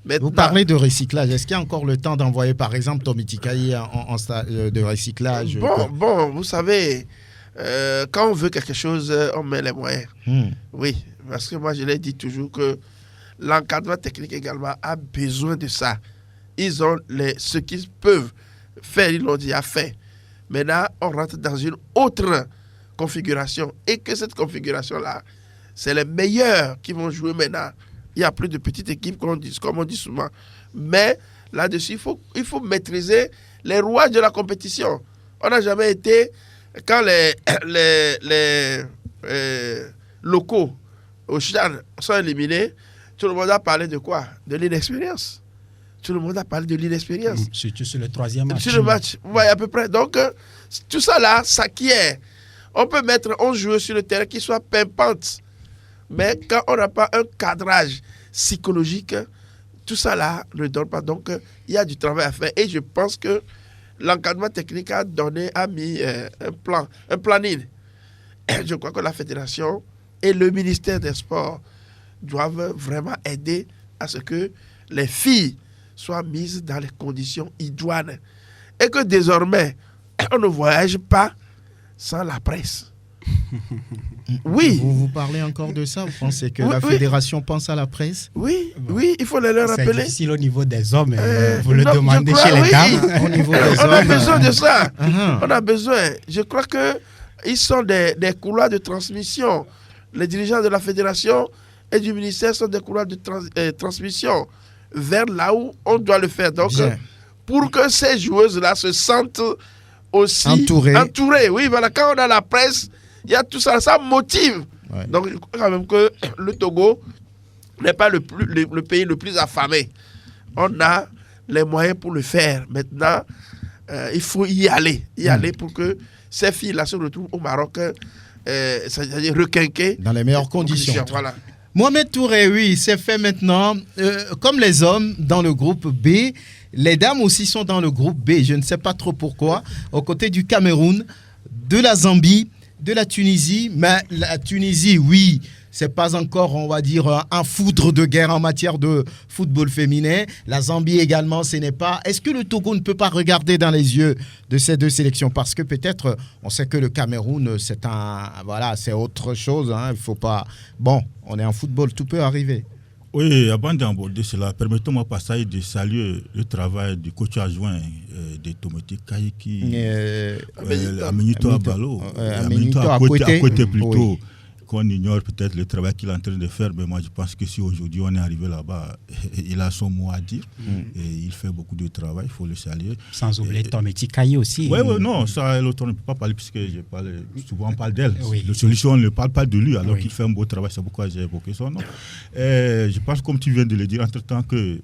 Maintenant, vous parlez de recyclage. Est-ce qu'il y a encore le temps d'envoyer, par exemple, Tobeti Kayi en stage de recyclage? Bon, vous savez, quand on veut quelque chose, on met les moyens. Oui, parce que moi, je l'ai dit toujours que l'encadrement technique également a besoin de ça. Ils ont ce qu'ils peuvent faire, ils l'ont déjà fait. Maintenant, on rentre dans une autre configuration. Et que cette configuration-là, c'est les meilleurs qui vont jouer maintenant. Il n'y a plus de petites équipes, comme on dit souvent. Mais là-dessus, il faut maîtriser les rouages de la compétition. On n'a jamais été... Quand les locaux au Chan sont éliminés, tout le monde a parlé de quoi? De l'inexpérience. Tout le monde a parlé de l'inexpérience. Surtout sur le 3e match. Sur le match, vous voyez à peu près. Donc, tout ça là, ça s'acquiert. On peut mettre 11 joueurs sur le terrain qui soient pimpantes. Mais quand on n'a pas un cadrage psychologique, tout ça là ne donne pas. Donc, il y a du travail à faire. Et je pense que l'encadrement technique a mis un planning. Et je crois que la fédération et le ministère des Sports doivent vraiment aider à ce que les filles soient mises dans les conditions idoines. Et que désormais, on ne voyage pas sans la presse. Oui. Vous parlez encore de ça? Vous pensez que la fédération pense à la presse? Oui, il faut leur rappeler. C'est difficile au niveau des hommes. Vous le demandez chez les dames. Au niveau des on a besoin de ça. On a besoin. Je crois qu'ils sont des couloirs de transmission. Les dirigeants de la fédération et du ministère sont des couloirs de transmission vers là où on doit le faire. Donc, pour que ces joueuses-là se sentent aussi entourées. Oui, voilà. Quand on a la presse Il y a tout ça, ça motive. Ouais. Donc je crois quand même que le Togo n'est pas le pays le plus affamé. On a les moyens pour le faire. Maintenant, il faut y aller pour que ces filles-là se retrouvent au Maroc, c'est-à-dire requinquées. Dans les meilleures conditions. Voilà. Mohamed Touré, oui, c'est fait maintenant. Comme les hommes dans le groupe B, les dames aussi sont dans le groupe B. Je ne sais pas trop pourquoi. Aux côtés du Cameroun, de la Zambie, de la Tunisie. Mais la Tunisie, oui, c'est pas encore, on va dire, un foudre de guerre en matière de football féminin. La Zambie également, ce n'est pas. Est-ce que le Togo ne peut pas regarder dans les yeux de ces deux sélections? Parce que peut-être, on sait que le Cameroun, c'est autre chose. Hein. Il faut pas. Bon, on est en football, tout peut arriver. Oui, avant d'aborder cela, permettez-moi passer de saluer le travail du coach adjoint de Tomoti Kayiki, Aminito Abalo, Aminito à côté plutôt. Oui. Qu'on ignore peut-être le travail qu'il est en train de faire, mais moi je pense que si aujourd'hui on est arrivé là-bas, il a son mot à dire et il fait beaucoup de travail, il faut le saluer. Sans oublier Tometi Kayi aussi. Oui, non, ça l'autre ne peut pas parler puisque souvent on parle d'elle. Oui. La solution, on ne parle pas de lui alors qu'il fait un beau travail, c'est pourquoi j'ai évoqué son nom. Je pense comme tu viens de le dire, entre-temps que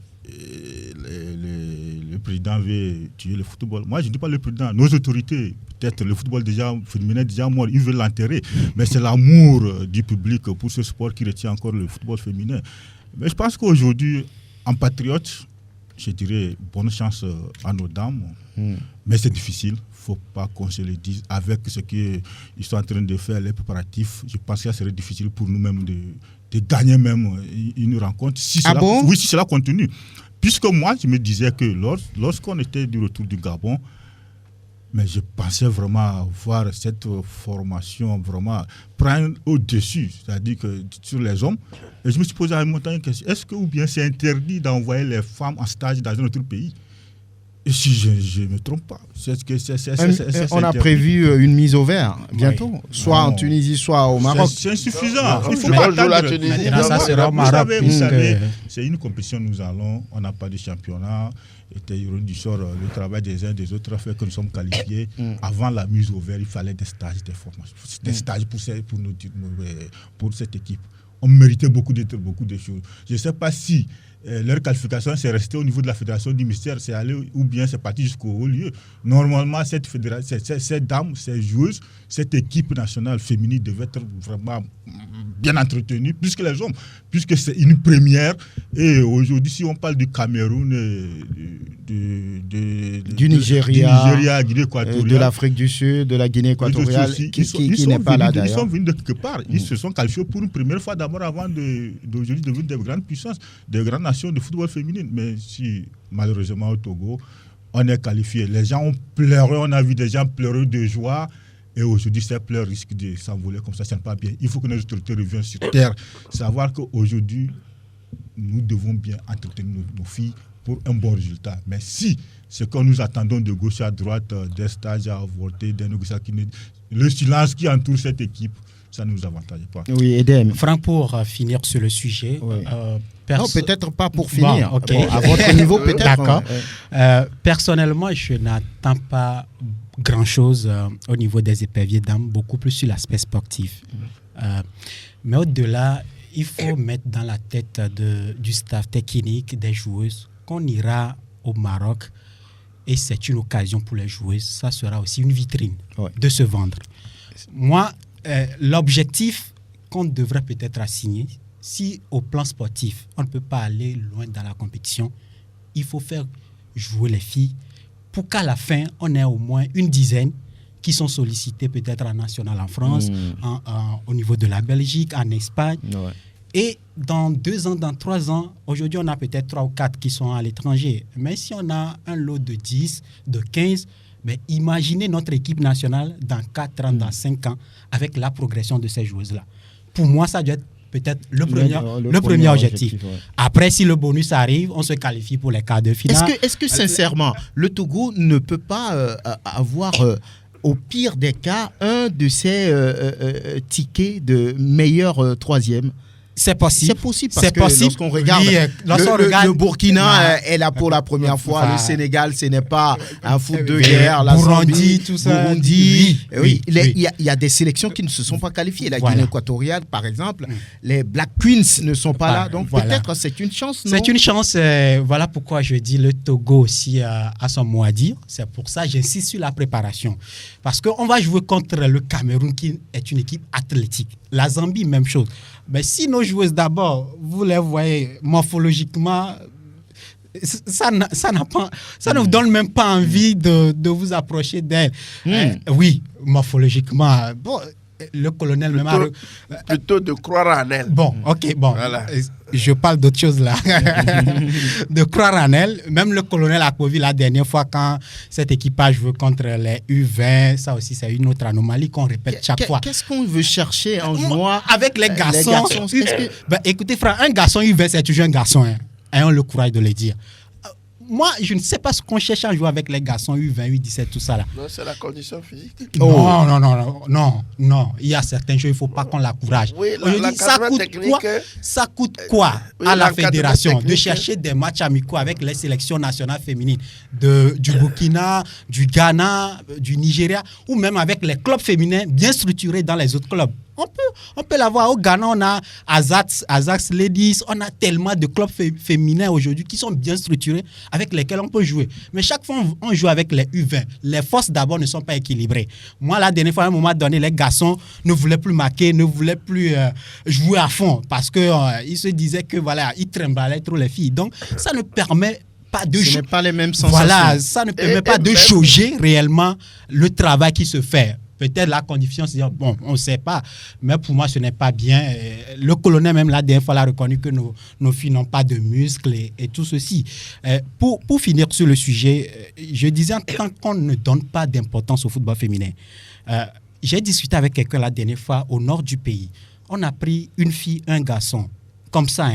le président veut tuer le football. Moi, je ne dis pas le président, nos autorités, peut-être le football féminin déjà mort, ils veulent l'enterrer. Mais c'est l'amour du public pour ce sport qui retient encore le football féminin. Mais je pense qu'aujourd'hui, en patriote, je dirais bonne chance à nos dames. Mais c'est difficile. Il ne faut pas qu'on se le dise. Avec ce qu'ils sont en train de faire, les préparatifs, je pense que ça serait difficile pour nous-mêmes de gagner même une rencontre. Si cela continue. Puisque moi, je me disais que lorsqu'on était du retour du Gabon, mais je pensais vraiment voir cette formation vraiment prendre au-dessus, c'est-à-dire que sur les hommes. Et je me suis posé à un moment une question, est-ce que ou bien c'est interdit d'envoyer les femmes en stage dans un autre pays? Et si je ne me trompe pas, on a prévu une mise au vert bientôt, soit en Tunisie, soit au Maroc. C'est insuffisant. Il faut pas attendre la Tunisie. Maintenant, ça sera au Maroc. Vous savez, c'est une compétition, on n'a pas de championnat. Et du sort, le travail des uns des autres a fait que nous sommes qualifiés. Avant la mise au vert, il fallait des stages, des formations, des stages pour cette équipe. On méritait beaucoup de choses. Je ne sais pas si leur qualification c'est resté au niveau de la fédération du ministère, c'est allé ou bien c'est parti jusqu'au haut lieu. Normalement, cette dame, ces joueuses, cette équipe nationale féminine devait être vraiment bien entretenue, plus que les hommes, puisque c'est une première. Et aujourd'hui, si on parle du Cameroun, du Nigeria, Guinée équatoriale, de l'Afrique du Sud, de la Guinée équatoriale, qui n'est pas là d'ailleurs. Ils sont venus de quelque part. Ils se sont qualifiés pour une première fois d'abord avant d'aujourd'hui devenir des grandes puissances, des grandes nations de football féminin. Mais si, malheureusement, au Togo, on est qualifié. Les gens ont pleuré, on a vu des gens pleurer de joie. Et aujourd'hui, ces pleurs risquent de s'envoler comme ça, ce n'est pas bien. Il faut que nos autorités reviennent sur terre, savoir qu'aujourd'hui, nous devons bien entretenir nos filles pour un bon résultat. Mais si ce que nous attendons de gauche à droite, des stages à avorter, des négociations, le silence qui entoure cette équipe, ça ne nous avantage pas. Oui, Edem. Franck, pour finir sur le sujet. Oui. Non, peut-être pas pour finir. Bon, okay. À votre niveau, peut-être. D'accord. Personnellement, je n'attends pas grand-chose au niveau des éperviers dames, beaucoup plus sur l'aspect sportif. Mais au-delà, il faut mettre dans la tête du staff technique, des joueuses, qu'on ira au Maroc et c'est une occasion pour les joueuses. Ça sera aussi une vitrine de se vendre. Moi, l'objectif qu'on devrait peut-être assigner, si au plan sportif, on ne peut pas aller loin dans la compétition, il faut faire jouer les filles pour qu'à la fin, on ait au moins une dizaine qui sont sollicitées peut-être en national en France, au niveau de la Belgique, en Espagne. Ouais. Et dans 2 ans, dans 3 ans, aujourd'hui, on a peut-être 3 ou 4 qui sont à l'étranger. Mais si on a un lot de 10, de 15, ben imaginez notre équipe nationale dans 4 ans, dans 5 ans, avec la progression de ces joueuses-là. Pour moi, ça doit être peut-être le premier objectif. Ouais. Après, si le bonus arrive, on se qualifie pour les quarts de finale. Est-ce que sincèrement, le Togo ne peut pas avoir, au pire des cas, un de ces tickets de meilleur troisième? C'est possible. C'est possible parce que lorsqu'on regarde, le Burkina est là pour la première fois. Le Sénégal, ce n'est pas un foot de guerre. La Burundi, tout ça. Burundi. Oui. Il y a des sélections qui ne se sont pas qualifiées. La Guinée équatoriale, par exemple, les Black Queens ne sont pas là. Donc peut-être c'est une chance. C'est une chance. Voilà pourquoi je dis le Togo aussi a son mot à dire. C'est pour ça que j'insiste sur la préparation. Parce qu'on va jouer contre le Cameroun qui est une équipe athlétique. La Zambie, même chose. Mais si nos joueuses d'abord, vous les voyez morphologiquement, ça ne vous donne même pas envie de vous approcher d'elles. Oui, morphologiquement. Bon, le colonel même plutôt de croire en elle. Bon, ok, bon. Voilà. Je parle d'autre chose là. De croire en elle. Même le colonel Akovi, la dernière fois, quand cet équipage veut contre les U20, ça aussi, c'est une autre anomalie qu'on répète chaque fois. Qu'est-ce qu'on veut chercher en jouant avec les garçons, écoutez, frère, un garçon U20, c'est toujours un garçon. Ayons le courage de le dire. Moi, je ne sais pas ce qu'on cherche à jouer avec les garçons U20, U17, tout ça là. Non, c'est la condition physique. Non. Il y a certains jeux, il ne faut pas qu'on l'encourage. Oui, ça coûte quoi à la fédération de chercher des matchs amicaux avec les sélections nationales féminines du Burkina, du Ghana, du Nigeria, ou même avec les clubs féminins bien structurés dans les autres clubs. On peut l'avoir au Ghana, on a Ajax Ladies, on a tellement de clubs féminins aujourd'hui qui sont bien structurés avec lesquels on peut jouer. Mais chaque fois on joue avec les U20, les forces d'abord ne sont pas équilibrées. Moi, la dernière fois, à un moment donné, les garçons ne voulaient plus marquer, ne voulaient plus jouer à fond parce qu'ils se disaient que voilà, ils trimbalaient trop les filles. Donc, ça ne permet pas de ce n'est pas les mêmes sensations. Voilà, ça ne permet pas de jauger réellement le travail qui se fait. Peut-être la condition, c'est dire, bon, on ne sait pas, mais pour moi, ce n'est pas bien. Le colonel, même la dernière fois, a reconnu que nos filles n'ont pas de muscles et tout ceci. Pour finir sur le sujet, je disais, tant qu'on ne donne pas d'importance au football féminin, j'ai discuté avec quelqu'un la dernière fois au nord du pays. On a pris une fille, un garçon, comme ça,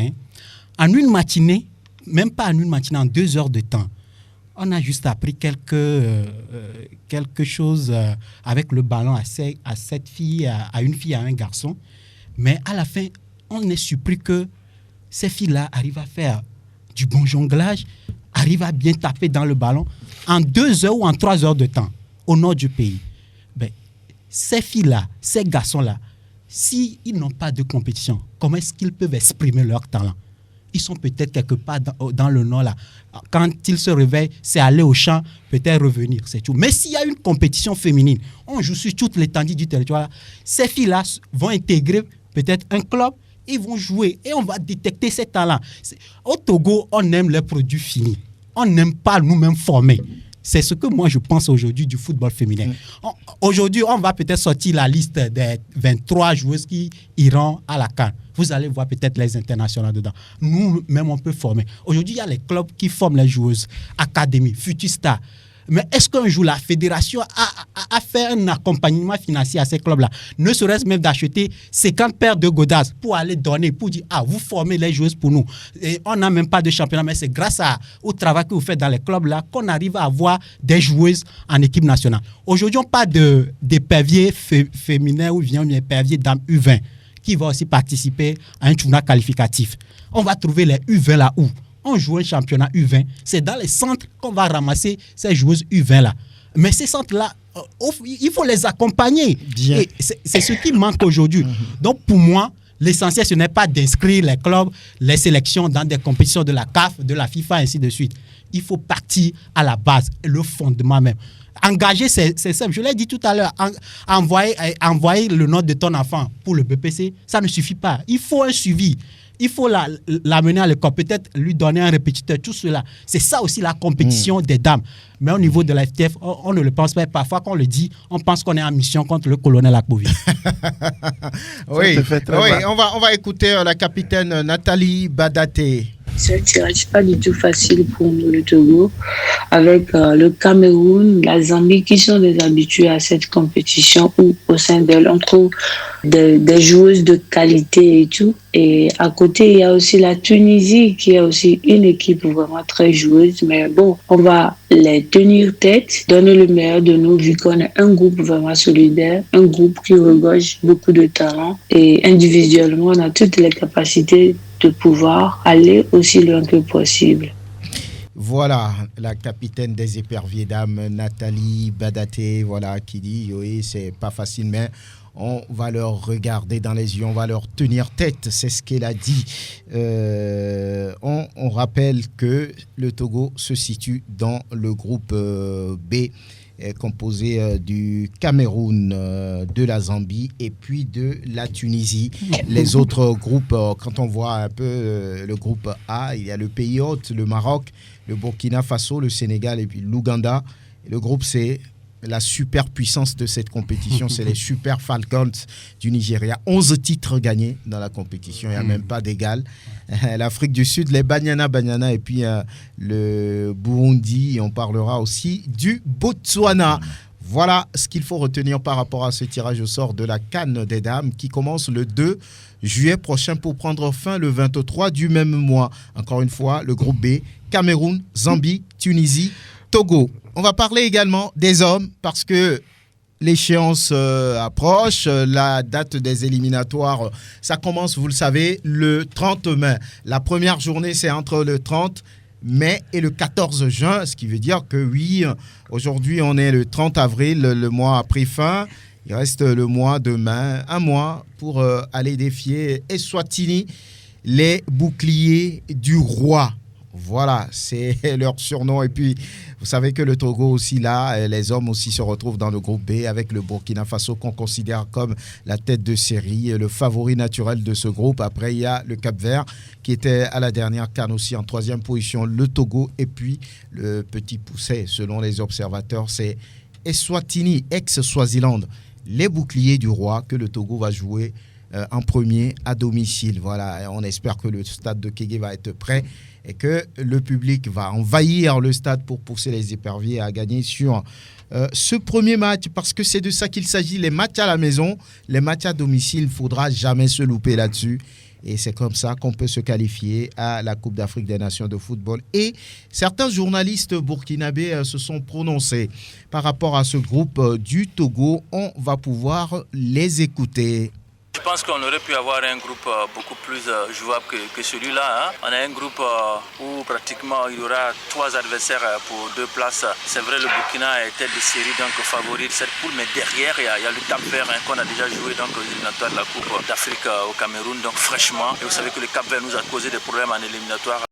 en une matinée, même pas en une matinée, en 2 heures de temps. On a juste appris quelque chose avec le ballon à cette fille, à une fille, à un garçon. Mais à la fin, on est surpris que ces filles-là arrivent à faire du bon jonglage, arrivent à bien taper dans le ballon en 2 heures ou en 3 heures de temps au nord du pays. Ben, ces filles-là, ces garçons-là, s'ils n'ont pas de compétition, comment est-ce qu'ils peuvent exprimer leur talent? Ils sont peut-être quelque part dans le nord là. Quand ils se réveillent, c'est aller au champ, peut-être revenir, c'est tout. Mais s'il y a une compétition féminine, on joue sur toute l'étendue du territoire. Ces filles-là vont intégrer peut-être un club, ils vont jouer et on va détecter ces talents. Au Togo, on aime les produits finis. On n'aime pas nous-mêmes former. C'est ce que moi je pense aujourd'hui du football féminin. Aujourd'hui, on va peut-être sortir la liste des 23 joueuses qui iront à la CAN. Vous allez voir peut-être les internationaux dedans. Nous-mêmes, on peut former. Aujourd'hui, il y a les clubs qui forment les joueuses, académie, Futusta. Mais est-ce qu'un jour la fédération a fait un accompagnement financier à ces clubs-là? Ne serait-ce même d'acheter 50 paires de godasses pour aller donner, pour dire, vous formez les joueuses pour nous. Et on n'a même pas de championnat, mais c'est grâce au travail que vous faites dans les clubs-là qu'on arrive à avoir des joueuses en équipe nationale. Aujourd'hui, on parle d'éperviers féminins ou bien d'éperviers dames U20 qui vont aussi participer à un tournoi qualificatif. On va trouver les U20 là où on joue un championnat U20, c'est dans les centres qu'on va ramasser ces joueuses U20-là. Mais ces centres-là, il faut les accompagner. Et c'est ce qui manque aujourd'hui. Donc pour moi, l'essentiel, ce n'est pas d'inscrire les clubs, les sélections dans des compétitions de la CAF, de la FIFA, ainsi de suite. Il faut partir à la base, le fondement même. Engager, c'est simple. Je l'ai dit tout à l'heure, envoyer le nom de ton enfant pour le BPC, ça ne suffit pas. Il faut un suivi. Il faut l'amener à l'école, peut-être lui donner un répétiteur, tout cela. C'est ça aussi la compétition des dames. Mais au niveau de la FTF, on ne le pense pas. Parfois, quand on le dit, on pense qu'on est en mission contre le colonel Akovi. Oui, on va écouter la capitaine Nathalie Badaté. C'est un tirage pas du tout facile pour nous, le Togo, avec le Cameroun, la Zambie, qui sont des habitués à cette compétition où au sein d'elle, on trouve des joueuses de qualité et tout. Et à côté, il y a aussi la Tunisie, qui est aussi une équipe vraiment très joueuse. Mais bon, on va les tenir tête, donner le meilleur de nous, vu qu'on est un groupe vraiment solidaire, un groupe qui regorge beaucoup de talent. Et individuellement, on a toutes les capacités de pouvoir aller aussi loin que possible. Voilà, la capitaine des éperviers dames, Nathalie Badaté, voilà, qui dit, oui, c'est pas facile, mais on va leur regarder dans les yeux, on va leur tenir tête, c'est ce qu'elle a dit. On rappelle que le Togo se situe dans le groupe B, composé du Cameroun, de la Zambie et puis de la Tunisie. Les autres groupes, quand on voit un peu le groupe A, il y a le pays hôte, le Maroc, le Burkina Faso, le Sénégal et puis l'Ouganda. Le groupe C, la superpuissance de cette compétition, c'est les Super Falcons du Nigeria. 11 titres gagnés dans la compétition, il n'y a même pas d'égal. L'Afrique du Sud, les Banyana et puis le Burundi. Et on parlera aussi du Botswana. Voilà ce qu'il faut retenir par rapport à ce tirage au sort de la CAN des dames qui commence le 2 juillet prochain pour prendre fin le 23 du même mois. Encore une fois, le groupe B, Cameroun, Zambie, Tunisie, Togo. On va parler également des hommes parce que l'échéance approche, la date des éliminatoires, ça commence, vous le savez, le 30 mai. La première journée, c'est entre le 30 mai et le 14 juin, ce qui veut dire que oui, aujourd'hui, on est le 30 avril, le mois a pris fin. Il reste le mois demain, un mois pour aller défier Eswatini, les boucliers du roi. Voilà, c'est leur surnom. Et puis, vous savez que le Togo aussi, là, les hommes aussi se retrouvent dans le groupe B avec le Burkina Faso qu'on considère comme la tête de série, le favori naturel de ce groupe. Après, il y a le Cap-Vert qui était à la dernière CAN aussi en 3e position, le Togo. Et puis, le petit pousset, selon les observateurs, c'est Eswatini, ex-Swaziland, les boucliers du roi que le Togo va jouer en premier à domicile. Voilà, on espère que le stade de Kégué va être prêt et que le public va envahir le stade pour pousser les éperviers à gagner sur ce premier match, parce que c'est de ça qu'il s'agit. Les matchs à la maison, les matchs à domicile, il ne faudra jamais se louper là-dessus. Et c'est comme ça qu'on peut se qualifier à la Coupe d'Afrique des Nations de football. Et certains journalistes burkinabés se sont prononcés par rapport à ce groupe du Togo. On va pouvoir les écouter. Je pense qu'on aurait pu avoir un groupe beaucoup plus jouable que celui-là. On a un groupe où pratiquement il y aura 3 adversaires pour 2 places. C'est vrai, le Burkina est tête de série, donc favori de cette poule, mais derrière il y a le Cap-Vert qu'on a déjà joué donc, aux éliminatoires de la Coupe d'Afrique au Cameroun, donc fraîchement. Et vous savez que le Cap-Vert nous a causé des problèmes en éliminatoire.